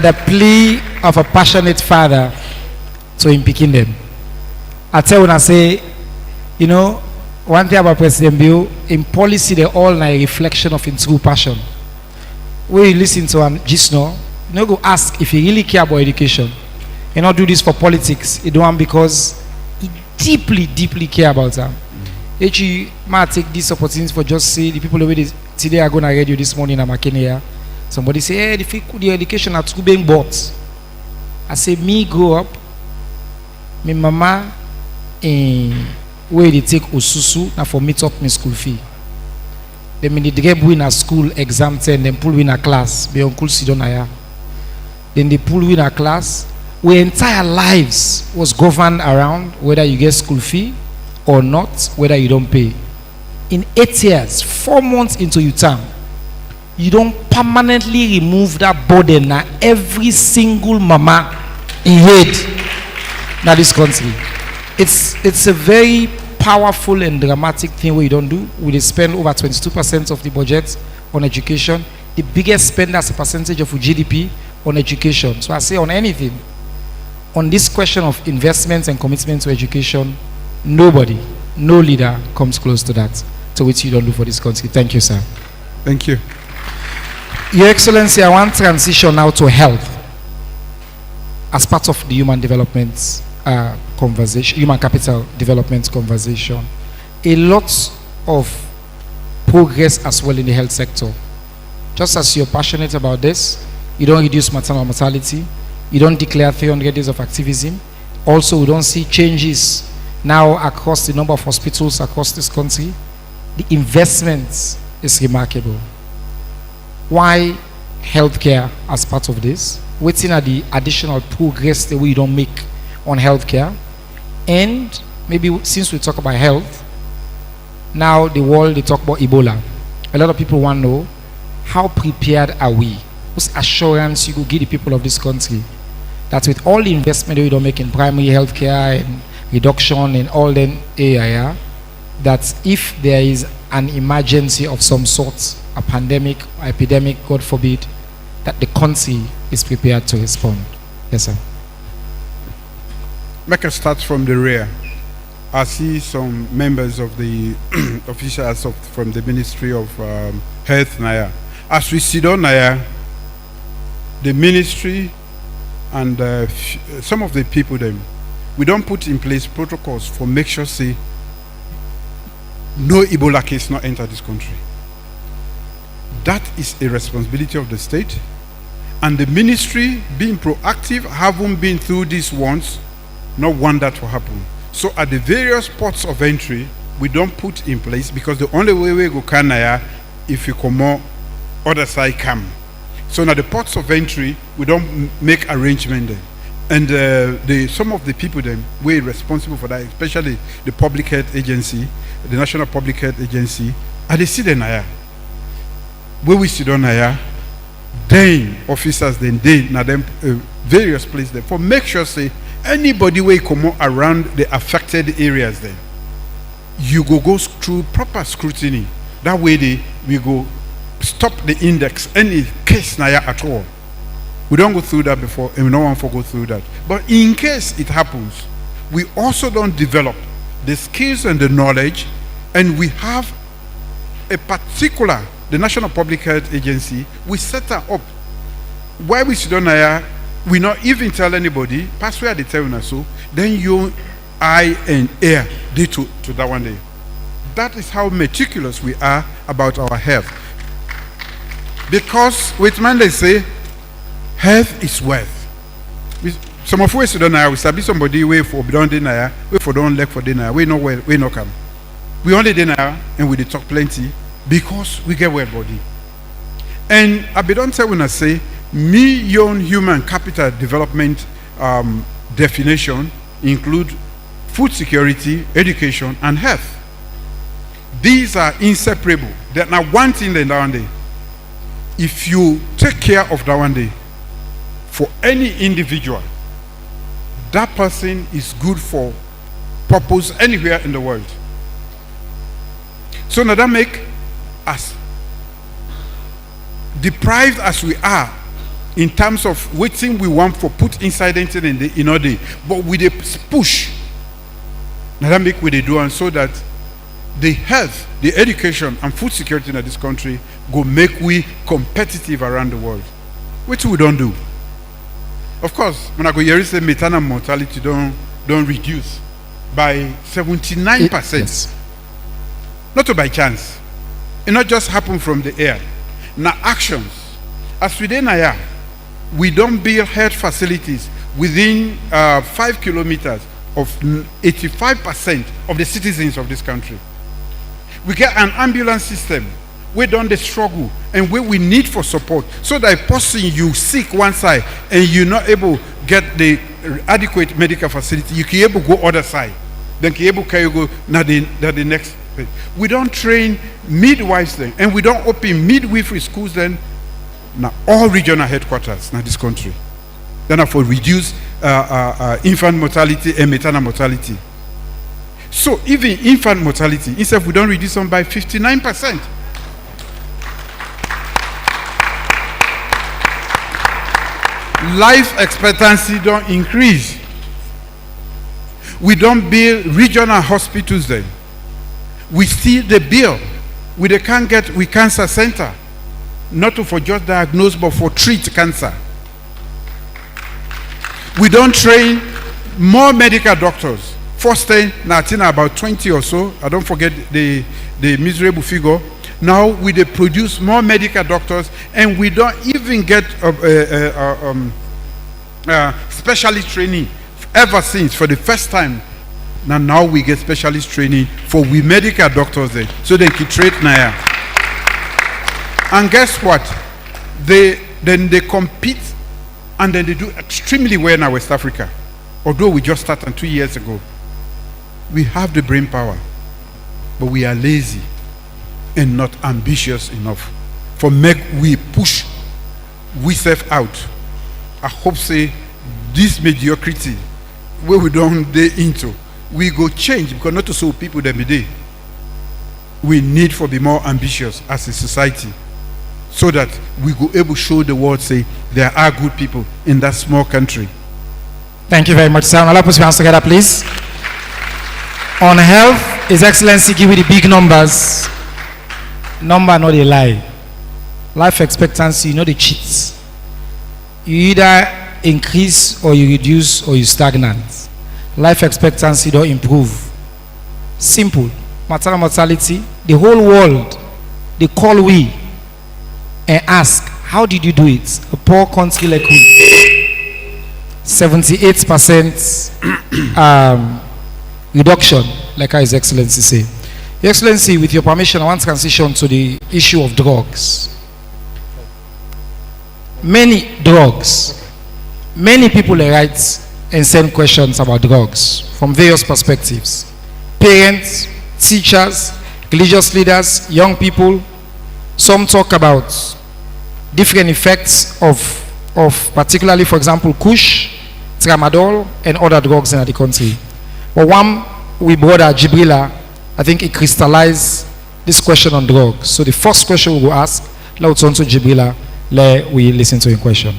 S6: the plea of a passionate father to him picking them. I tell when I say, one thing about President Bill, in policy, they all a reflection of his true passion. When you listen to him just now, you go ask if he really care about education. You not do this for politics. You do it because he deeply, deeply care about them. Actually, might take this opportunity for just say the people who today are going to radio this morning at MAKENI. Somebody say, hey, the education at school being bought. I say, me grow up, my mama, where they take Osusu now for meet up my school fee. Then when they get win a school exam 10, then pull win a class, be uncle Sidonaya. Then they pull win a class. Where entire lives was governed around whether you get school fee or not, whether you don't pay. In 8 years, 4 months into your term, you don't permanently remove that burden now every single mama in head now this country. It's a very powerful and dramatic thing where you don't do. We spend over 22% of the budget on education. The biggest spend as a percentage of GDP on education. So I say on anything, on this question of investments and commitment to education, nobody, no leader comes close to that, to which you don't do for this country. Thank you, sir.
S10: Thank you.
S6: Your Excellency, I want transition now to health as part of the human development conversation, human capital development conversation. A lot of progress as well in the health sector. Just as you're passionate about this, you don't reduce maternal mortality, you don't declare 300 days of activism. Also, we don't see changes now across the number of hospitals across this country. The investment is remarkable. Why healthcare as part of this? Waiting at the additional progress that we don't make on healthcare. And maybe since we talk about health, now the world, they talk about Ebola. A lot of people want to know, how prepared are we? What's assurance you could give the people of this country that with all the investment that we don't make in primary healthcare and reduction in all the area, that if there is an emergency of some sort, a pandemic, epidemic, God forbid, that the country is prepared to respond. Yes, sir.
S10: Make us start from the rear. I see some members of the officials from the Ministry of Health, Naya. As we sit on Naya, the ministry and some of the people them, we don't put in place protocols for make sure say no Ebola case not enter this country. That is a responsibility of the state, and the ministry being proactive, haven't been through this once, not want that to happen. So at the various ports of entry, we don't put in place, because the only way we go Kanaya if you come out other side come. So now the ports of entry, we don't make arrangement there. And some of the people then we're responsible for that, especially the public health agency, the National Public Health Agency, and they see the Naya. Where we sit on Naya, then officers then they now them various places there for make sure say anybody will come around the affected areas then. You go through proper scrutiny. That way we go stop the index any case Naya at all. We don't go through that before, and we don't want to go through that. But in case it happens, we also don't develop the skills and the knowledge, and we have a particular, the National Public Health Agency, we set her up. Why we sit on here, we not even tell anybody, pass where they tell you so, then you, I, and air, they to that one day. That is how meticulous we are about our health. Because with man they say, health is wealth. Some of us don't know. We sabi somebody wait for don't deny, wait for don't leg for dinner. We know well, we no come. We only deny and we dey talk plenty because we get well body. And I be don't tell when I say million human capital development definition include food security, education, and health. These are inseparable. They're not one thing than that one day. If you take care of that one day, for any individual, that person is good for purpose anywhere in the world. So now that make us deprived as we are in terms of waiting we want for put inside anything in our day, but with a push. Now that make we they do, and so that the health, the education, and food security in this country go make we competitive around the world, which we don't do. Of course, when I go here, say maternal mortality don't reduce by 79%. Yes. Not by chance. It not just happen from the air. Now actions. As we then are, we don't build health facilities within 5 kilometers of 85% of the citizens of this country. We get an ambulance system. We don't struggle and where we need for support, so that a person you sick one side and you're not able to get the adequate medical facility, you can able to go other side, then can able to go now the next place. We don't train midwives then, and we don't open midwifery schools then. Now all regional headquarters in this country, then for reduce infant mortality and maternal mortality. So even infant mortality, instead we don't reduce them by 59%. Life expectancy don't increase. We don't build regional hospitals then. We still the bill. We can't get cancer center. Not to for just diagnose but for treat cancer. We don't train more medical doctors. First thing, now about 20 or so. I don't forget the miserable figure. Now we produce more medical doctors, and we don't even get specialist training ever since. For the first time, now we get specialist training for we medical doctors there, so they can trade now. And guess what? They compete, and then they do extremely well in West Africa. Although we just started 2 years ago, we have the brain power, but we are lazy and not ambitious enough for make we push we self out. I hope say this mediocrity where we don't day into, we go change, because not to so people that be there. We need for be more ambitious as a society, so that we go able to show the world say there are good people in that small country.
S6: Thank you very much, sir. I'll put your hands together, please. On health, His Excellency give you the big numbers. Number not a lie. Life expectancy, you know the cheats. You either increase or you reduce or you stagnant. Life expectancy don't improve. Simple. Maternal mortality, the whole world, they call we and ask, how did you do it? A poor country like we. 78% reduction, like His Excellency say. Your Excellency, with your permission, I want to transition to the issue of drugs. Many drugs, many people write and send questions about drugs from various perspectives. Parents, teachers, religious leaders, young people. Some talk about different effects of particularly, for example, Kush, Tramadol, and other drugs in the country. But one, we brother Jibrila, I think it crystallized this question on drugs. So the first question we will ask, let's turn to Jibrila, let we listen to your question.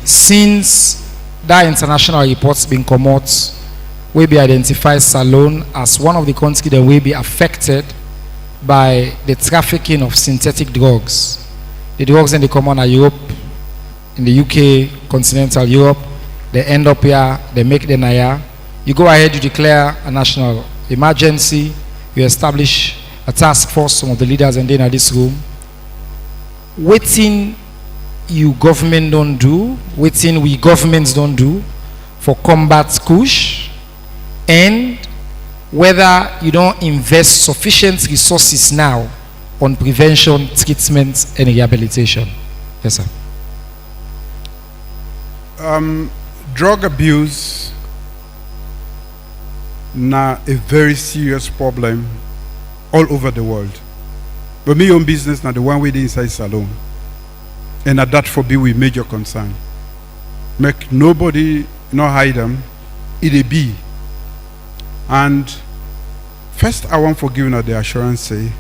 S6: Since that international report's been come out, we be identified Salone as one of the countries that will be affected by the trafficking of synthetic drugs. The drugs in the common are Europe, in the UK, continental Europe. They end up here, they make them here. You go ahead, you declare a national emergency, you establish a task force, some of the leaders and then in this room. Waiting you government don't do, waiting we governments don't do for combat Kush, and whether you don't invest sufficient resources now on prevention, treatment, and rehabilitation. Yes, sir.
S10: Drug abuse now a very serious problem all over the world. But me own business now the one way inside Salone. And that for be with major concern. Make nobody not hide them. It be. And first I want for giving her the assurance say,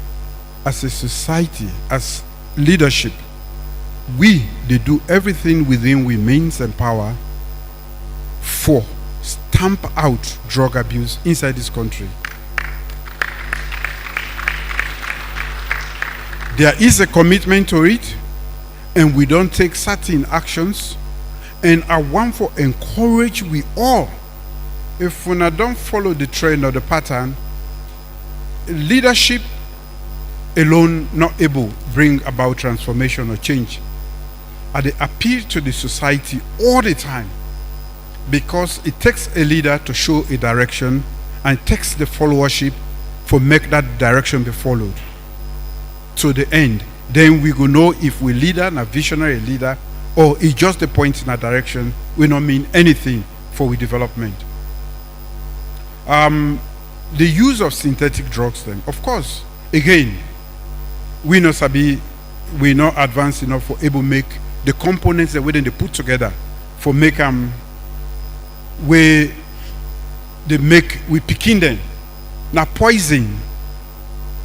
S10: as a society, as leadership, we they do everything within we means and power for stamp out drug abuse inside this country. There is a commitment to it, and we don't take certain actions, and I want to encourage we all, if we don't follow the trend or the pattern, leadership alone not able bring about transformation or change. I appeal to the society all the time, because it takes a leader to show a direction, and it takes the followership for make that direction be followed to the end. Then we will know if we leader, a visionary leader, or it's just a point in a direction, will not mean anything for we development. The use of synthetic drugs then, of course, again, we not sabi, we not advanced enough for able make the components that we then they put together for make where they make we picking them. Now poison,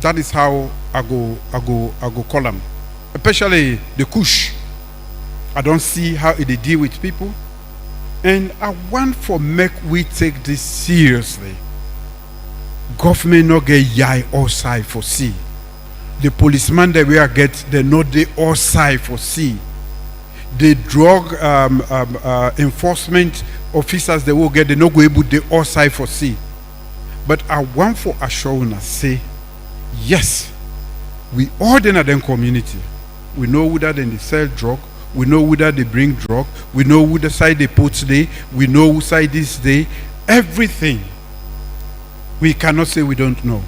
S10: that is how I go call them. Especially the Kush. I don't see how they deal with people. And I want for make we take this seriously. Government not get yai or side for see. The policeman that we are get, they know they all side for see. The drug enforcement officers they will get, they not go able they all side for see. But I want for assurance say, yes, we all in a community. We know whether they sell drug, we know whether they bring drug, we know who the side they put today, we know who side this day, everything. We cannot say we don't know.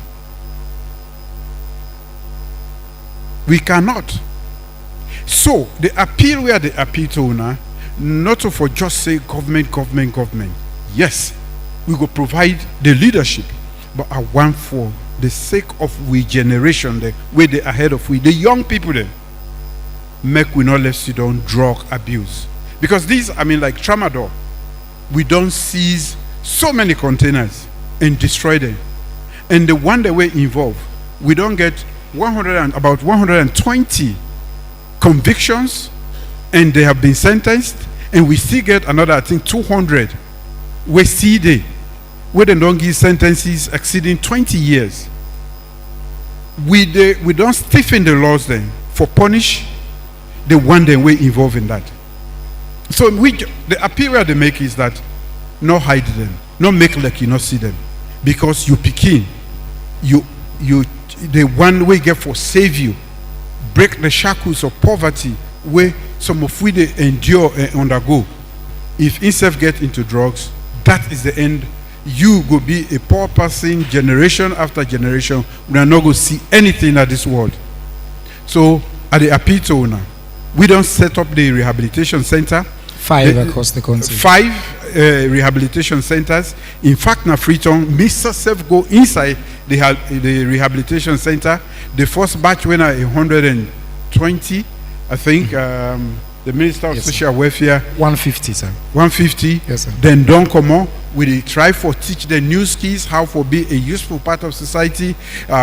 S10: We cannot. So the appeal where the appeal to now, not to for just say government. Yes, we go provide the leadership, but I want for the sake of we generation, the way they ahead of we, the young people there, make we not let sit down drug abuse. Because these, I mean, like tramadol, we don't seize so many containers and destroy them. And the one that we're involved, we don't get about 120 convictions, and they have been sentenced, and we still get another, I think, 200 we see they where they don't give sentences exceeding 20 years. We don't stiffen the laws then for punish the one that we involved in that. So the appeal they make is that not hide them, not make like you not see them, because you picking, the one way get for save you, break the shackles of poverty where some of we they endure and undergo. If instead get into drugs, that is the end. You go be a poor person generation after generation. We are not going to see anything at this world. So at the appeal to owner, we don't set up the rehabilitation center.
S6: 5 across the country.
S10: 5 rehabilitation centers. In fact, na Freetown, Mr. Self go inside the rehabilitation center. The first batch went at 120, I think. The Minister of Social Welfare.
S6: 150, sir.
S10: 150.
S6: Yes, sir.
S10: Then don't come on. We try for teach the new skills, how for be a useful part of society.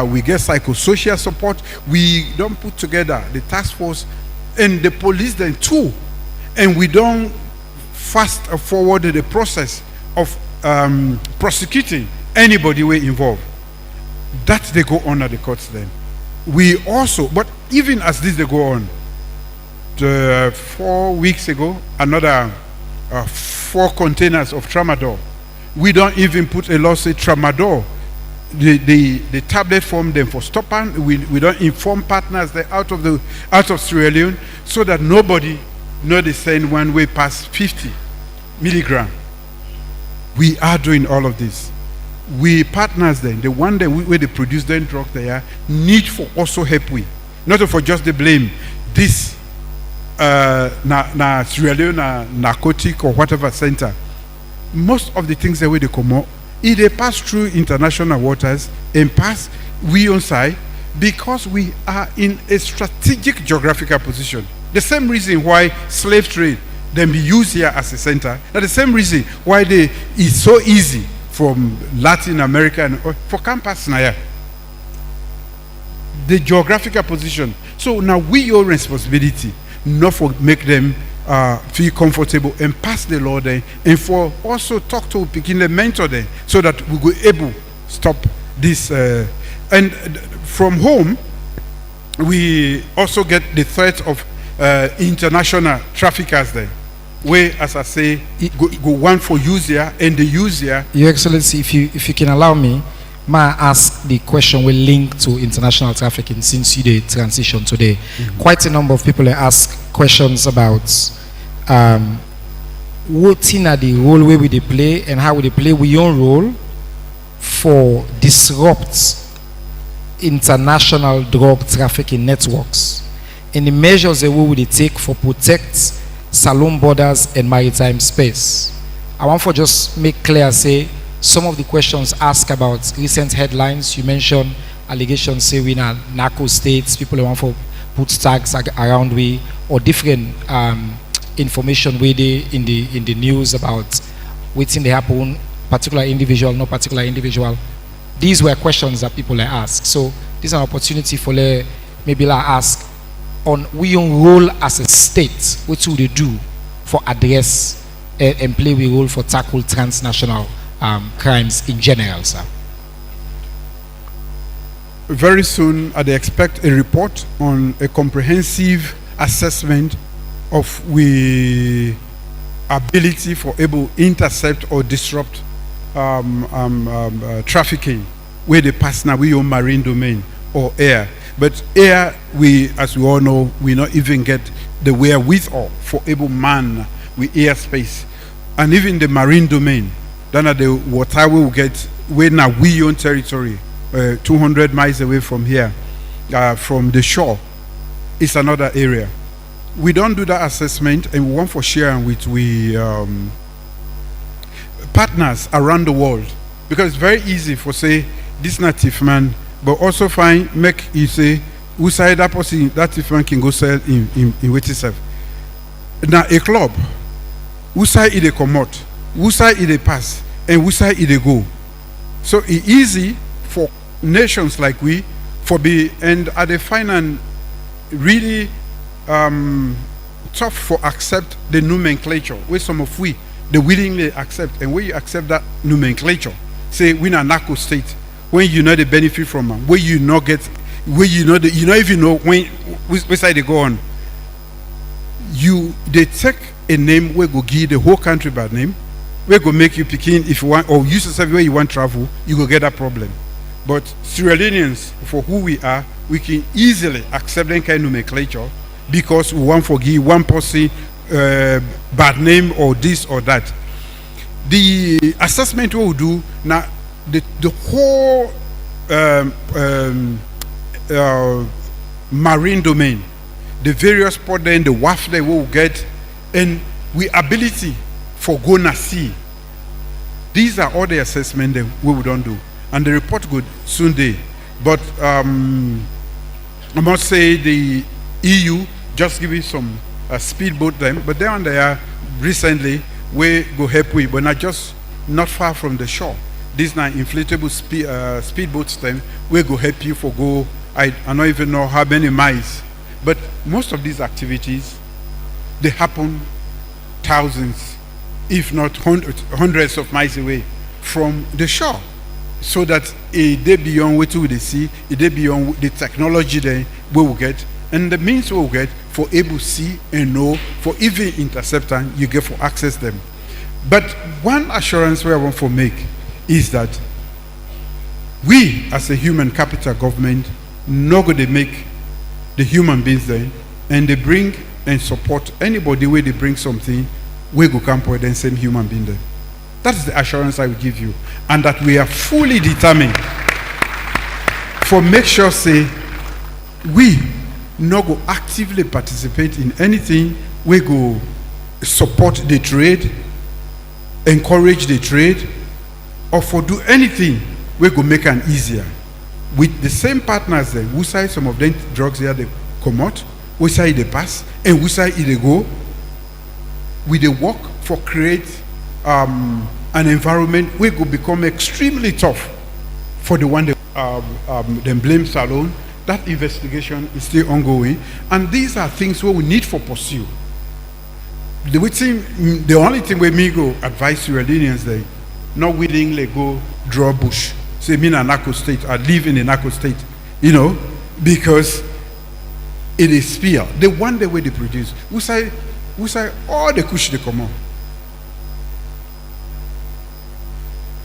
S10: We get psychosocial support. We don't put together the task force and the police then too. And we don't fast forward the process of prosecuting anybody we involved. That they go on at the courts then. We also, but even as this they go on, 4 weeks ago, another 4 containers of tramadol. We don't even put a law say tramadol. The tablet form them for stopping. We don't inform partners that out of Sierra Leone, so that nobody know they send one way past 50 milligram. We are doing all of this. We partners then, the one that where they produce the drug there, need for also help we. Not for just the blame. This Sierra Leone narcotic or whatever center. Most of the things that way they come out, if they pass through international waters and pass we on side, because we are in a strategic geographical position. The same reason why slave trade then be used here as a center. Now the same reason why it's so easy from Latin America and for campus now. The geographical position. So now we your responsibility not for make them feel comfortable and pass the law there, and for also talk to picking the mentor there, so that we will able stop this. And from home, we also get the threat of international traffickers there, where, as I say, go one for user and the user.
S6: Your Excellency, if you can allow me, may I ask the question will link to international trafficking, since you did transition today. Quite a number of people ask questions about what in the role where we they play and how we they play we own role for disrupt international drug trafficking networks, and the measures that we will take for protect saloon borders and maritime space. I want for just make clear, say some of the questions asked about recent headlines. You mentioned allegations say we in narco states, people want for put tags around we, or different information where they in the news about waiting they happen, particular individual, no particular individual. These were questions that people asked. So this is an opportunity for maybe ask on we own role as a state, what would they do for address and play we role for tackle transnational crimes in general, sir?
S10: Very soon, I expect a report on a comprehensive assessment of we ability for able intercept or disrupt trafficking, where they pass now we own marine domain or air. But air, we, as we all know, we not even get the wherewithal for able man with airspace, and even the marine domain. Then at the water we will get where now we own territory, 200 miles away from here, from the shore. It's another area. We don't do that assessment, and we want for sharing with partners around the world, because it's very easy for say this native man, but also find make you say who say that person, that if one can go sell in which itself. Now a club, who say it a come out, who say it a pass, and who say it a go. So it's easy for nations like we for be and at the final really tough for accept the nomenclature where some of we they willingly accept, and when you accept that nomenclature, say we are narco state, when you know the benefit from them, where you not get, where you know the, you don't even know when which side they go on. They take a name where go give the whole country bad name, where go make you picking if you want, or use yourself where you want travel, you go get that problem. But Sierra Leoneans, for who we are, we can easily accept that kind of nomenclature because we want to give one person bad name or this or that. The assessment we will do now, the whole marine domain, the various port then, the WAF that we will get, and we ability for go na sea. These are all the assessment that we don't do, and the report good soon day. But I must say the EU just give it some speedboat them, but they on there recently we go help we, but not far from the shore. These now inflatable speedboats them we go help you for go. I don't even know how many miles, but most of these activities they happen thousands, if not hundreds of miles away from the shore. So that they beyond what we see, they beyond the technology that we will get, and the means we will get for able to see and know, for even interceptor you get for access them. But one assurance we want to make is that we as a human capital government not going to make the human beings there, and they bring and support anybody where they bring something, we go camp with the same human being there. That is the assurance I will give you, and that we are fully determined for make sure say we not go actively participate in anything. We go support the trade, encourage the trade, or for do anything we go make an easier with the same partners then. Who say some of them drugs here they come out, who say they pass, and who say they go. We they work for create an environment where it will become extremely tough for the one that them blame alone. That investigation is still ongoing, and these are things where we need for pursue. The only thing where me go advise Sierra Leoneans they not willingly go draw bush, say me in a narco state, I live in a narco state, because it is spear. The one the way they produce, we say all the kush they come out.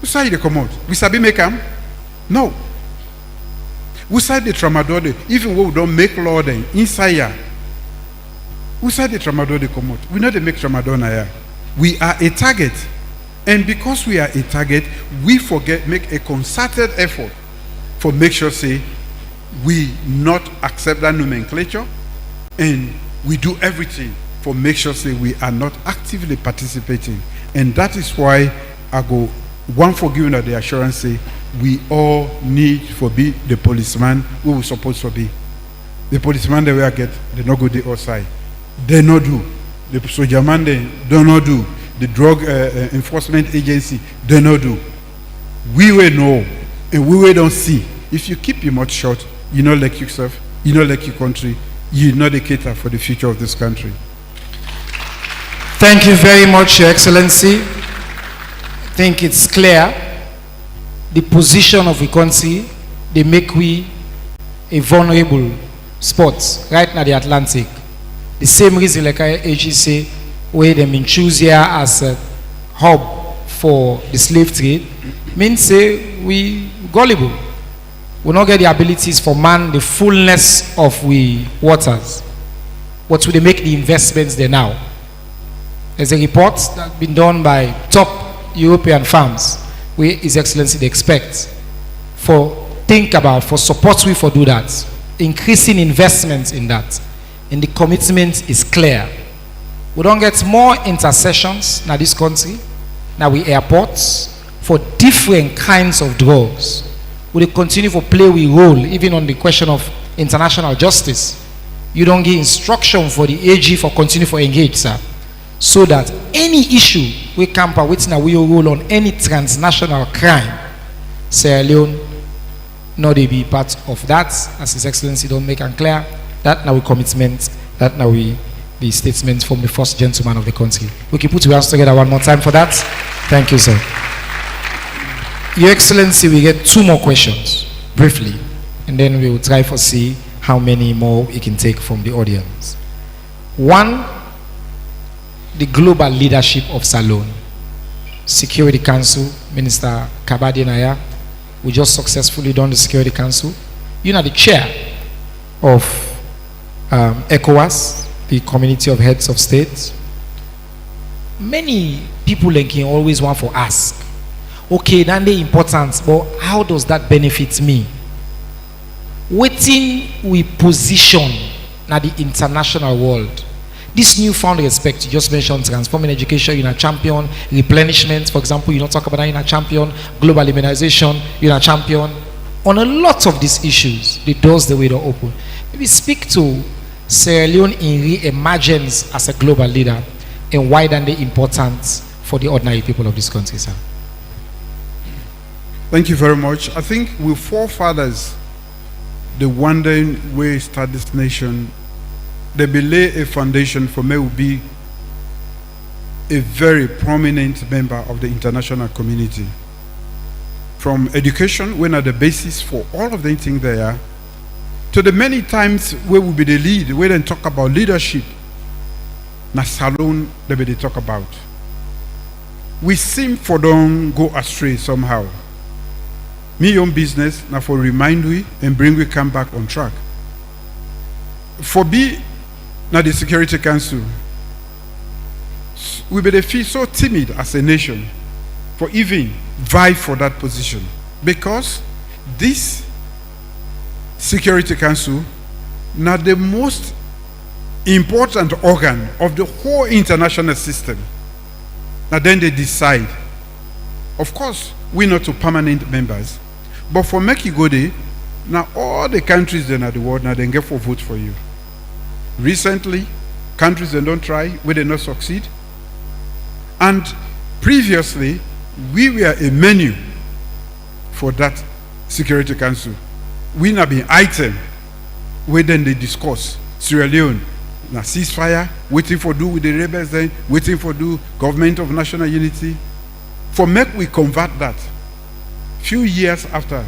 S10: We say they come out. We sabi make them? No. We say the tramadol, even when we don't make law then inside here. We say the tramadol they come out. We know they make tramadol here. We are a target. And because we are a target, we make a concerted effort for make sure say we not accept that nomenclature, and we do everything for make sure say we are not actively participating. And that is why I go one for giving the assurance say we all need for be the policeman who we supposed to be. The policeman they will get, they not go the outside. They not do. The soldier man they do not do. The drug enforcement agency they not do. We will know and we will don't see. If you keep your mouth shut, you not like yourself, you not like your country, you not the cater for the future of this country.
S6: Thank you very much, Your Excellency. I think it's clear the position of the country, they make we a vulnerable spot right now the Atlantic. The same reason like AG say where them in choose here as a hub for the slave trade means say we gullible. We not get the abilities for man the fullness of we waters. What would they make the investments there now? There's a report that's been done by top European firms where His Excellency they expect for support we for do that, increasing investments in that, and the commitment is clear. We don't get more intercessions in this country, now we airports for different kinds of drugs. We continue to play a role even on the question of international justice, you don't give instruction for the AG for continue for engage, sir. So that any issue we camp waiting a will rule on any transnational crime, Sierra Leone, no they be part of that, as His Excellency don't make and clear. That now we commitment, that now we the statement from the first gentleman of the country. We can put your hands together one more time for that. Thank you, sir. Your Excellency, we get 2 more questions, briefly, and then we will try to see how many more we can take from the audience. One, the global leadership of Salone. Security Council, Minister Kabadi Naya, we just successfully done the Security Council. You know the chair of ECOWAS, the Community of Heads of States. Many people can always want to ask, okay, then the importance, but how does that benefit me? Waiting we position na the international world. This newfound respect, you just mentioned transforming education, you're a champion, replenishment, for example, you not talk about that, you're a champion, global immunization, you're a champion. On a lot of these issues, the doors the way to open. Maybe speak to Sierra Leone in re-emergence as a global leader and why then the importance for the ordinary people of this country, sir.
S10: Thank you very much. I think with forefathers, the wandering way start this nation, they lay a foundation for me will be a very prominent member of the international community. From education, when at the basis for all of the things there, to the many times where will be the lead, where they talk about leadership, na Salone they talk about. We seem for don't go astray somehow. Me own business, now for remind we and bring we come back on track. For be now the Security Council, we be feel so timid as a nation for even vie for that position, because this Security Council now the most important organ of the whole international system. Now then they decide. Of course, we're not to permanent members, but for make you go there, now all the countries in the world now they get for vote for you. Recently, countries that don't try, where they not succeed. And previously, we were a menu for that Security Council. We now be item where then they discuss Sierra Leone, now ceasefire, waiting for do with the rebels then, waiting for do government of national unity. For make we convert that few years after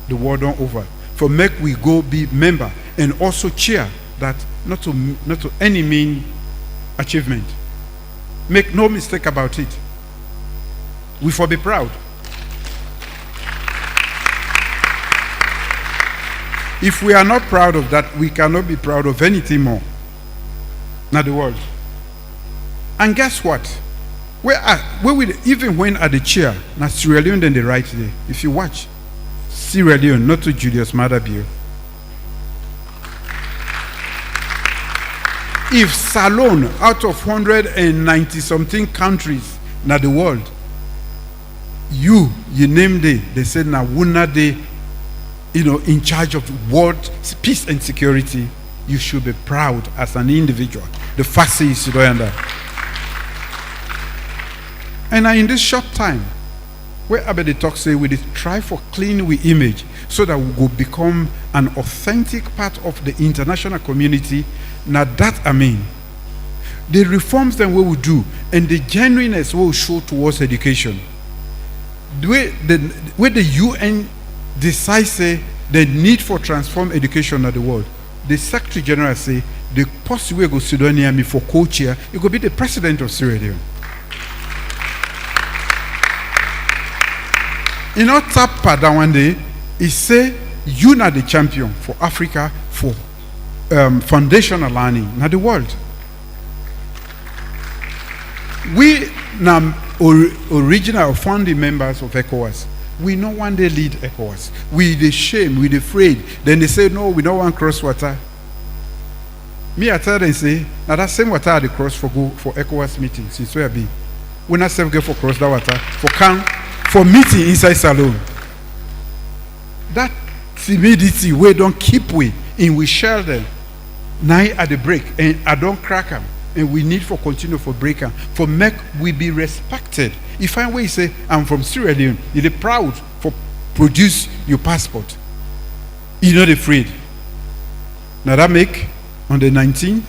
S10: the war done over. For make we go be member and also cheer that not to any mean achievement. Make no mistake about it. We for be proud. If we are not proud of that, we cannot be proud of anything more. Not the world. And guess what? Even when at the chair, now Sierra Leone then the right there. If you watch, Sierra Leone, not to Julius Maada Bio. If Salone, out of 190 something countries in the world, you name they said now wuna they, in charge of world peace and security, you should be proud as an individual. The first is you know that. And in this short time, where about the talk say we try for clean we image so that we will become an authentic part of the international community. Now that I mean, the reforms that we will do and the genuineness we will show towards education. Where the UN decides say the need for transform education of the world, the Secretary General say the post we go sit near me for co-chair, it could be the president of Sierra Leone. Tap that one day, he say you are the champion for Africa for foundational learning in the world. We now original founding members of ECOWAS. We no one day lead ECOWAS. We the shame, we the afraid. Then they say no, we don't want cross water. Me I tell them say now that same water the cross for ECOWAS meeting since where be. We not self go for cross that water for meeting inside Salone. That timidity we don't keep we and we share them. Now at the break, and I don't crack them, and we need for continue for break them, for make we be respected. If I way say I'm from Sierra Leone, you're proud for produce your passport. You're not afraid. Now that make on the 19th,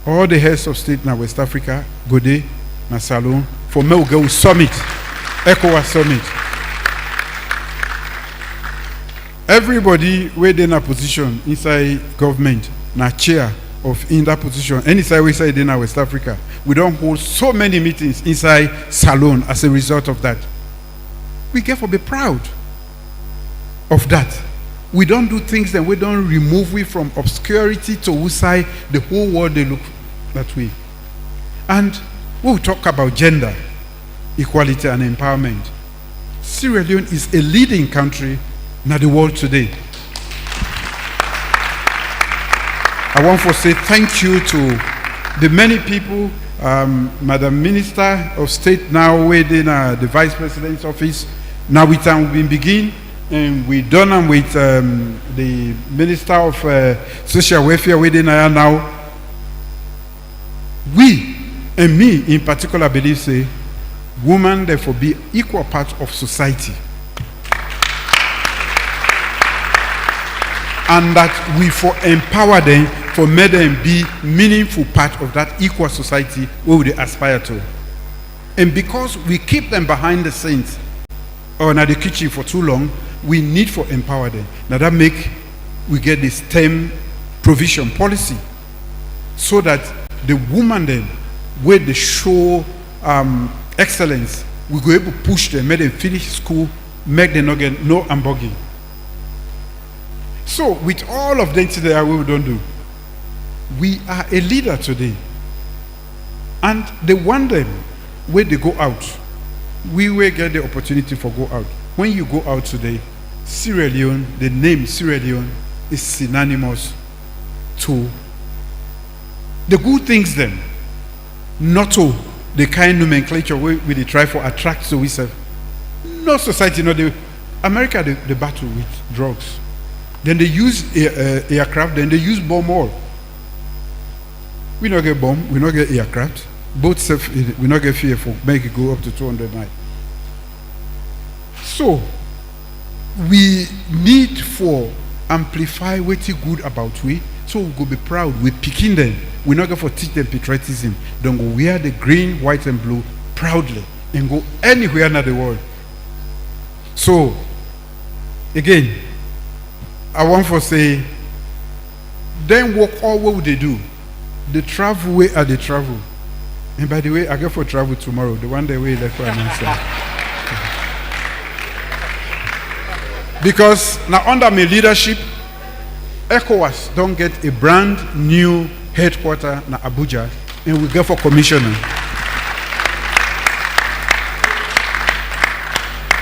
S10: all the heads of state in West Africa go there, na salon for me go summit, ECOWAS summit. Everybody where they in a position inside government, na chair of in that position, any side we say in West Africa, we don't hold so many meetings inside salon as a result of that. We get to be proud of that. We don't do things and we don't remove it from obscurity to who side the whole world they look that way. And we'll talk about gender equality and empowerment. Sierra Leone is a leading country in the world today. I want to say thank you to the many people, Madam Minister of State now waiting the Vice President's office. Now we begin, and we done them with the Minister of Social Welfare waiting now. We, and me in particular, believe say, women therefore be equal part of society. And that we for empower them, for make them be meaningful part of that equal society where we aspire to. And because we keep them behind the scenes or in the kitchen for too long, we need for empower them. Now that make we get this STEM provision policy so that the woman then where they show excellence, we go able to push them, make them finish school, make them not get no hamburger. So with all of them today, we don't do. We are a leader today. And they want them where they go out. We will get the opportunity for go out. When you go out today, Sierra Leone, the name Sierra Leone is synonymous to the good things then, not to the kind nomenclature we try for attract so we serve. No society, no, America they battle with drugs. Then they use aircraft, then they use bomb all. We not get bomb, we not get aircraft. Both safe, we not get fearful, make it go up to 200 miles. So we need for amplify what's good about we, so we go be proud. We picking them. We're not going to teach them patriotism. Don't go wear the green, white, and blue proudly and go anywhere in the world. So again, I want to say, then walk all what would they do? The travel way are they travel. And by the way, I go for travel tomorrow. The one day we left for an answer. Because now under my leadership, ECOWAS don't get a brand new headquarters in Abuja, and we go for commissioner.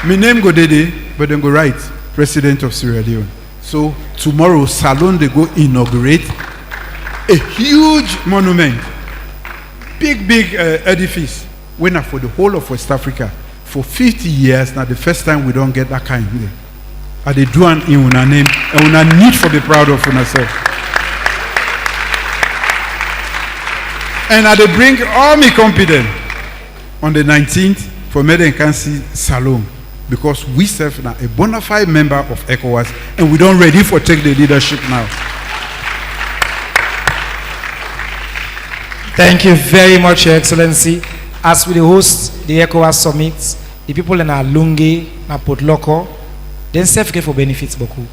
S10: My name go Dede, but then go right, President of Sierra Leone. So tomorrow, Salon they go inaugurate a huge monument, big edifice. Winner for the whole of West Africa for 50 years. Now the first time we don't get that kind of thing. And they do an in una name, and una need for be proud of ourselves. And I they bring all me confidence on the 19th for Mede and Kansi Salon, because we serve now a bona fide member of ECOWAS, and we don't ready for take the leadership now.
S6: Thank you very much, Your Excellency. As we host the ECOWAS summit, the people in Lungi, na Port Loko, then self get for benefits beaucoup,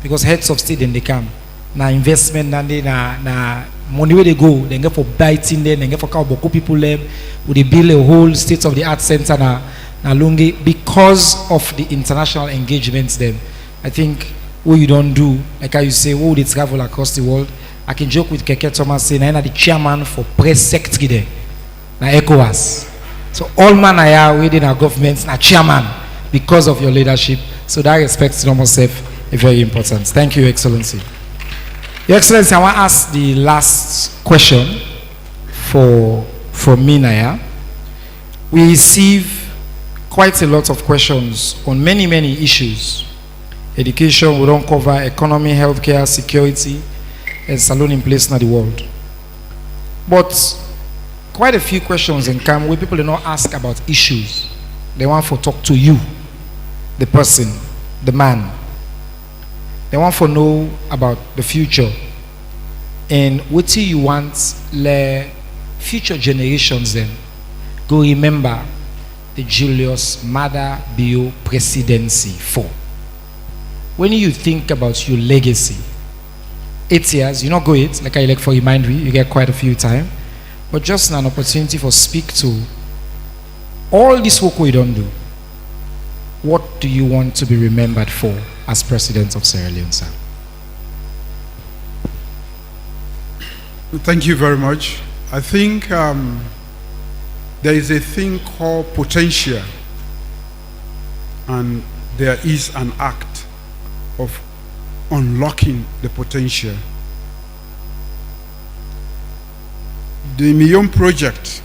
S6: because heads of state then they come. Na investment and na money where they go, then get for biting them, then get for cow beaucoup people them. Would they build a whole state of the art center na Lungi because of the international engagements then. I think what you don't do, like how you say, oh, they travel across the world. I can joke with Keke Thomas saying I'm the chairman for press secretary there, na ECOWAS. So all man I are within our governments, na chairman because of your leadership. So that respect to almost very important. Thank you, Excellency. Your Excellency, I want to ask the last question from me, Naya. We receive quite a lot of questions on many issues, Education, we don't cover economy, healthcare, security, and salon in place in the world. But quite a few questions in come where people do not ask about issues. They want to talk to you, the person, the man. They want to know about the future and what do you want the future generations then go remember the Julius Maada Bio presidency for. When you think about your legacy, 8 years, you not go it, like I like for remind me, you get quite a few time, but just an opportunity for speak to all this work we don't do. What do you want to be remembered for as president of Sierra Leone, sir?
S10: Thank you very much. I think there is a thing called potential, and there is an act of unlocking the potential. The Million Project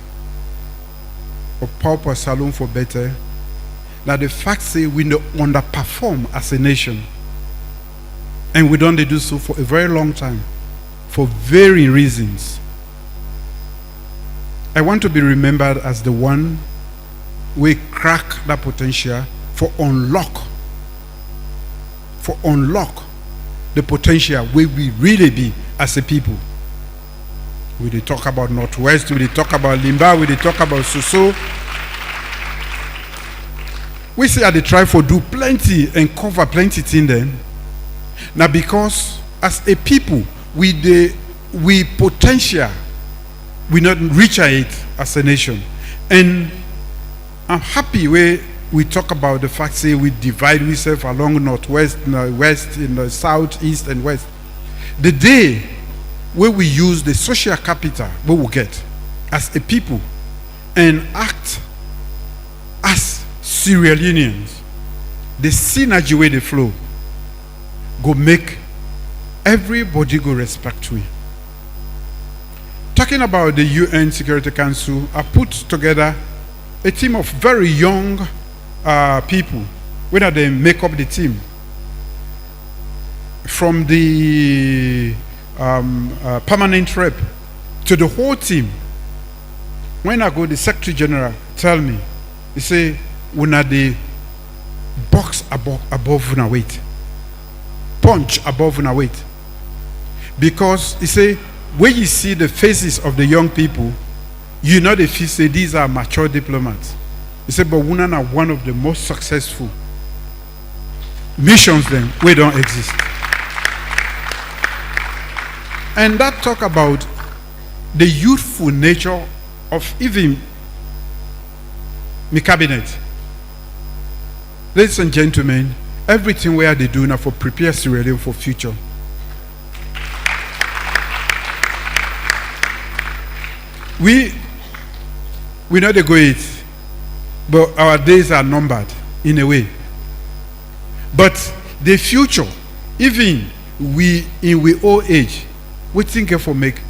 S10: of Pauper Salon for Better, now the fact say we underperform as a nation, and we don't do so for a very long time for varying reasons. I want to be remembered as the one we crack that potential for unlock the potential where we really be as a people. We did talk about Northwest, we did talk about Limba, we did talk about Soso. We say they try for do plenty and cover plenty things then. Now because as a people, we potential, we not reach it as a nation. And I'm happy where we talk about the fact say we divide ourselves along Northwest, West, in the South, East, and West. The day where we use the social capital we will get as a people and act as Sierra Leoneans, the synergy where they flow go make everybody go respect we. Talking about the UN Security Council, I put together a team of very young people, whether they make up the team. From the permanent rep to the whole team. When I go, the Secretary General tell me, he say, we are the box above our weight. Punch above our weight. Because he say, when you see the faces of the young people, you know they feel say these are mature diplomats. He said, but we are one of the most successful missions then, we don't exist. And that talk about the youthful nature of even my cabinet. Ladies and gentlemen, everything where they do now for prepare Sierra Leone for future. We know they go it, but our days are numbered in a way. But the future, even we in we old age, we think for make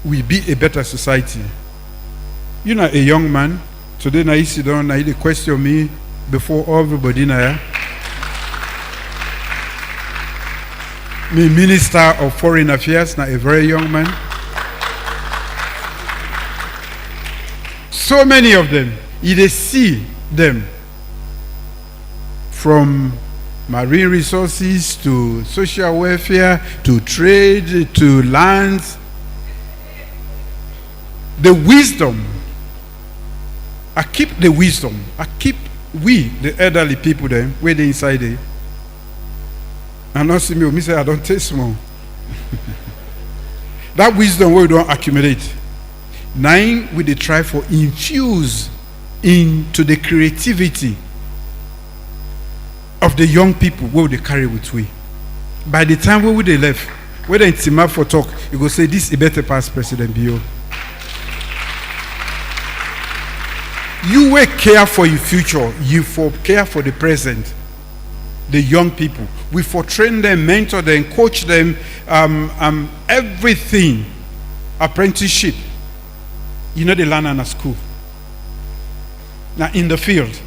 S10: we be a better society. You know, a young man, today now you sit down, now you question me before everybody now. Me Minister of Foreign Affairs, now a very young man. So many of them, you see them from marine resources to social welfare to trade to lands. The wisdom, I keep the wisdom, I keep we, the elderly people then, where they inside there. And not see me say I don't taste more. That wisdom we don't accumulate. 9, we they try for infuse into the creativity of the young people where they carry with we. By the time where they left, whether it's Tima for talk, you go say this is a better past President Bio. You will care for your future, you for care for the present, the young people. We for train them, mentor them, coach them, everything, apprenticeship. You know they learn in a school. Now in the field,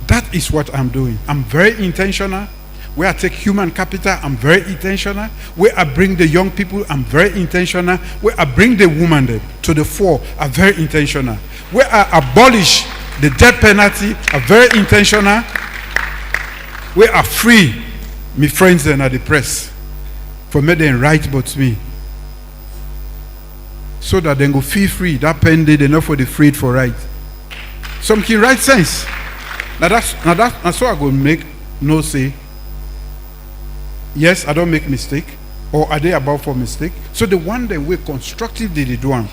S10: that That is what I'm doing. I'm very intentional. Where I take human capital, I'm very intentional. Where I bring the young people, I'm very intentional. Where I bring the women to the fore, I'm very intentional. Where I abolish the death penalty, I'm very intentional. Where I free my friends and the press for me them write about me. So that they go feel free. That pen they not for the freed for right. Something right sense. That's what I go make no say. Yes, I don't make mistake. Or are they about for mistake? So the one that we constructive they do one.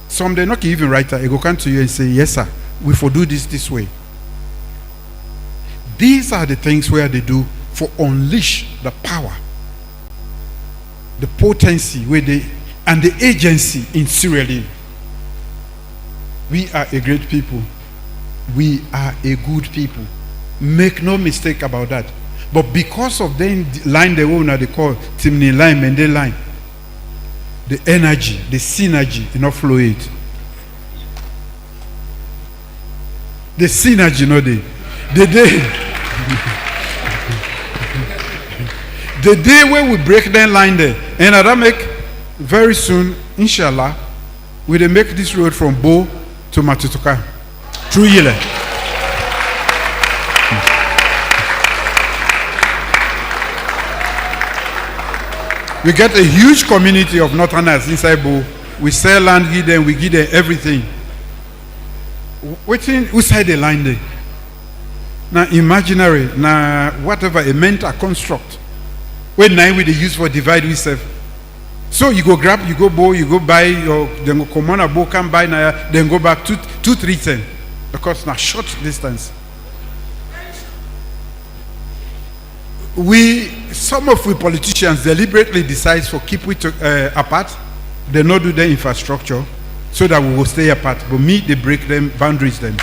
S10: Some they not even write that. They go come to you and say, yes sir, we for do this way. These are the things where they do for unleash the power, the potency where they and the agency in Sierra Leone. We are a great people. We are a good people. Make no mistake about that. But because of the line they own, they call Timni line, Mende line, the energy, the synergy, enough flow it. The synergy, no day. The day when we break that line there, and I make very soon, inshallah, we will make this road from Bo to Matutuka through Yele. We get a huge community of Northerners inside Bo. We sell land, give them, we give them everything. Waiting outside the line there. Now imaginary, now whatever a mental construct. When now we use for divide we serve. So you go grab, you go Bo, you go buy your then go come on a Bo can buy now, then go back 2-3 because now short distance. Some of we politicians deliberately decide for keep we apart. They not do the infrastructure so that we will stay apart. But me, they break them boundaries then.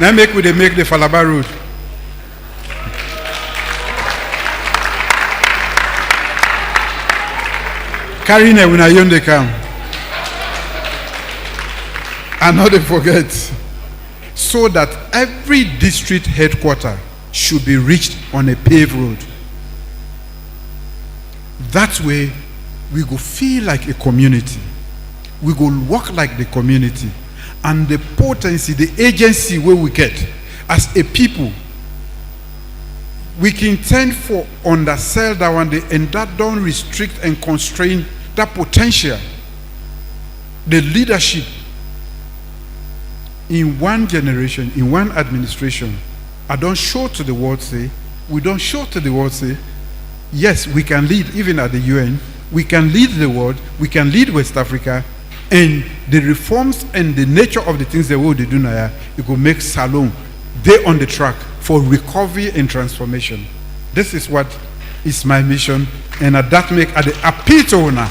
S10: Now they make the Falaba road. Carrying it when I young they come. And not they forget. So that every district headquarter should be reached on a paved road. That way, we go feel like a community. We go work like the community. And the potency, the agency where we get as a people, we can tend for undersell that one day, and that don't restrict and constrain that potential. The leadership in one generation, in one administration, I don't show to the world say, we don't show to the world say, yes, we can lead even at the UN, we can lead the world, we can lead West Africa, and the reforms and the nature of the things the world they do now, it will make Salon, they on the track for recovery and transformation. This is what is my mission, and at that make at the appeal to owner,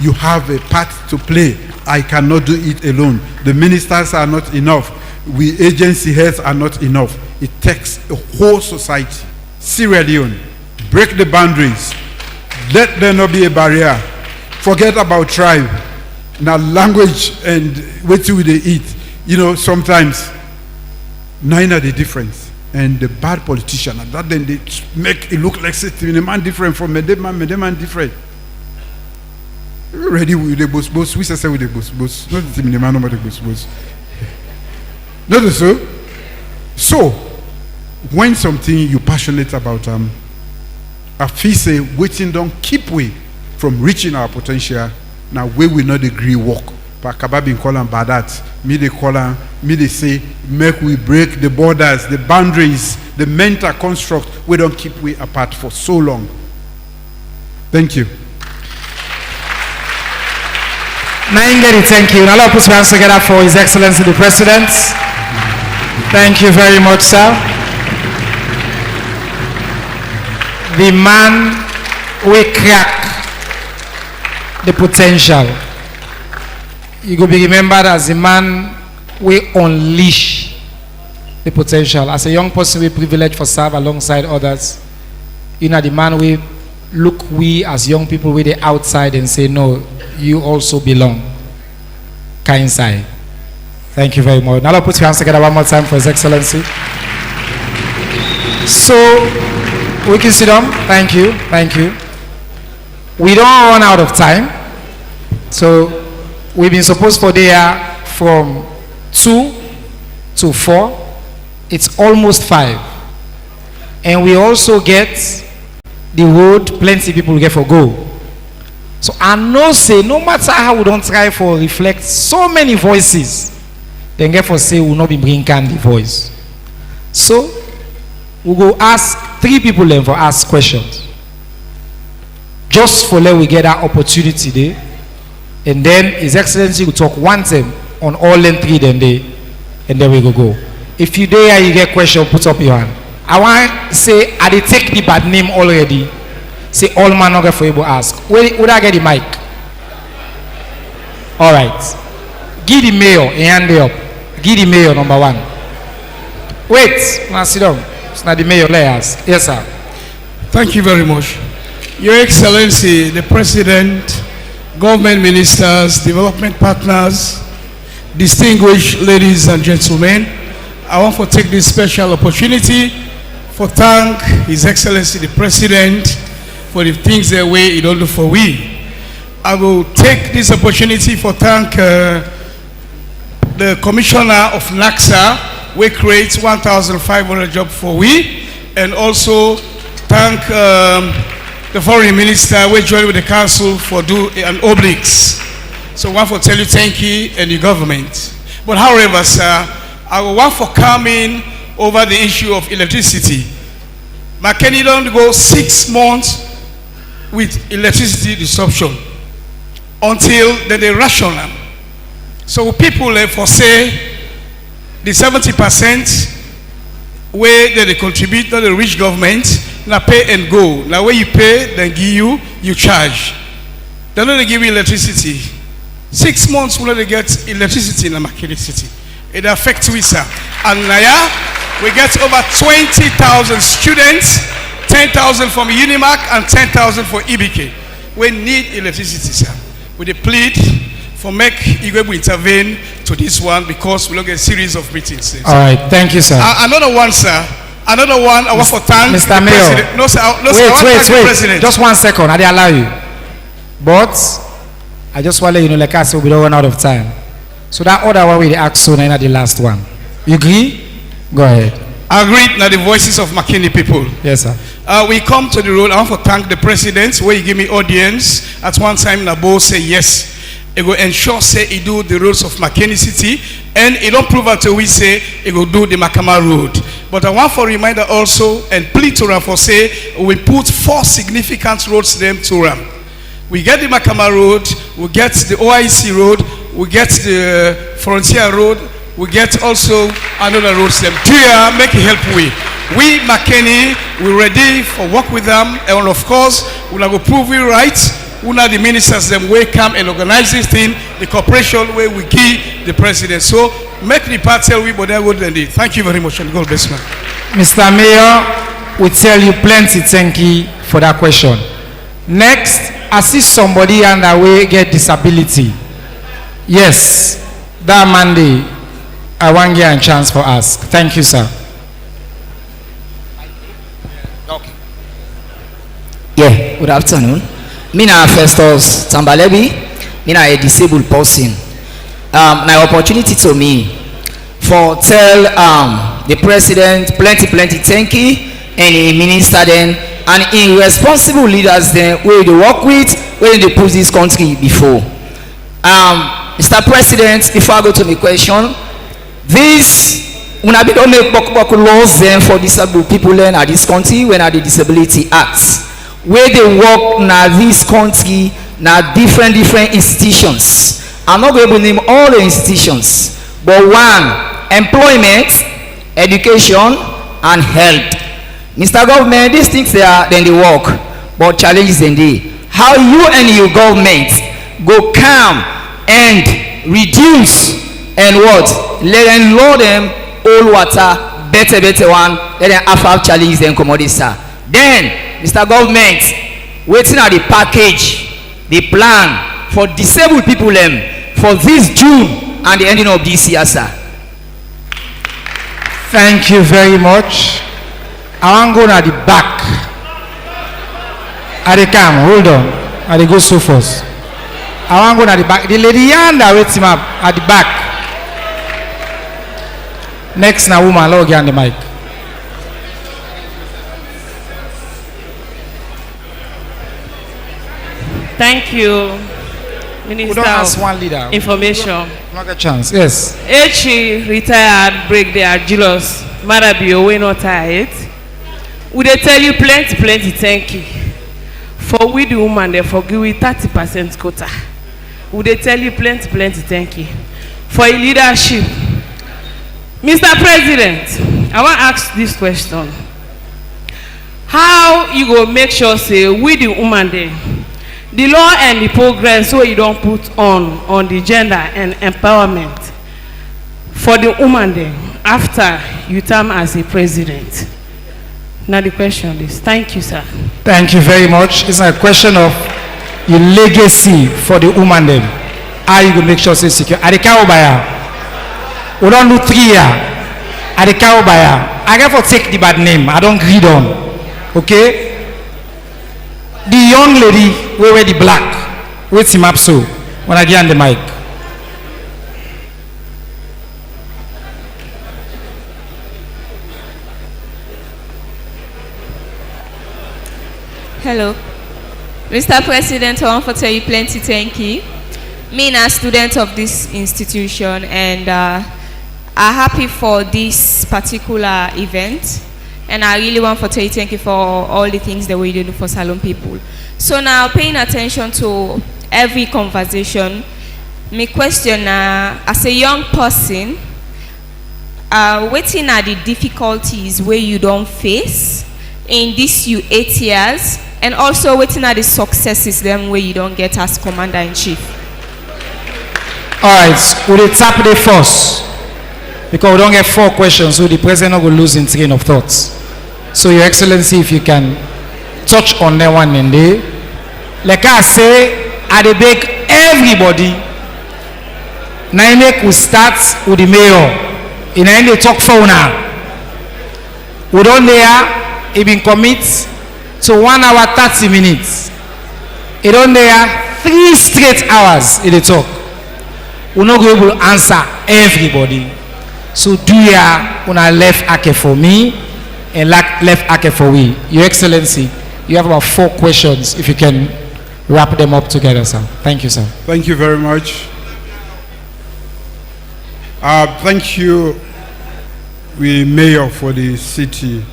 S10: you have a part to play. I cannot do it alone. The ministers are not enough. We agency heads are not enough. It takes a whole society. Sierra Leone, break the boundaries. Let there not be a barrier. Forget about tribe. Now language and what do they eat. You know, sometimes neither the difference. And the bad politician, and that then they make it look like the man different from the man different. Ready with the boss, we say with the boss, not the man, not the boss. Not so. So, when something you passionate about, I feel say waiting don't keep we from reaching our potential. Now we will not agree work. But Kababin call them badat. Me they call them, me they say, make we break the borders, the boundaries, the mental construct. We don't keep we apart for so long. Thank you.
S6: Naingeri, thank you. Now let's put hands together for His Excellency the President. Thank you very much, sir. The man will crack the potential. You will be remembered as the man will unleash the potential. As a young person, we privileged for serve alongside others. You know, the man will look we as young people with the outside and say, no, you also belong. Inside. Thank you very much. Now put your hands together one more time for His Excellency. So, we can sit down. Thank you. Thank you. We don't run out of time. So, we've been supposed for there from 2 to 4. It's almost 5. And we also get the road, plenty people get for go. So I know say no matter how we don't try for reflect so many voices, then get for say we will not be bringing the voice. So we go ask 3 people then for ask questions. Just for let we get that opportunity there. And then His Excellency will talk one time on all them 3 then they, and then we go. If you there you get question, put up your hand. I want to say I did take the bad name already. Say all man not get for able ask. Would I get the mic? All right. Give the mayor a hand up. Give the mayor number 1. Wait, now sit down. It's not the mayor. Let ask. Yes, sir.
S17: Thank you very much. Your Excellency, the President, government ministers, development partners, distinguished ladies and gentlemen, I want to take this special opportunity for thank His Excellency the President for the things that he don't do for we. I will take this opportunity for thank the Commissioner of NACSA, we create 1,500 jobs for we, and also thank the Foreign Minister, we join with the Council for do an obliques. So I want to tell you thank you and the government. But however, sir, I want for coming over the issue of electricity. MAKENI don't go 6 months with electricity disruption until they ration them. So people for say the 70% where they contribute to the rich government, now pay and go. Now where you pay, then give you charge. They don't give you electricity. 6 months will they get electricity in the MAKENI city. It affects we, sir. And now we get over 20,000 students, 10,000 from UNIMAK and 10,000 for EBK. We need electricity, sir. We plead for make Igwebu intervene to this one because we look at a series of meetings. Sir.
S6: All right, thank you, sir.
S17: Another one, sir. Another one, I want for thank
S6: Mr.
S17: the
S6: Mayor.
S17: President. No, sir. No, sir.
S6: Wait.
S17: The President.
S6: Just 1 second. I allow you. But I just want to let you know, like I said, we don't run out of time. So that other one we ask so now the last one. You agree? Go ahead.
S17: I agree now the voices of MAKENI people.
S6: Yes, sir.
S17: We come to the road. I want to thank the President where he give me audience. At one time, Nabo say yes. He go ensure say he do the roads of MAKENI city, and he don't prove until we say he go do the Makama road. But I want for reminder also and plead to them for say we put 4 significant roads them to them. We get the Makama road, we get the OIC road, we get the Frontier road, we get also another road them. Make it help we MAKENI, we ready for work with them, and of course we will prove we right. Una the ministers them will come and organize this thing, the cooperation where we give the president. So make the part tell we but that would indeed. Thank you very much and God bless you.
S6: Mr. Mayor, we tell you plenty thank you for that question. Next, I see somebody underway get disability. Yes, that Monday, I want to get a chance for us. Thank you, sir.
S18: Okay. Yeah, good afternoon. Mina Festus Tambalebi, Mina a disabled person. My opportunity to me for tell the president plenty thank you and the minister then and in responsible leaders then where they work with, where they put this country before. Mr. President, before I go to my question, this when I don't make laws then for disabled people then at this country when at the Disability Act. Where they work na this country na different institutions. I'm not going to name all the institutions, but one, employment, education, and health. Mr. Government, these things then they work, but challenges then they. How you and your government go come and reduce and what? Let them load them all water, better one, let them have challenges then come out this sir. Then Mr. Government, waiting at the package, the plan for disabled people for this June and the ending of this year, sir.
S6: Thank you very much. I want to go at the back. At the cam, hold on. At the go so first. I want to go at the back. The lady yonder waits him up at the back. Next now woman, log on the mic.
S19: Thank you, Minister of
S6: one leader.
S19: Information.
S6: Not a chance. Yes.
S19: H retired Brigadier Julius Marabio, we not tired. We dey tell you plenty thank you. For we the woman they forgive we 30% quota. We dey tell you plenty thank you. For your leadership. Mr. President, I want to ask this question. How you go make sure say we the woman there, the law and the progress so you don't put on the gender and empowerment for the woman there after you term as a president? Now the question is, thank you, sir.
S6: Thank you very much. It's a question of your legacy for the woman then. How you gonna make sure say secure? At the Kaobaya, we don't do 3 years. At the Kaobaya, I got to take the bad name. I don't read on. Okay? The young lady we wear the black. Wait him up so when I get on the mic.
S20: Hello. Mr. President, I want to tell you plenty thank you. Me and a student of this institution and are happy for this particular event. And I really want to tell you thank you for all the things that we do for Salon people. So now paying attention to every conversation, my question as a young person, waiting at the difficulties where you don't face in these 8 years, and also waiting at the successes them where you don't get as commander-in-chief.
S6: All right, we'll tap the first because we don't get 4 questions, so the president will lose in train of thoughts. So, Your Excellency, if you can touch on that one in there. Like I say, I beg everybody. NIMEC will start with the mayor. In the talk for now. We don't there, he been commit to 1 hour 30 minutes. He don't there 3 straight hours in the talk. We're not going to answer everybody. So do ya una left ake for me and left ake for we. Your Excellency, you have about 4 questions. If you can wrap them up together, sir. Thank you, sir.
S10: Thank you very much. Thank you, we Mayor for the city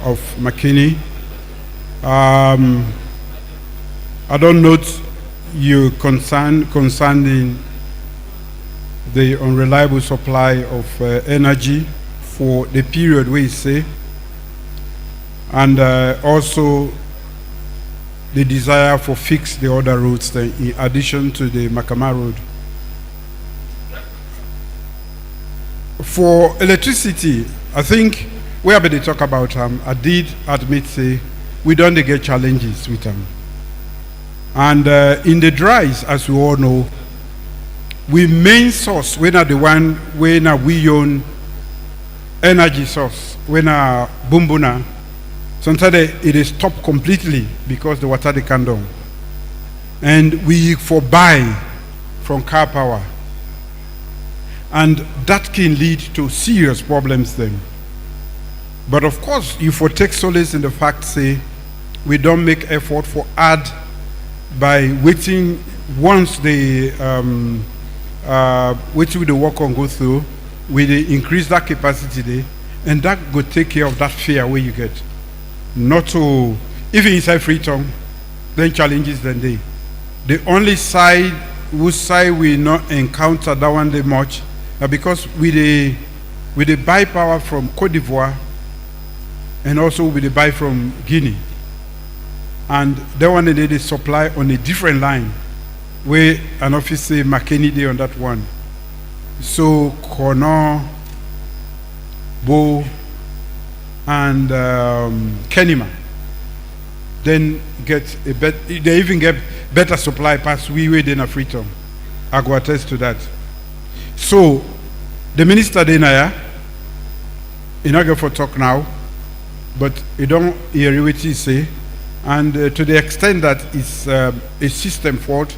S10: of MAKENI. I don't note you concerning the unreliable supply of energy for the period we say, and also the desire for fix the other roads in addition to the Makama Road. For electricity, I think where they talk about I did admit say we don't get challenges with them. And in the dries, as we all know, we main source when are the one when we own energy source when bumbuna sometimes it is stopped completely because the water they can down, and we for buy from car power, and that can lead to serious problems then. But of course, you for take solace in the fact say we don't make effort for add by waiting once the which will the work on go through, we increase that capacity there, and that will take care of that fear where you get. Not to even inside Freetown, then challenges then they. The only side whose side we not encounter that one day much, because we the buy power from Cote d'Ivoire, and also we the buy from Guinea, and that one they supply on a different line. Where an office say MAKENI day on that one. So Kono, Bo, and Kenima then get a they even get better supply past we than a Freetown. I go attest to that. So, the minister Denaya, you not going for talk now, but you don't hear what he say, and to the extent that it's a system fault,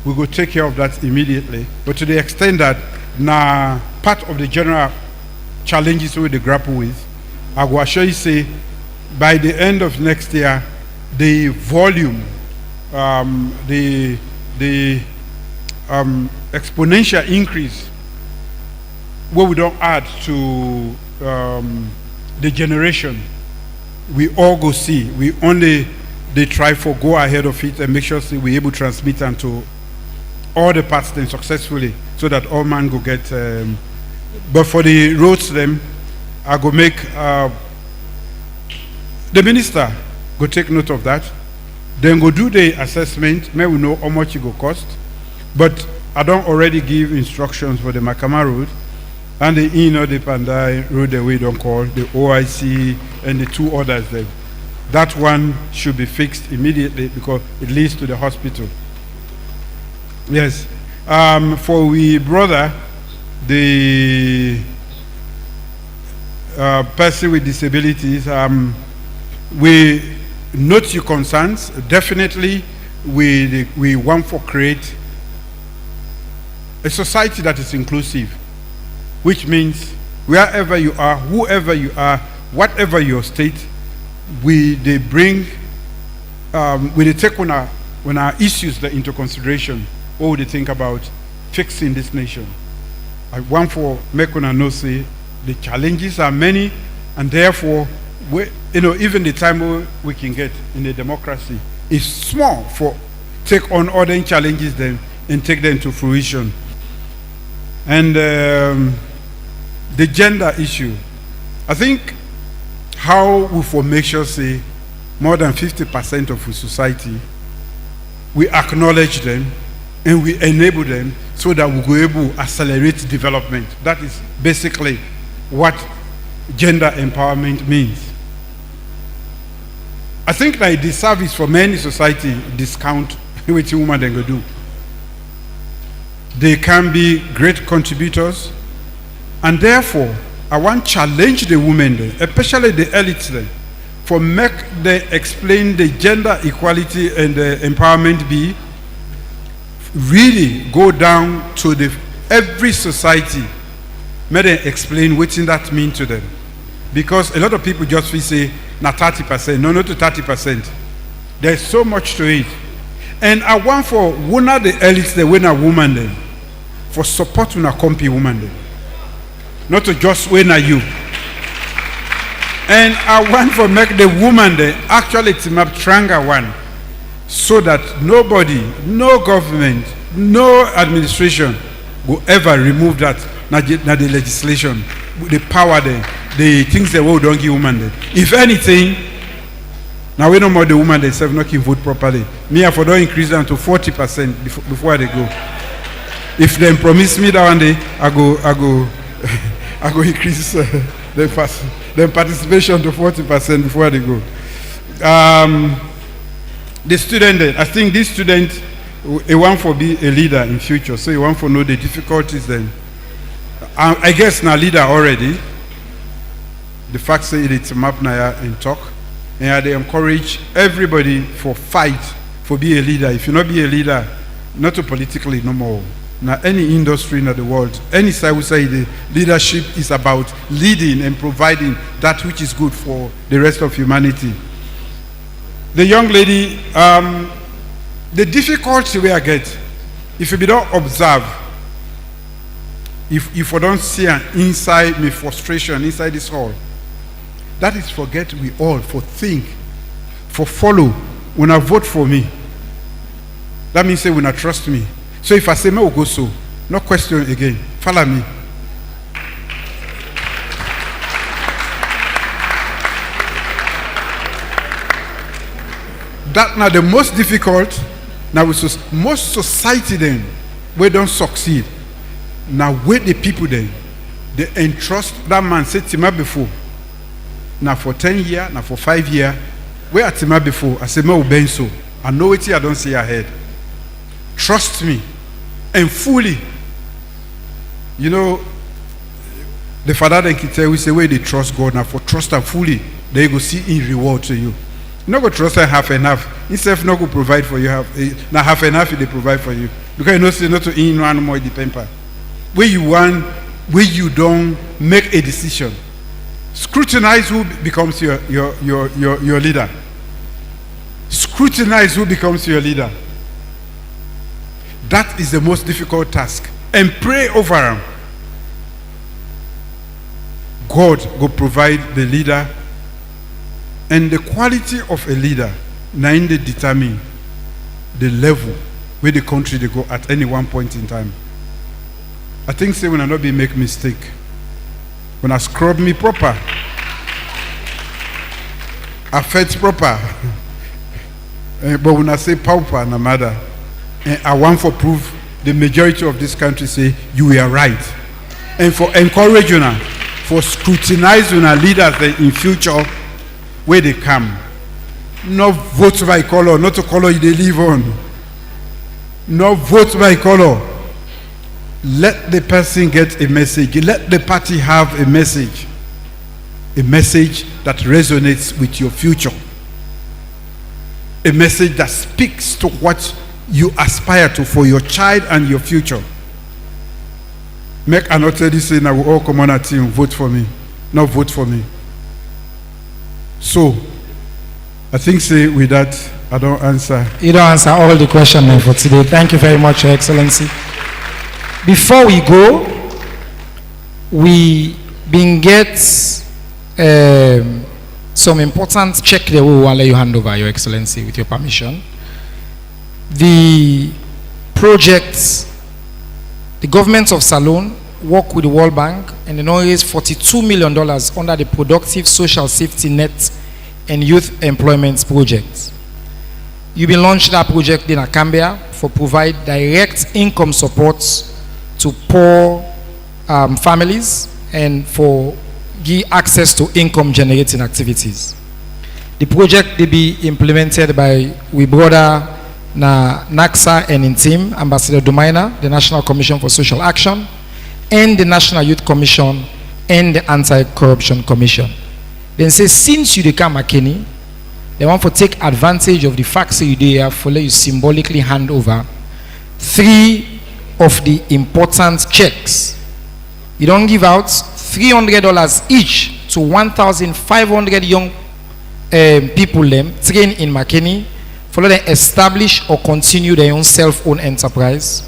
S10: we will take care of that immediately. But to the extent that now part of the general challenges we grapple with, I will assure you say by the end of next year, the volume, the exponential increase, what we don't add to the generation, we all go see. We only they try for go ahead of it and make sure we're able to transmit and to all the parts then successfully, so that all man go get. But for the roads, them, I go make the minister go take note of that. Then go do the assessment. May we know how much it go cost. But I don't already give instructions for the Makama road and the the Pandai road that we don't call the OIC and the two others. Then that one should be fixed immediately because it leads to the hospital. Yes. For we brother, the person with disabilities, we note your concerns. Definitely, we want to create a society that is inclusive, which means wherever you are, whoever you are, whatever your state, they bring, they take on our issues into consideration. What would they think about fixing this nation? I want for make una know say the challenges are many, and therefore, even the time we can get in a democracy is small for take on other challenges then and take them to fruition. And the gender issue, I think how we for make sure say more than 50% of the society, we acknowledge them and we enable them so that we go able to accelerate development. That is basically what gender empowerment means. I think that the service for many society discount what women then go do. They can be great contributors, and therefore I want to challenge the women, especially the elites, for make them explain the gender equality and the empowerment be really go down to every society, may they explain what that mean to them. Because a lot of people just feel say, na 30%, no, not to 30%. There's so much to it. And I want for one of the elites, the winner woman then, for support una compy woman then. Not to just win at you. And I want for make the woman then actually team up stronger one, so that nobody, no government, no administration will ever remove that na the legislation, the power there, the things that we don't give women there. If anything, now we no more the women themselves not can vote properly. Me I for don't increase them to 40% before they go. If they promise me that one day, I go increase the participation to 40% before they go. The student, I think this student, he want to be a leader in future, so he want to know the difficulties then. I guess now leader already. The fact say it's map now and talk, and they encourage everybody for fight for be a leader. If you not be a leader, not to politically no more. Now any industry in the world, any side would say the leadership is about leading and providing that which is good for the rest of humanity. The young lady, the difficulty we get, if you don't observe, if you don't see an inside me frustration inside this hall, that is forget we all for think, for follow. When I vote for me, that means say when I trust me. So if I say me will go so, no question again. Follow me. That now the most difficult. Now with most society then, we don't succeed. Now where the people then, they entrust that man said Tima before. Now for 10 years, now for 5 years, where at Tima before, I say me will bend so. I know it I don't see ahead. Trust me and fully You know, the father then can tell we say where they trust God now for trust and fully, they go see in reward to you. You not go trust and half enough. Instead not go provide for you now half enough they provide for you. Because you know say not to in one more the pamper. Where you want, where you don't make a decision. Scrutinize who becomes your leader. Scrutinize who becomes your leader. That is the most difficult task. And pray over them. God will provide the leader, and the quality of a leader now they determine the level where the country they go at any one point in time. I think say when I not be make mistake, when I scrub me proper, I fetch proper, but when I say pauper na matter, I want for proof the majority of this country say you are right, and for encouraging her, for scrutinizing our leaders in future where they come. Not vote by color, not a color they live on. Not vote by color. Let the person get a message. Let the party have a message. A message that resonates with your future. A message that speaks to what you aspire to for your child and your future. Make another say now we all come on a team, vote for me. Not vote for me. So, I think say with that, I don't answer.
S6: You don't answer all the questions for today. Thank you very much, Your Excellency. Before we go, we been get some important check that we will let you hand over, Your Excellency, with your permission. The projects, the government of Salone work with the World Bank and they now raise $42 million under the Productive Social Safety Net and Youth Employment Project. You've been launched that project in Akambia for provide direct income support to poor families and for give access to income generating activities. The project will be implemented by we brother na NACSA and in team, Ambassador Dumaina, the National Commission for Social Action, and the National Youth Commission and the Anti-Corruption Commission. Then say since you become MAKENI, they want to take advantage of the fact that you there for let you symbolically hand over 3 of the important checks. You don't give out $300 each to 1,500 young people them trained in MAKENI for them establish or continue their own self-owned enterprise.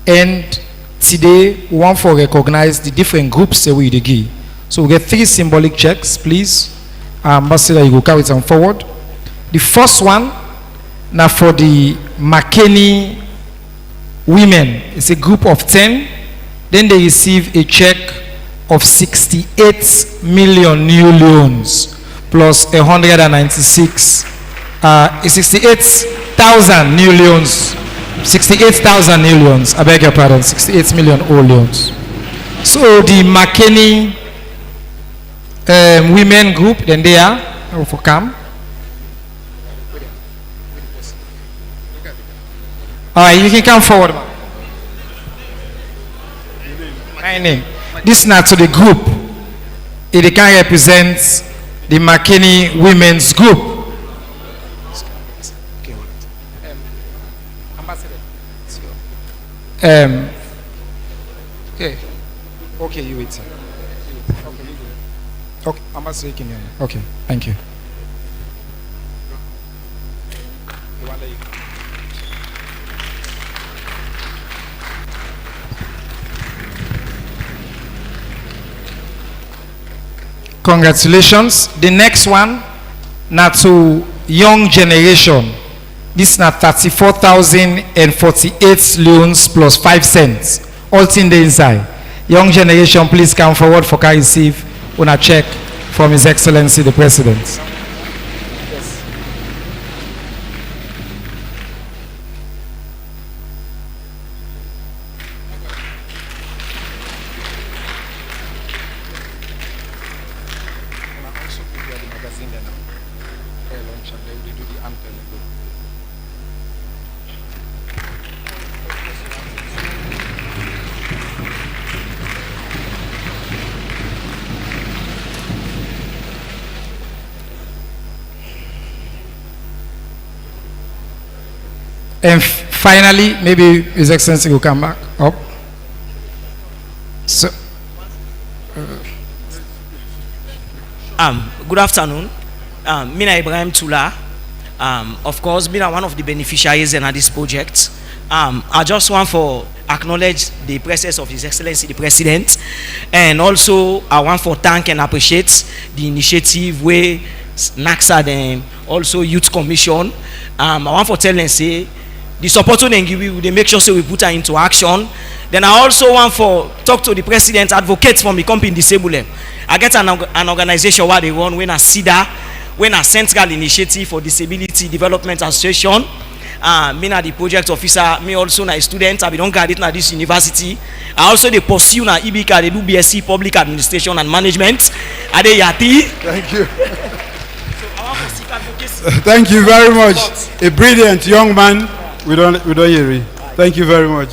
S6: And today we want to recognize the different groups that we give. So we get 3 symbolic checks, please. Ambassador, you go carry them forward. The first one now for the MAKENI women. It's a group of 10. Then they receive a check of 68 million new loans plus 68,000 new loans. 68,000 new loans. I beg your pardon. 68 million old loans. So the MAKENI women group, then they are for come. Alright, you can come forward. My name. This is not to the group. It can represent the MAKENI women's group. Okay. Okay, you wait. Okay, Ambassador, you can hear me. Okay, thank you. Congratulations. The next one, now to young generation. This is now 34,048 loans plus 5 cents. All in the inside. Young generation, please come forward for can receive on a check from His Excellency the President. And finally, maybe His Excellency will come back up. So,
S21: good afternoon. Mina Ibrahim Tula. Of course, Mina one of the beneficiaries in this project. I just want to acknowledge the presence of His Excellency the President, and also I want to thank and appreciate the initiative where NACSA and also Youth Commission. I want to tell them say the support we give you, they make sure so we put her into action. Then I also want to talk to the President, advocate for me company disabled. I get an organization where they run when a CIDA, when a Central Initiative for Disability Development Association. Me na the project officer, me also na a student, I don't graduate na this university. I also they pursue na IBICA, they do BSc Public Administration and Management. Ade Yati.
S10: Thank you. Thank you very much. A brilliant young man. We don't hear it. Thank you very much.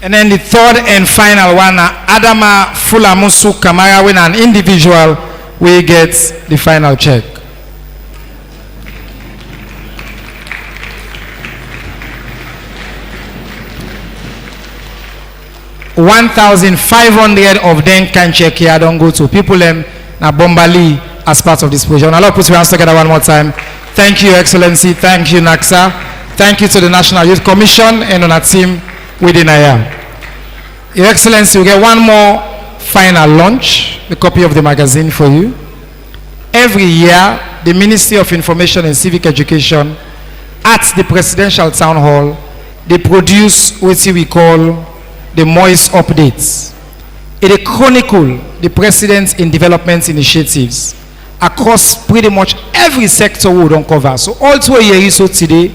S6: And then the third and final one, Adama Fulamusu Kamara, when an individual will get the final check. $1,500 of them can check here. Don't go to people them na Bombali as part of this project. I'll put your hands together one more time. Thank you, Excellency. Thank you, NACSA. Thank you to the National Youth Commission and on our team within IAM. Your Excellency, we get one more final launch, a copy of the magazine for you. Every year, the Ministry of Information and Civic Education at the Presidential Town Hall, they produce what we call the Moist Updates. It chronicle the President's in development initiatives across pretty much every sector we don't cover. So all 2 years so today,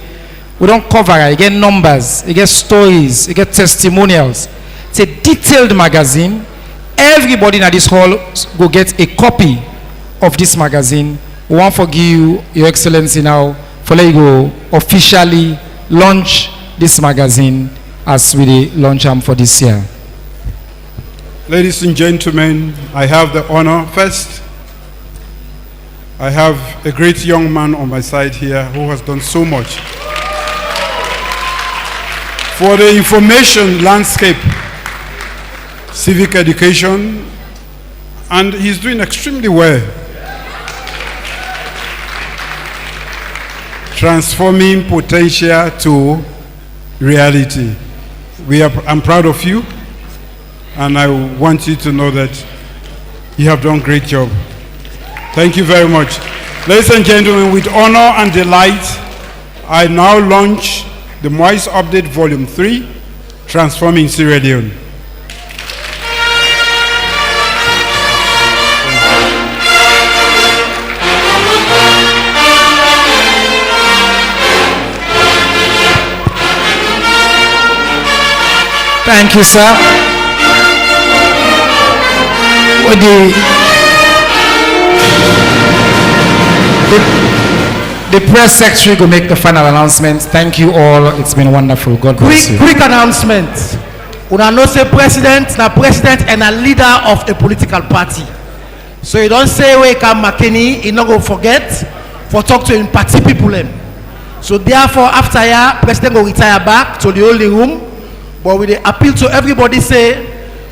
S6: we don't cover it. You get numbers, you get stories, you get testimonials. It's a detailed magazine. Everybody in this hall will get a copy of this magazine. We want to give you, Your Excellency, now for let you go officially launch this magazine as we launch them for this year.
S10: Ladies and gentlemen, I have the honor. First, I have a great young man on my side here who has done so much for the information landscape, civic education, and he's doing extremely well. Transforming potential to reality. I'm proud of you, and I want you to know that you have done a great job. Thank you very much. Ladies and gentlemen, with honor and delight, I now launch the Moist Update Volume 3, Transforming Sierra Leone.
S6: Thank you, sir. With the press secretary will make the final announcement. Thank you all. It's been wonderful. God bless you.
S22: Quick announcement. Una know say president and a leader of a political party. So you don't say where come MAKENI, you not go forget for talk to him party people them. So therefore after year, president go retire back to the holding room. But we appeal to everybody say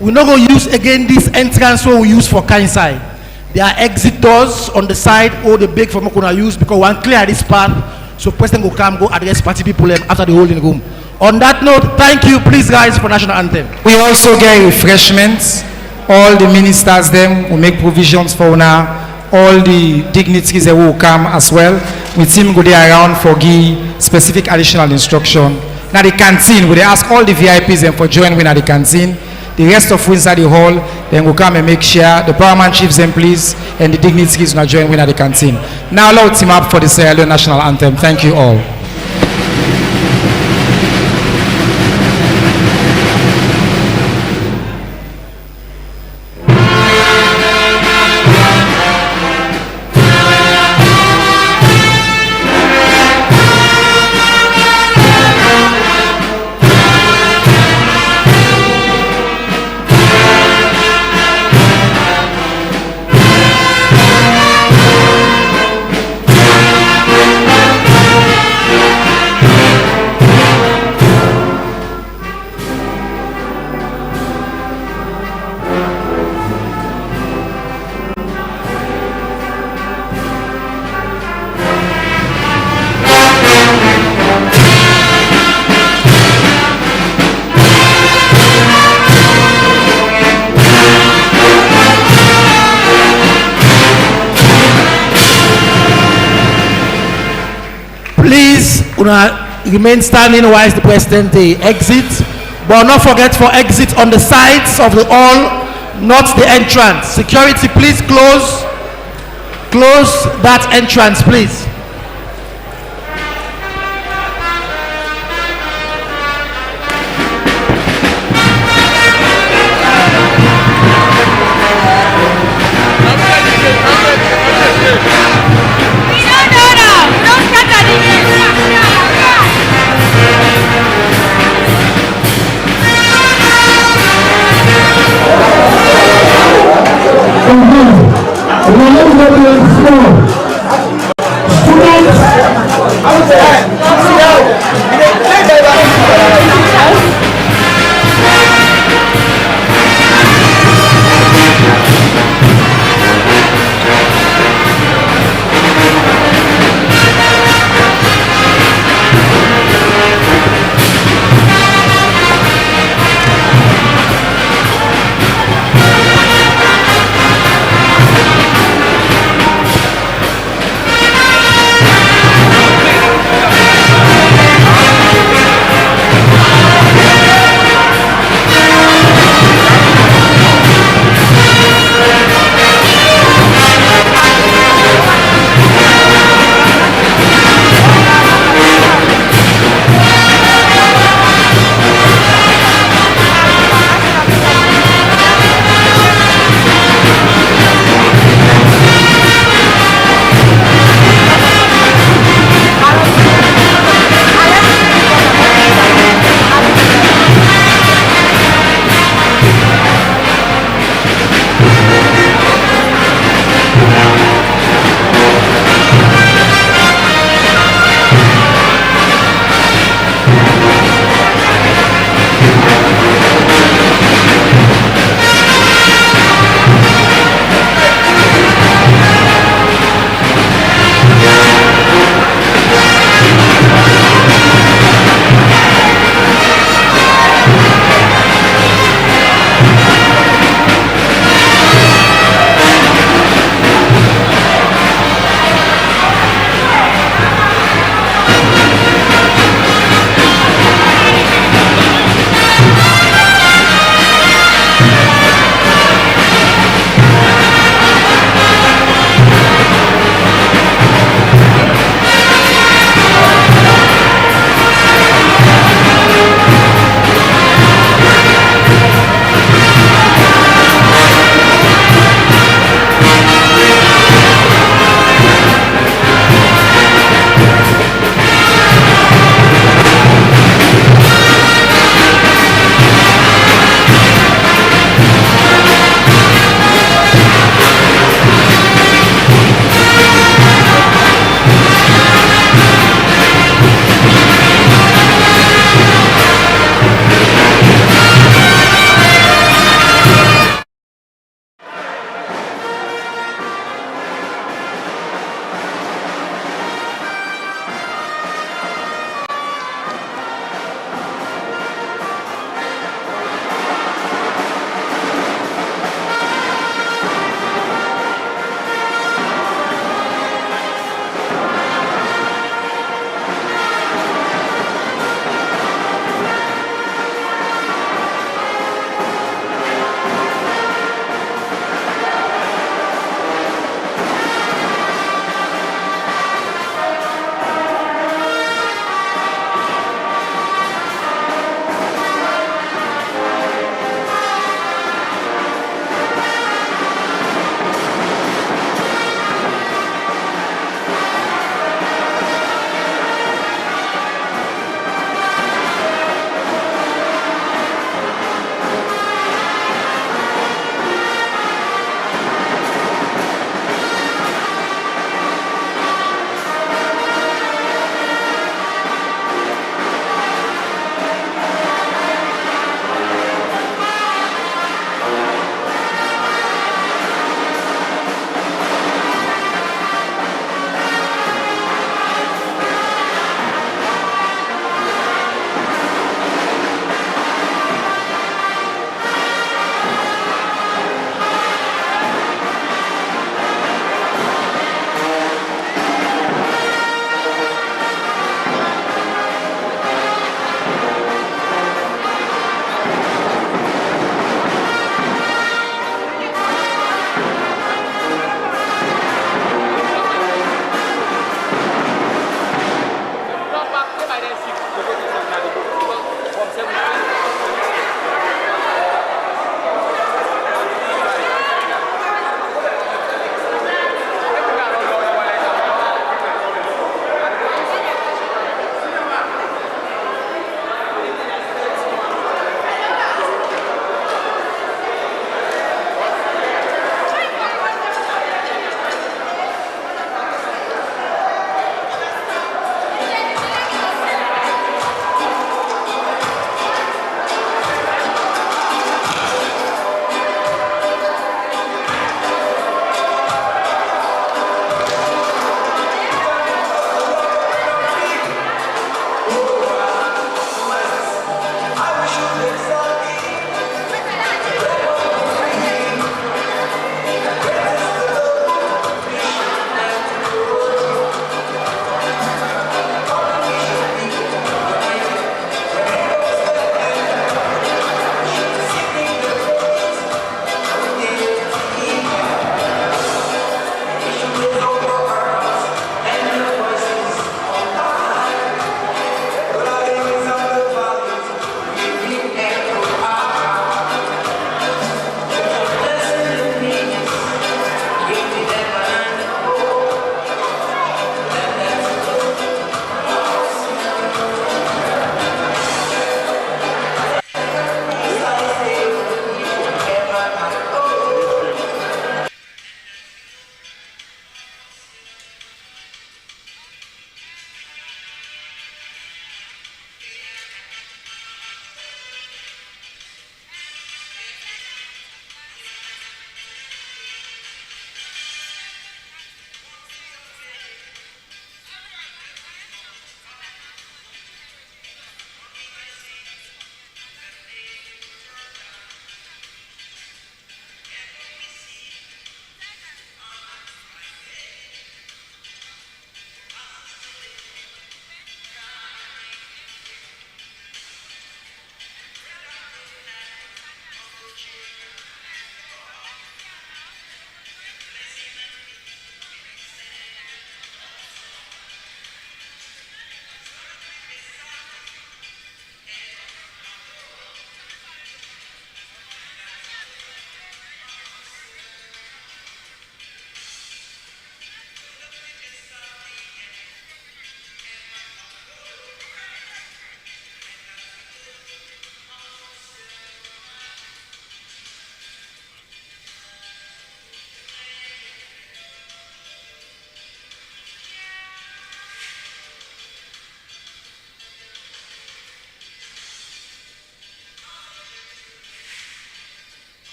S22: we not going to use again this entrance what we use for Kainsai. There are exit doors on the side or the big for Mokuna use because one clear this path so president will come go address party people after the holding room. On that note, thank you. Please rise for national anthem.
S6: We also get refreshments. All the ministers them will make provisions for now. All the dignitaries that will come as well. With team go there around for give specific additional instruction. Now the canteen, we ask all the VIPs and for joining at the canteen. The rest of inside the hall, then we'll come and make sure the paramount chiefs then please and the dignitaries will join at the canteen. Now allow team up for the Sierra Leone national anthem. Thank you all.
S22: Una remain standing while the president they exit, but not forget for exit on the sides of the hall, not the entrance. Security, please close that entrance, please.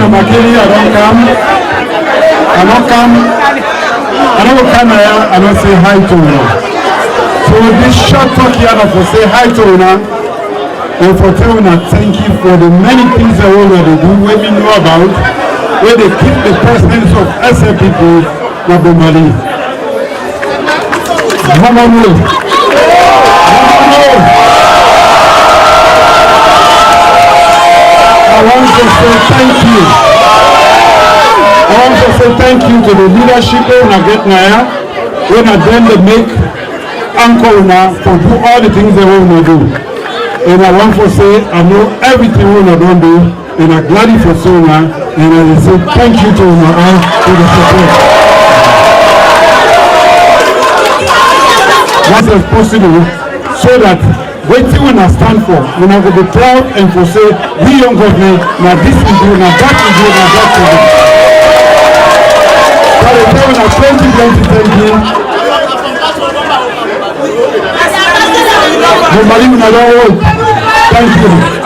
S2: MAKENI, I don't come here, I don't say hi to you. So this short talk here, I for say hi to you and for telling you thank you for the many things that we already do, where we know about, where they keep the presence of SA people, Nabomali. I want to say thank you. I want to say thank you to the leadership when I get now, when I then they make Uncle now for do all the things they want to do. And I want to say I know everything we don't do, and I'm glad for so now, and I say thank you to my aunt for the support. What is possible so that waiting when I stand for, when I go be proud and for say, we young government, now this is you, now that is you, now that is you. But I tell you now 2020, nobody will not hold. Thank you.